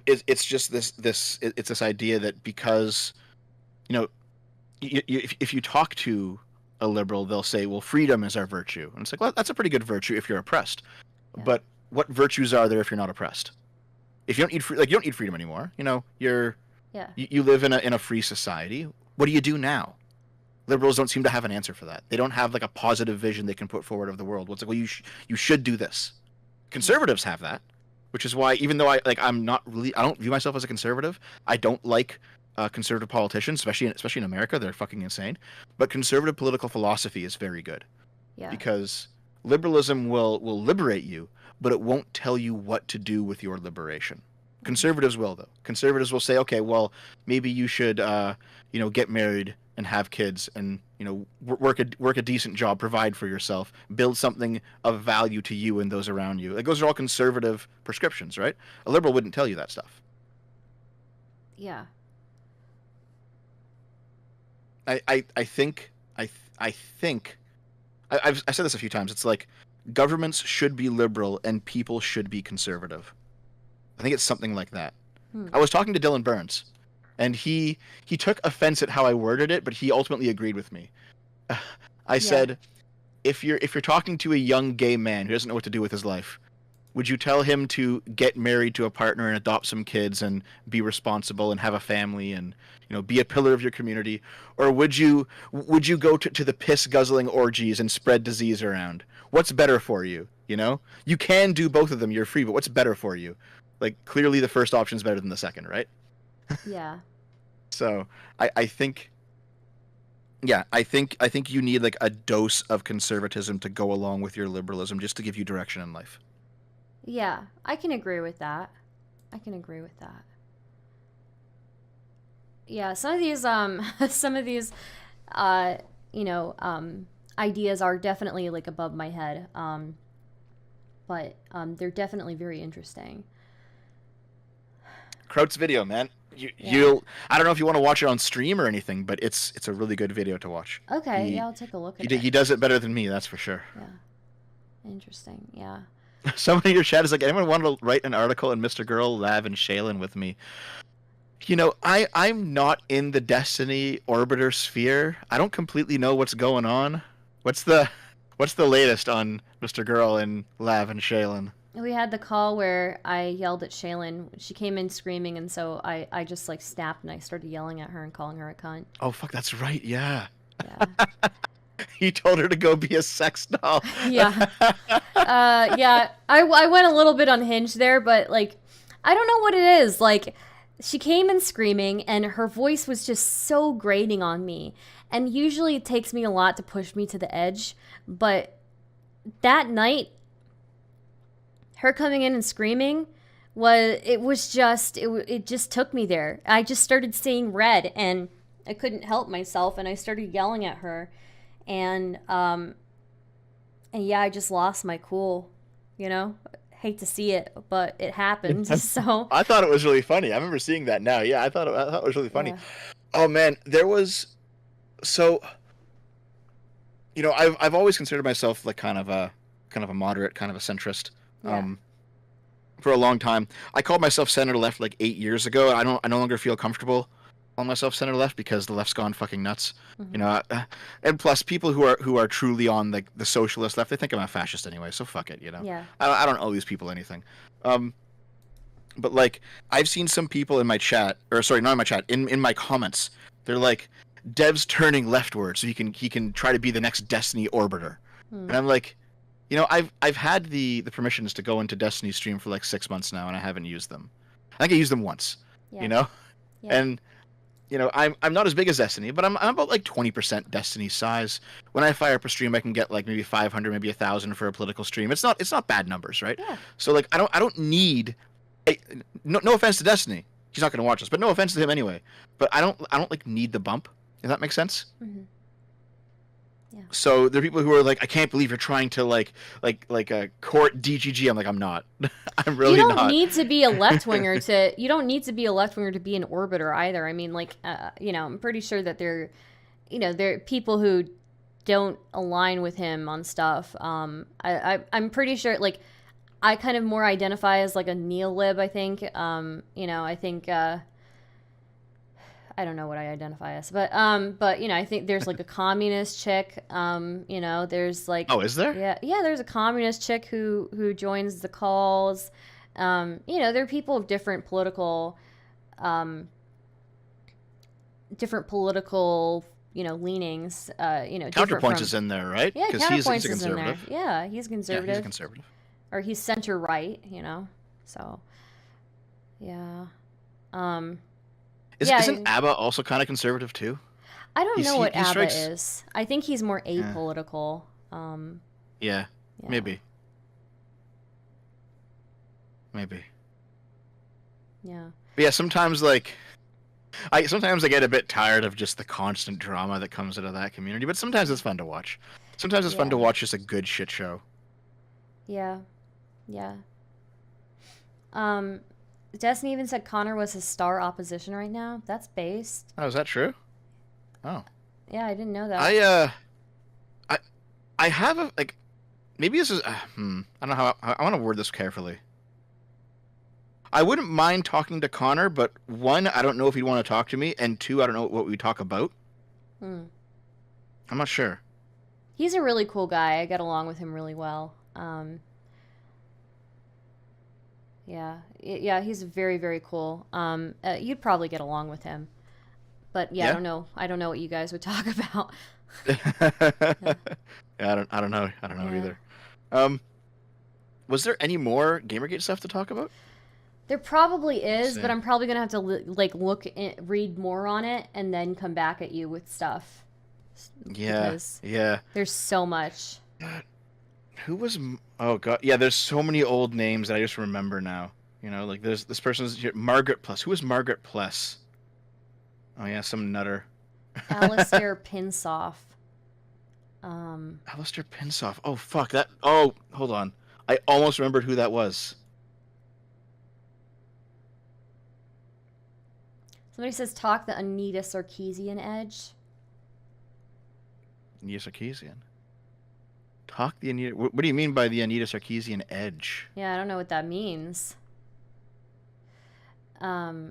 It's just this idea that because if you talk to a liberal, they'll say, well, freedom is our virtue, and it's like, well, that's a pretty good virtue if you're oppressed. Yeah. But what virtues are there if you're not oppressed? If you don't need you don't need freedom anymore. You live in a free society. What do you do now? Liberals don't seem to have an answer for that. They don't have like a positive vision they can put forward of the world. Well, it's like, well, you should do this. Conservatives have that, which is why, even though I don't view myself as a conservative. I don't like conservative politicians, especially in America. They're fucking insane. But conservative political philosophy is very good. Yeah. Because liberalism will liberate you, but it won't tell you what to do with your liberation. Conservatives will, though. Conservatives will say, okay, well, maybe you should, get married and have kids and, work a decent job, provide for yourself, build something of value to you and those around you. Like, those are all conservative prescriptions, right? A liberal wouldn't tell you that stuff. Yeah. I think I've said this a few times. It's like governments should be liberal and people should be conservative. I think it's something like that. I was talking to Dylan Burns, and he took offense at how I worded it, but he ultimately agreed with me. I said, if you're talking to a young gay man who doesn't know what to do with his life, would you tell him to get married to a partner and adopt some kids and be responsible and have a family and be a pillar of your community, or would you go to the piss guzzling orgies and spread disease around? What's better for you? You can do both of them. You're free, but what's better for you? Like, clearly the first option is better than the second, right? Yeah. So I think you need like a dose of conservatism to go along with your liberalism, just to give you direction in life. Yeah, I can agree with that. Yeah, some of these ideas are definitely like above my head. But they're definitely very interesting. Kraut's video, man. You'll I don't know if you want to watch it on stream or anything, but it's a really good video to watch. Okay, I'll take a look at it. He does it better than me, that's for sure. Yeah. Interesting. Yeah. Somebody in your chat is like, anyone want to write an article in Mr. Girl, Lav, and Shaylin with me? You know, I'm not in the Destiny Orbiter sphere. I don't completely know what's going on. What's the latest on Mr. Girl and Lav and Shaylin? We had the call where I yelled at Shaylin. She came in screaming, and so I just like snapped and I started yelling at her and calling her a cunt. Oh fuck, that's right. Yeah. Yeah. He told her to go be a sex doll. Yeah. Yeah. I went a little bit unhinged there, but like, I don't know what it is. Like, she came in screaming, and her voice was just so grating on me. And usually it takes me a lot to push me to the edge, but that night, her coming in and screaming it just took me there. I just started seeing red, and I couldn't help myself, and I started yelling at her, and yeah, I just lost my cool, you know. Hate to see it, but it happened. So I thought it was really funny. I remember seeing that now. Yeah, I thought it was really funny. Yeah. Oh man, there was so. You know, I've always considered myself like kind of a moderate, kind of a centrist. Yeah. For a long time, I called myself center left like 8 years ago. I no longer feel comfortable calling myself center left because the left's gone fucking nuts. Mm-hmm. You know, and plus people who are truly on like the socialist left, they think I'm a fascist anyway. So fuck it, you know. Yeah. I don't owe these people anything. But like I've seen some people in my chat, or sorry, not in my chat, in my comments, they're like, Dev's turning leftward so he can try to be the next Destiny Orbiter. And I'm like, you know, I've had the permissions to go into Destiny stream for like 6 months now, and I haven't used them. I think I used them once. Yeah. You know, Yeah. and you know I'm not as big as Destiny, but I'm about like 20% Destiny size. When I fire up a stream, I can get like maybe 500, maybe 1,000 for a political stream. It's not bad numbers, right? Yeah. So like I don't need. No offense to Destiny, he's not going to watch us, but no offense to him anyway. But I don't like need the bump. If that makes sense. Mm-hmm. Yeah. So there are people who are like, I can't believe you're trying to like court DGG. I'm like, I'm not. I'm really not. You don't need to be a left winger to. You don't need to be a left winger to be an orbiter either. I mean, like, you know, I'm pretty sure that there are people who don't align with him on stuff. I'm pretty sure, like, I kind of more identify as like a neo-lib. I think. You know, I think. I don't know what I identify as, but you know, I think there's like a communist chick. You know, there's like, oh, is there? Yeah, there's a communist chick who joins the calls. You know, there are people of different political, you know, leanings. You know, Counterpoints is in there, right? Yeah, because Counterpoints he's a is in there. conservative. Yeah, he's conservative. Yeah, he's a conservative. Or he's center right. You know, so yeah. Isn't ABBA also kind of conservative too? I don't know what ABBA strikes... is. I think he's more apolitical. Yeah, maybe. Yeah. But yeah, sometimes like I get a bit tired of just the constant drama that comes out of that community, but sometimes it's fun to watch. Sometimes it's fun to watch just a good shit show. Yeah. Yeah. Destiny even said Connor was his star opposition right now. That's based. Oh, is that true? Oh. Yeah, I didn't know that. I have a like, maybe this is I don't know how I want to word this carefully. I wouldn't mind talking to Connor, but one, I don't know if he'd want to talk to me, and two, I don't know what we talk about. I'm not sure. He's a really cool guy. I get along with him really well. Yeah, he's very, very cool. You'd probably get along with him, but yeah. I don't know what you guys would talk about. Yeah, I don't know either. Was there any more Gamergate stuff to talk about? There probably is, but I'm probably gonna have to read more on it, and then come back at you with stuff. Yeah. There's so much. Who was? Oh god, yeah. There's so many old names that I just remember now. You know, like there's this person's here, Margaret Plus. Who is Margaret Plus? Oh yeah, some nutter. Alistair Pinsoff. Alistair Pinsoff. Oh fuck that. Oh, hold on. I almost remembered who that was. Somebody says talk the Anita Sarkeesian edge. Anita Sarkeesian. Talk the Anita. What do you mean by the Anita Sarkeesian edge? Yeah, I don't know what that means. Oh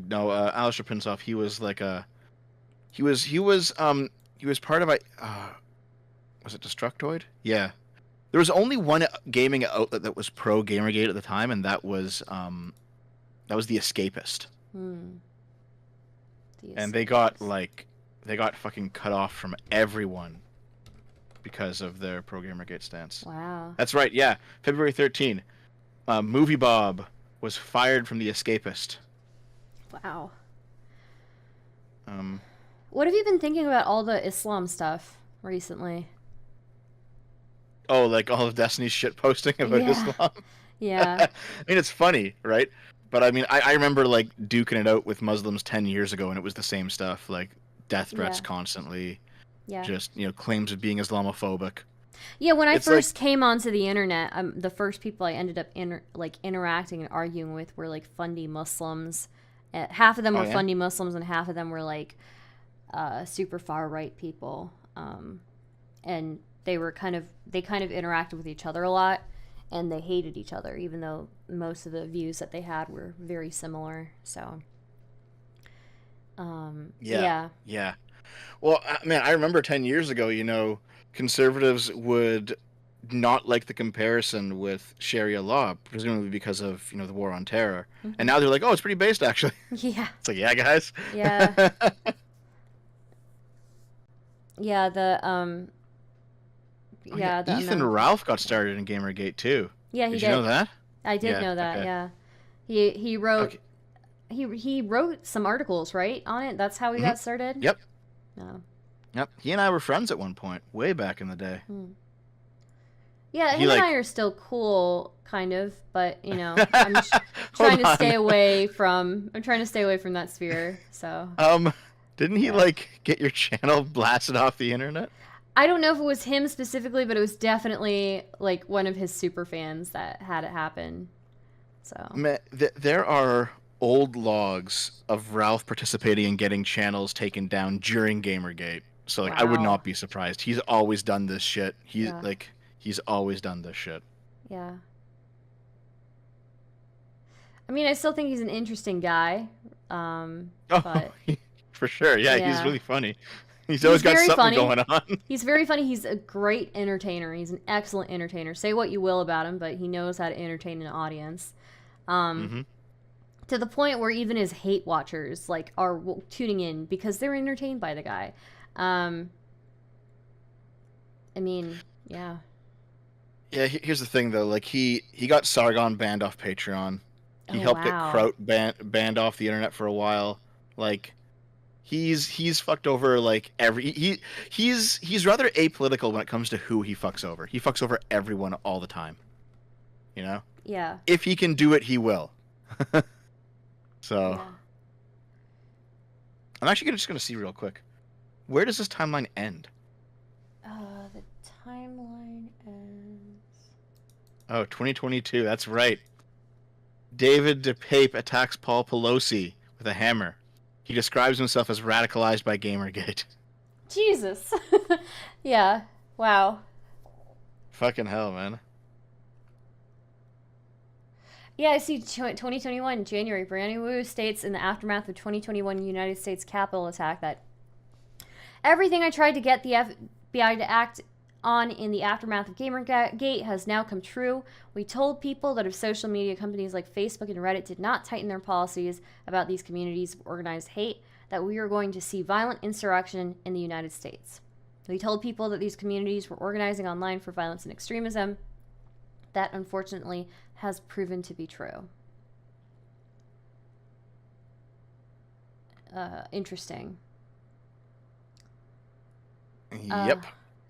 no, Alistair Pinsoff. He was like a. He was part of a. Was it Destructoid? Yeah. There was only one gaming outlet that was pro Gamergate at the time, and that was the Escapist. And they got fucking cut off from everyone because of their pro Gamergate stance. Wow. That's right. Yeah, February 13. Movie Bob was fired from the Escapist. Wow. What have you been thinking about all the Islam stuff recently? Oh, like all of Destiny's shit posting about Islam? Yeah. I mean, it's funny, right? But I mean, I remember like duking it out with Muslims 10 years ago, and it was the same stuff, like death threats constantly. Yeah. Just, claims of being Islamophobic. Yeah, when I first came onto the internet, the first people I ended up interacting and arguing with were like fundy Muslims. Half of them were fundy Muslims, and half of them were like super far right people. And they kind of interacted with each other a lot, and they hated each other, even though most of the views that they had were very similar. So, yeah. Well, man, I remember 10 years ago, conservatives would not like the comparison with Sharia law, presumably because of, the war on terror. Mm-hmm. And now they're like, oh, it's pretty based, actually. Yeah. It's like, yeah, guys. Yeah. The Ethan Ralph got started in Gamergate, too. Yeah, he did. Did you know that? I did know that, yeah. He wrote... Okay. He wrote some articles, right, on it? That's how he got started? Yep. Oh. Yep. He and I were friends at one point, way back in the day. Yeah, him and I are still cool, kind of, but, I'm trying to stay away from that sphere, so. Didn't he, get your channel blasted off the internet? I don't know if it was him specifically, but it was definitely, one of his super fans that had it happen, so. Man, there are old logs of Ralph participating in getting channels taken down during Gamergate. So, I would not be surprised. He's always done this shit. He's always done this shit. Yeah. I mean, I still think he's an interesting guy. But for sure. Yeah, he's really funny. He's always got something going on. He's very funny. He's a great entertainer. He's an excellent entertainer. Say what you will about him, but he knows how to entertain an audience. To the point where even his hate watchers are tuning in because they're entertained by the guy. I mean, yeah. Yeah, here's the thing though. He got Sargon banned off Patreon. He helped get Kraut banned off the internet for a while. He's fucked over he's rather apolitical when it comes to who he fucks over. He fucks over everyone all the time. Yeah. If he can do it, he will. So, yeah. I'm actually just gonna see real quick. Where does this timeline end? The timeline ends... Oh, 2022, that's right. David DePape attacks Paul Pelosi with a hammer. He describes himself as radicalized by Gamergate. Jesus. Yeah, wow. Fucking hell, man. Yeah, I see 2021, January. Brandon Wu states in the aftermath of 2021 United States Capitol attack that everything I tried to get the FBI to act on in the aftermath of Gamergate has now come true. We told people that if social media companies like Facebook and Reddit did not tighten their policies about these communities of organized hate, that we were going to see violent insurrection in the United States. We told people that these communities were organizing online for violence and extremism. That, unfortunately, has proven to be true. Interesting. Yep.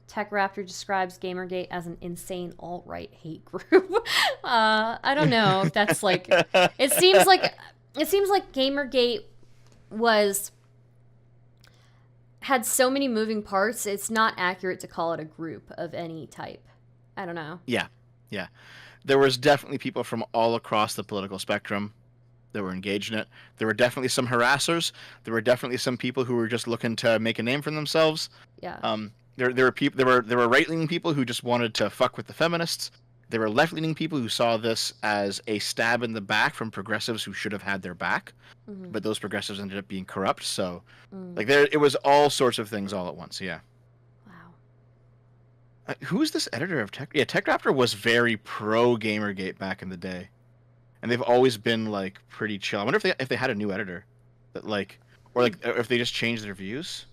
Tech Raptor describes Gamergate as an insane alt-right hate group. I don't know if that's it seems like Gamergate had so many moving parts. It's not accurate to call it a group of any type. I don't know. Yeah. There was definitely people from all across the political spectrum. that were engaged in it. There were definitely some harassers. There were definitely some people who were just looking to make a name for themselves. Yeah. There were people. There were right-leaning people who just wanted to fuck with the feminists. There were left-leaning people who saw this as a stab in the back from progressives who should have had their back, but those progressives ended up being corrupt. So, like, it was all sorts of things all at once. Yeah. Wow. Who is this editor of Tech? Yeah, TechRaptor was very pro Gamergate back in the day, and they've always been like pretty chill. I wonder if they had a new editor, that like, or like if they just changed their views.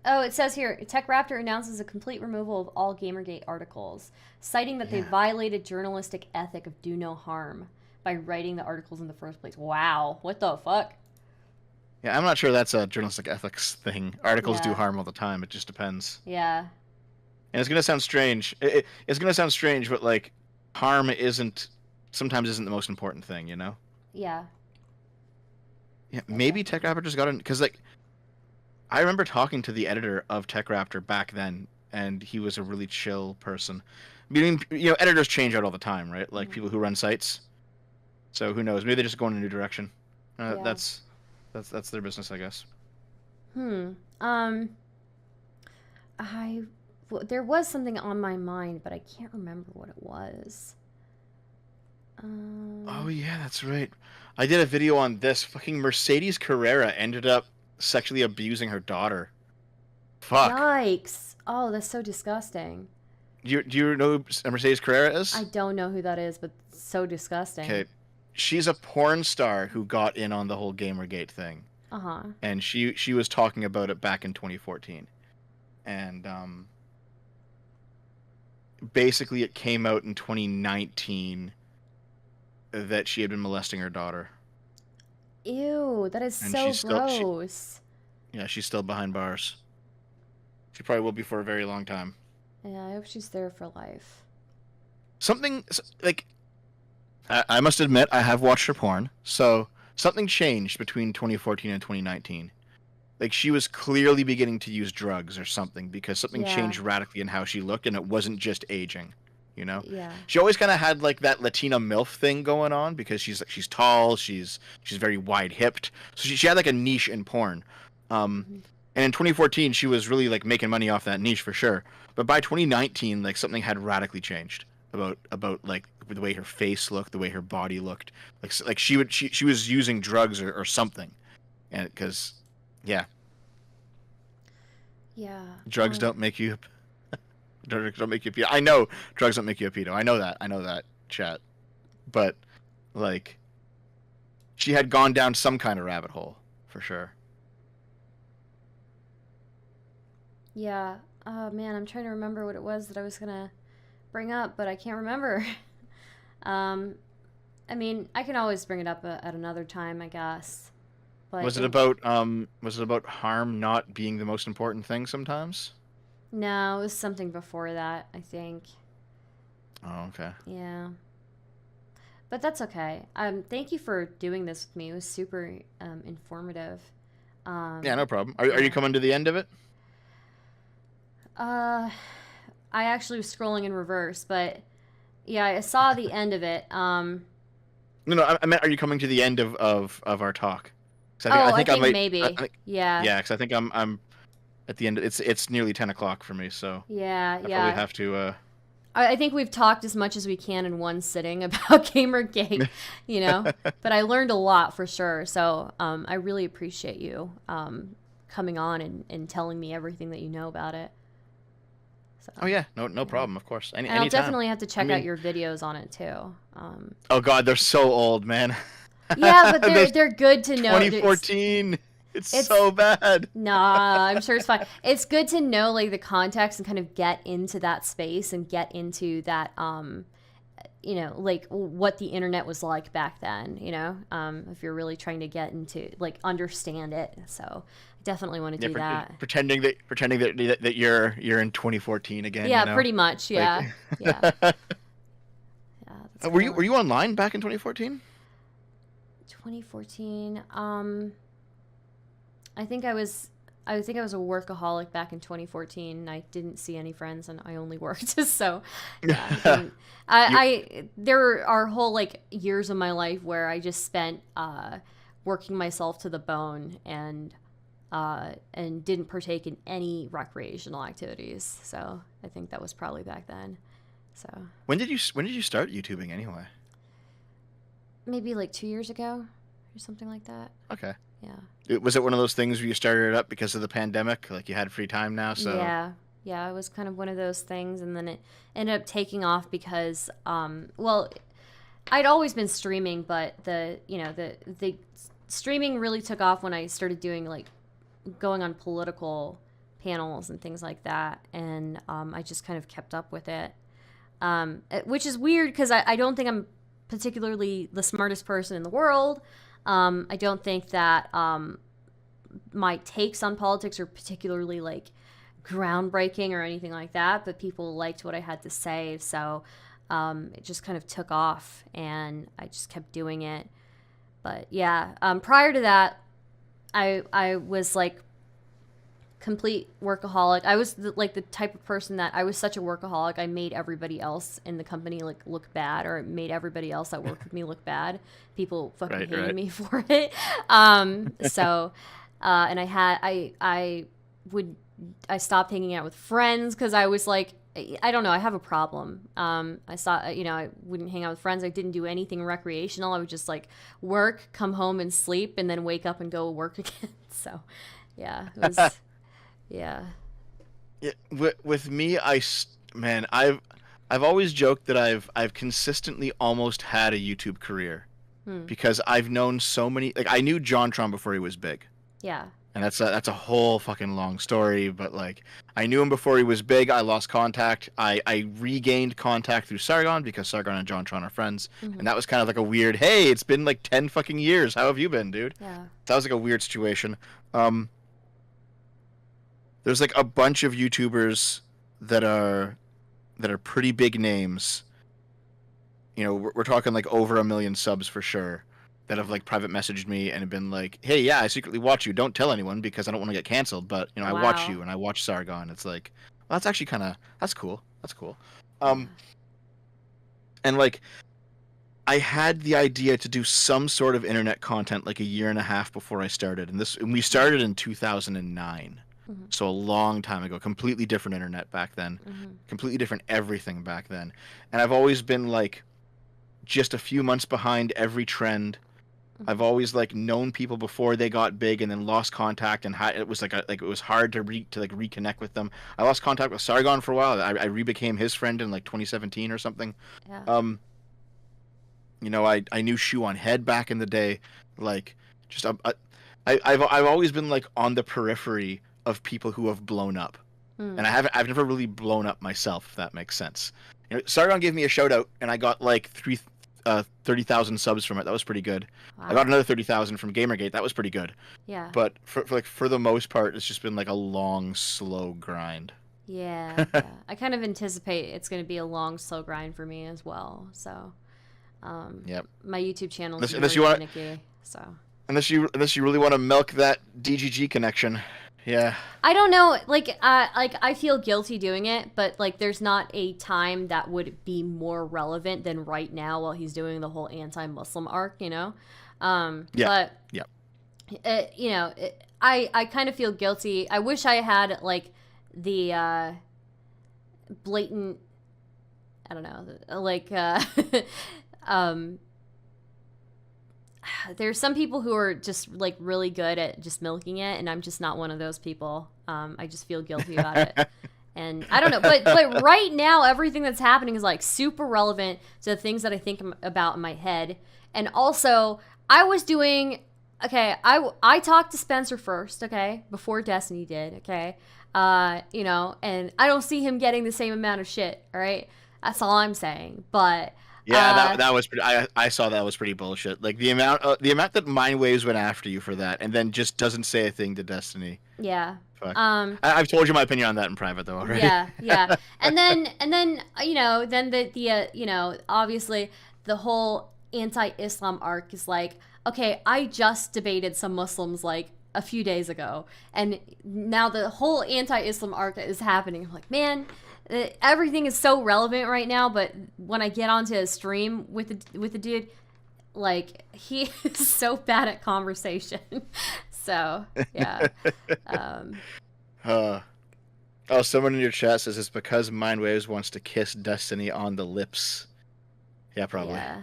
Oh, it says here, TechRaptor announces a complete removal of all Gamergate articles, citing that they violated journalistic ethic of do no harm by writing the articles in the first place. Wow, what the fuck? Yeah, I'm not sure that's a journalistic ethics thing. Articles do harm all the time. It just depends. Yeah. And it's gonna sound strange. It's gonna sound strange, but like, harm sometimes isn't the most important thing, you know? Yeah. Yeah, maybe TechRaptor just got in because like, I remember talking to the editor of TechRaptor back then, and he was a really chill person. I mean, you know, editors change out all the time, right? Like people who run sites. So who knows? Maybe they're just going in a new direction. That's their business, I guess. There was something on my mind, but I can't remember what it was. Oh yeah, that's right. I did a video on this. Fucking Mercedes Carrera ended up sexually abusing her daughter. Fuck. Yikes. Oh, that's so disgusting. Do you know who Mercedes Carrera is? I don't know who that is, but it's so disgusting. Okay. She's a porn star who got in on the whole Gamergate thing. Uh-huh. And she was talking about it back in 2014. And basically it came out in 2019 that she had been molesting her daughter. Ew, that is so gross. Yeah, she's still behind bars. She probably will be for a very long time. Yeah, I hope she's there for life. Something, like, I must admit, I have watched her porn, so something changed between 2014 and 2019. Like, she was clearly beginning to use drugs or something, because something changed radically in how she looked, and it wasn't just aging. You know, she always kind of had like that Latina MILF thing going on because she's tall, she's very wide hipped, so she had like a niche in porn. And in 2014, she was really like making money off that niche for sure. But by 2019, like something had radically changed about like the way her face looked, the way her body looked. Like she was using drugs or something, and because drugs don't make you. Don't make you a pedo. I know drugs don't make you a pedo. I know that, chat. But, like, she had gone down some kind of rabbit hole, for sure. Yeah. Oh, man, I'm trying to remember what it was that I was going to bring up, but I can't remember. I mean, I can always bring it up at another time, I guess. But was it about harm not being the most important thing sometimes? No, it was something before that, I think. Oh, okay. Yeah. But that's okay. Thank you for doing this with me. It was super informative. Yeah, no problem. Are you coming to the end of it? I actually was scrolling in reverse, but yeah, I saw the end of it. No, I meant, are you coming to the end of our talk? I think maybe. Yeah. Yeah, because I think I'm at the end. It's nearly 10 o'clock for me, so I probably have to. I think we've talked as much as we can in one sitting about Gamergate, you know. But I learned a lot for sure. So I really appreciate you coming on and telling me everything that you know about it. So, oh yeah, no problem. Of course. And I'll definitely have to check out your videos on it too. Oh God, they're so old, man. Yeah, but they're good to know. 2014. It's so bad. Nah, I'm sure it's fine. It's good to know like the context and kind of get into that space and get into that you know, like what the internet was like back then, you know, if you're really trying to get into like understand it. So I definitely want to do that. Pretending that you're in 2014 again. Yeah, you know? Pretty much. Yeah. Like, yeah. Yeah. Were you online back in 2014? 2014. I think I I think I was a workaholic back in 2014. And I didn't see any friends, and I only worked. So, yeah, there are whole like years of my life where I just spent working myself to the bone and didn't partake in any recreational activities. So I think that was probably back then. So when did you start YouTubing anyway? Maybe like 2 years ago or something like that. Okay. Yeah. Was it one of those things where you started it up because of the pandemic? Like you had free time now, so Yeah, it was kind of one of those things, and then it ended up taking off because well, I'd always been streaming, but the streaming really took off when I started doing like going on political panels and things like that, and I just kind of kept up with it, which is weird because I don't think I'm particularly the smartest person in the world. I don't think that my takes on politics are particularly like groundbreaking or anything like that, but people liked what I had to say, so it just kind of took off, and I just kept doing it. But yeah, prior to that, I was like complete workaholic. I was like the type of person that I was such a workaholic, I made everybody else in the company like look bad, or made everybody else that worked with me look bad. People fucking hated me for it. So and I stopped hanging out with friends because I was like, I don't know, I have a problem. I wouldn't hang out with friends. I didn't do anything recreational. I would just like work, come home and sleep, and then wake up and go work again. So yeah, it was yeah. With me, I've always joked that I've consistently almost had a YouTube career because I've known so many. Like I knew JonTron before he was big. Yeah. And that's a whole fucking long story, but like I knew him before he was big. I lost contact. I regained contact through Sargon because Sargon and JonTron are friends, and that was kind of like a weird. Hey, it's been like 10 fucking years. How have you been, dude? Yeah. That was like a weird situation. There's like a bunch of YouTubers that are pretty big names. You know, we're talking like over 1 million subs for sure, that have like private messaged me and have been like, hey, yeah, I secretly watch you. Don't tell anyone because I don't want to get canceled. But, you know, I watch you and I watch Sargon. It's like, well, that's actually that's cool. That's cool. And like, I had the idea to do some sort of internet content like a year and a half before I started. And we started in 2009. So a long time ago, completely different internet back then, completely different everything back then. And I've always been like just a few months behind every trend. I've always like known people before they got big and then lost contact, and it was like it was hard to reconnect with them. I lost contact with Sargon for a while. I re-became his friend in like 2017 or something. Yeah. You know, I knew Shoe on Head back in the day. Like, just I've always been like on the periphery of people who have blown up, and I've never really blown up myself, if that makes sense. You know, Sargon gave me a shout out, and I got like 30,000 subs from it. That was pretty good. Wow. I got another 30,000 from Gamergate. That was pretty good. Yeah. But for the most part, it's just been like a long, slow grind. Yeah. I kind of anticipate it's going to be a long, slow grind for me as well. So, yep. My YouTube channel is finicky. So. Unless you really want to milk that DGG connection. Yeah. I don't know. Like I feel guilty doing it, but like there's not a time that would be more relevant than right now while he's doing the whole anti-Muslim arc, you know? Yeah. But, yeah. You know, I kind of feel guilty. I wish I had like the blatant, I don't know, like, there's some people who are just like really good at just milking it, and I'm just not one of those people. I just feel guilty about it. And I don't know, but right now everything that's happening is like super relevant to the things that I think about in my head. And also, I was doing I talked to Spencer first, okay, before Destiny did, okay. You know, and I don't see him getting the same amount of shit, all right? That's all I'm saying. But yeah, that was pretty, I saw that was pretty bullshit. Like the amount that Mindwaves went after you for that, and then just doesn't say a thing to Destiny. Yeah. Fuck. I've told you my opinion on that in private though already. Yeah. And then you know, then the you know, obviously the whole anti-Islam arc is like, okay, I just debated some Muslims like a few days ago, and now the whole anti-Islam arc that is happening. I'm like, man, everything is so relevant right now. But when I get onto a stream with the dude, like, he is so bad at conversation. So yeah. Oh, someone in your chat says it's because Mindwaves wants to kiss Destiny on the lips. Yeah, probably. Yeah.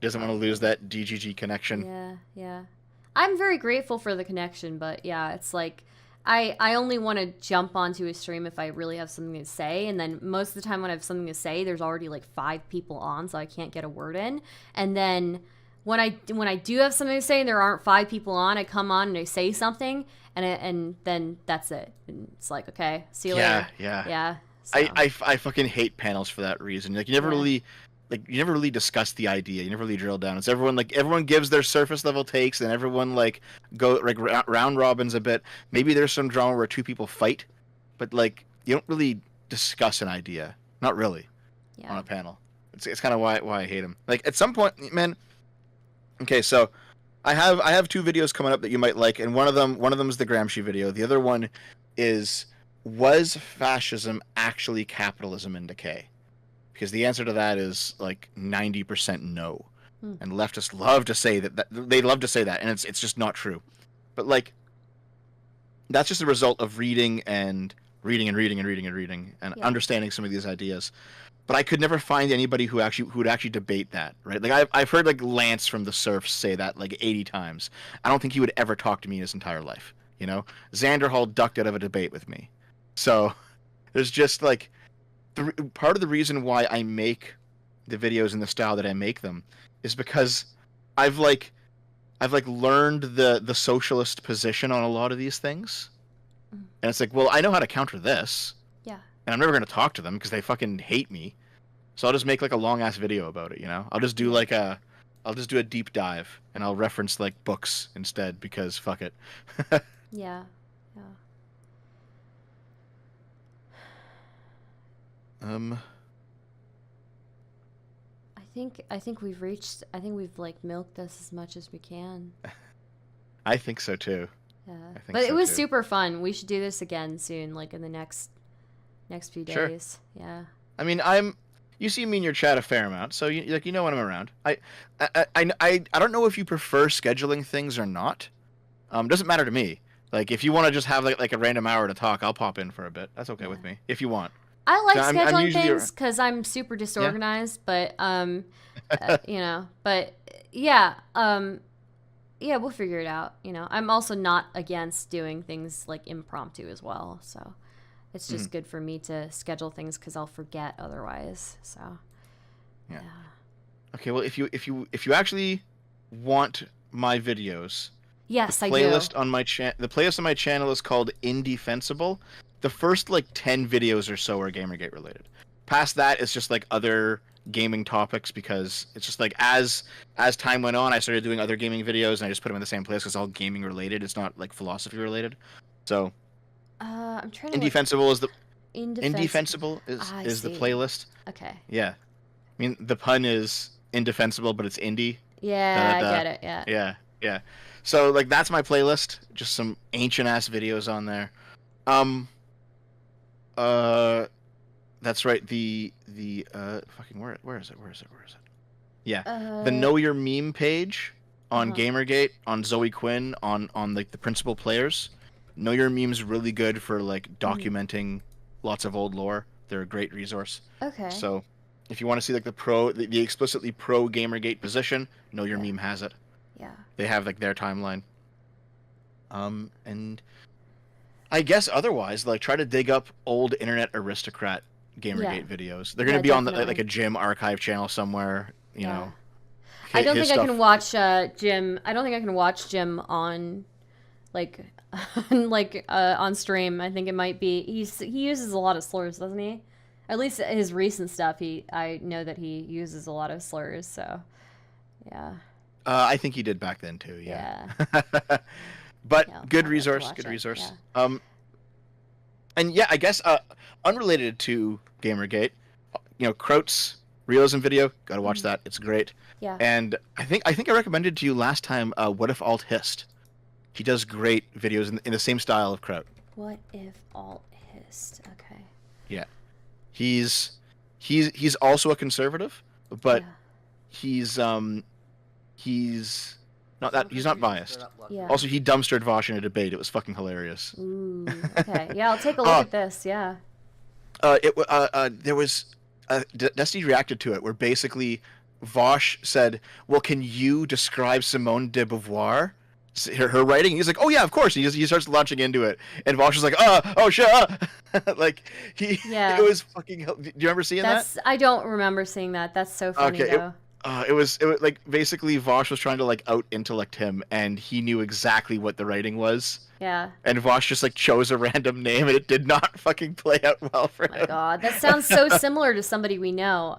Doesn't want to lose that DGG connection. Yeah. I'm very grateful for the connection, but yeah, it's like I only want to jump onto a stream if I really have something to say, and then most of the time when I have something to say, there's already like 5 people on, so I can't get a word in. And then when I do have something to say and there aren't 5 people on, I come on and I say something, and then that's it. And it's like, okay, see you later. Yeah. So. I fucking hate panels for that reason. Like, you never really discuss the idea. You never really drill down. It's everyone gives their surface level takes, and everyone like go like round robins a bit. Maybe there's some drama where 2 people fight, but like you don't really discuss an idea. Not really. Yeah. On a panel. It's kind of why I hate them. Like, at some point, man. Okay, so I have 2 videos coming up that you might like, and one of them is the Gramsci video. The other one is, was fascism actually capitalism in decay? Because the answer to that is like 90% no. And leftists love to say that they love to say that, and it's just not true. But like, that's just a result of reading and understanding some of these ideas. But I could never find anybody who would actually debate that, right? Like, I've heard like Lance from the Surfs say that like 80 times. I don't think he would ever talk to me in his entire life. You know, Xander Hall ducked out of a debate with me. So there's just like part of the reason why I make the videos in the style that I make them is because I've learned the socialist position on a lot of these things, and it's like, well, I know how to counter this. Yeah. And I'm never going to talk to them because they fucking hate me. So I'll just make like a long ass video about it, you know? I'll just do a deep dive, and I'll reference like books instead because fuck it. Yeah. I think we've like milked this as much as we can. I think so too. Yeah. But it was super fun. We should do this again soon, like in the next few days. Sure. Yeah. I mean, you see me in your chat a fair amount, so you know when I'm around. I don't know if you prefer scheduling things or not. Doesn't matter to me. Like, if you want to just have like a random hour to talk, I'll pop in for a bit. That's okay with me if you want. I like scheduling things because I'm super disorganized, but you know, but yeah, we'll figure it out. You know, I'm also not against doing things like impromptu as well, so it's just good for me to schedule things because I'll forget otherwise. So yeah. Okay, well, if you actually want my videos, yes, I do. The playlist on my channel is called Indefensible. The first like 10 videos or so are Gamergate related. Past that, it's just like other gaming topics, because it's just like as time went on, I started doing other gaming videos, and I just put them in the same place because it's all gaming related. It's not like philosophy related. So I'm trying to Indefensible is the Indefensible is the playlist. Okay. Yeah. I mean, the pun is indefensible, but it's indie. Yeah, I get it. Yeah. Yeah. So like, that's my playlist. Just some ancient ass videos on there. That's right. The fucking where is it? Yeah. The Know Your Meme page on Gamergate, on Zoe Quinn, on like the principal players. Know Your Meme's really good for like documenting lots of old lore. They're a great resource. Okay. So if you want to see like the explicitly pro Gamergate position, Know Your Meme has it. Yeah. They have like their timeline. And I guess otherwise, like, try to dig up old internet aristocrat Gamergate videos. They're going to be on like a Jim archive channel somewhere, you know. I don't think I can watch Jim. I don't think I can watch Jim on like on stream. I think it might be he uses a lot of slurs, doesn't he? At least his recent stuff, I know that he uses a lot of slurs, so yeah. I think he did back then too, yeah. But good resource. Yeah. And yeah, I guess unrelated to Gamergate, you know, Croat's realism video, gotta watch that. It's great. Yeah. And I think I recommended to you last time, What If Alt Hist? He does great videos in the same style of Kraut. What if alt hist? Okay. Yeah, he's also a conservative, but Yeah. he's not biased. Yeah. Also, he dumpstered Vosh in a debate. It was fucking hilarious. Ooh. Okay. Yeah, I'll take a look at this. Yeah. There was Dusty reacted to it where basically Vosh said, "Well, can you describe Simone de Beauvoir, her writing?" He's like, "Oh yeah, of course." He starts launching into it, and Vosh was like, "Oh shut up!" Like Yeah. it was fucking. Do you remember seeing that? I don't remember seeing that. That's so funny though. It was like basically Vosh was trying to like out intellect him, and he knew exactly what the writing was. Yeah. And Vosh just like chose a random name, and it did not fucking play out well for him. Oh my God, that sounds so similar to somebody we know.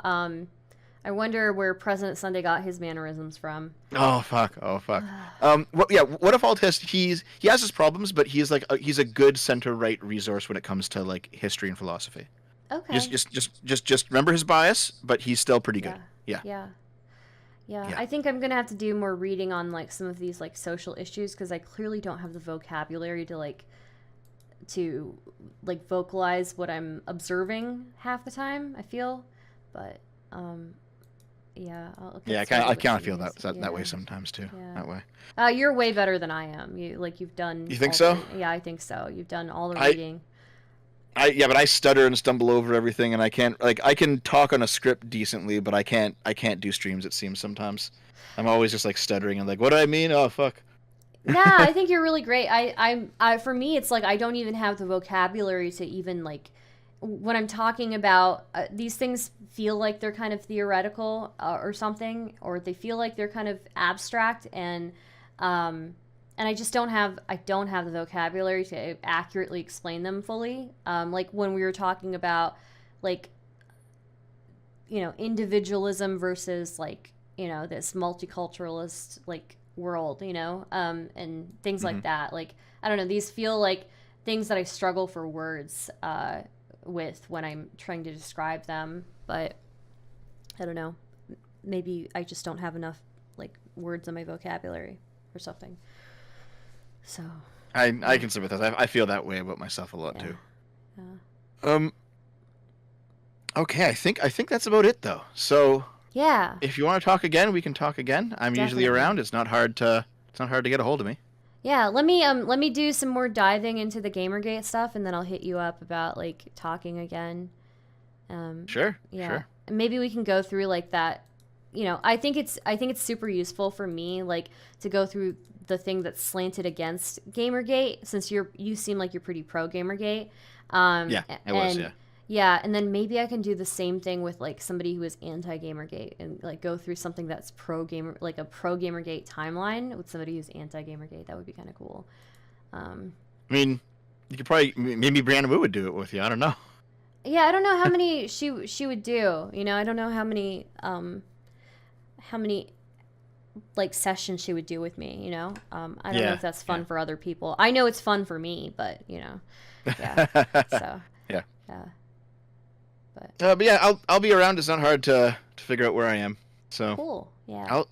I wonder where President Sunday got his mannerisms from. Oh fuck! What if Altist? He has his problems, but he's a good center right resource when it comes to like history and philosophy. Okay. Just remember his bias, but he's still pretty good. Yeah. I think I'm gonna have to do more reading on like some of these like social issues because I clearly don't have the vocabulary to vocalize what I'm observing half the time. I feel, but yeah. I kind of feel that way sometimes too. Yeah. That way. You're way better than I am. You've done. You think so? Yeah, I think so. You've done all the reading. But I stutter and stumble over everything, and I can talk on a script decently, but I can't do streams. It seems sometimes I'm always just like stuttering and like, what do I mean? Oh fuck. Yeah, I think you're really great. I for me, it's like I don't even have the vocabulary to even like when I'm talking about these things feel like they're kind of theoretical or something, or they feel like they're kind of abstract, and I just don't have the vocabulary to accurately explain them fully. Like when we were talking about like, individualism versus like, this multiculturalist like world, and things like that. Like, I don't know, these feel like things that I struggle for words with when I'm trying to describe them, but I don't know. Maybe I just don't have enough like words in my vocabulary or something. So I can sympathize. I feel that way about myself a lot too. Yeah. Okay, I think that's about it though. So yeah, if you want to talk again, we can talk again. I'm usually around. It's not hard to get a hold of me. Yeah, let me do some more diving into the Gamergate stuff, and then I'll hit you up about like talking again. Sure. Yeah. Sure. And maybe we can go through like that. I think it's super useful for me like to go through the thing that's slanted against Gamergate, since you seem like you're pretty pro Gamergate. Yeah, it was. Yeah, and then maybe I can do the same thing with like somebody who is anti Gamergate and like go through something that's pro Gamergate timeline with somebody who's anti Gamergate. That would be kind of cool. I mean, you could probably maybe Brianna Wu would do it with you. I don't know. Yeah, I don't know how many she would do. I don't know how many like sessions she would do with me. I don't know if that's fun for other people. I know it's fun for me, but yeah. So yeah. But yeah, I'll be around. It's not hard to figure out where I am. So cool. Yeah.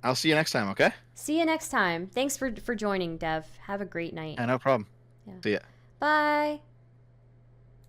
I'll see you next time. Okay. See you next time. Thanks for joining, Dev. Have a great night. No problem. Yeah. See ya. Bye.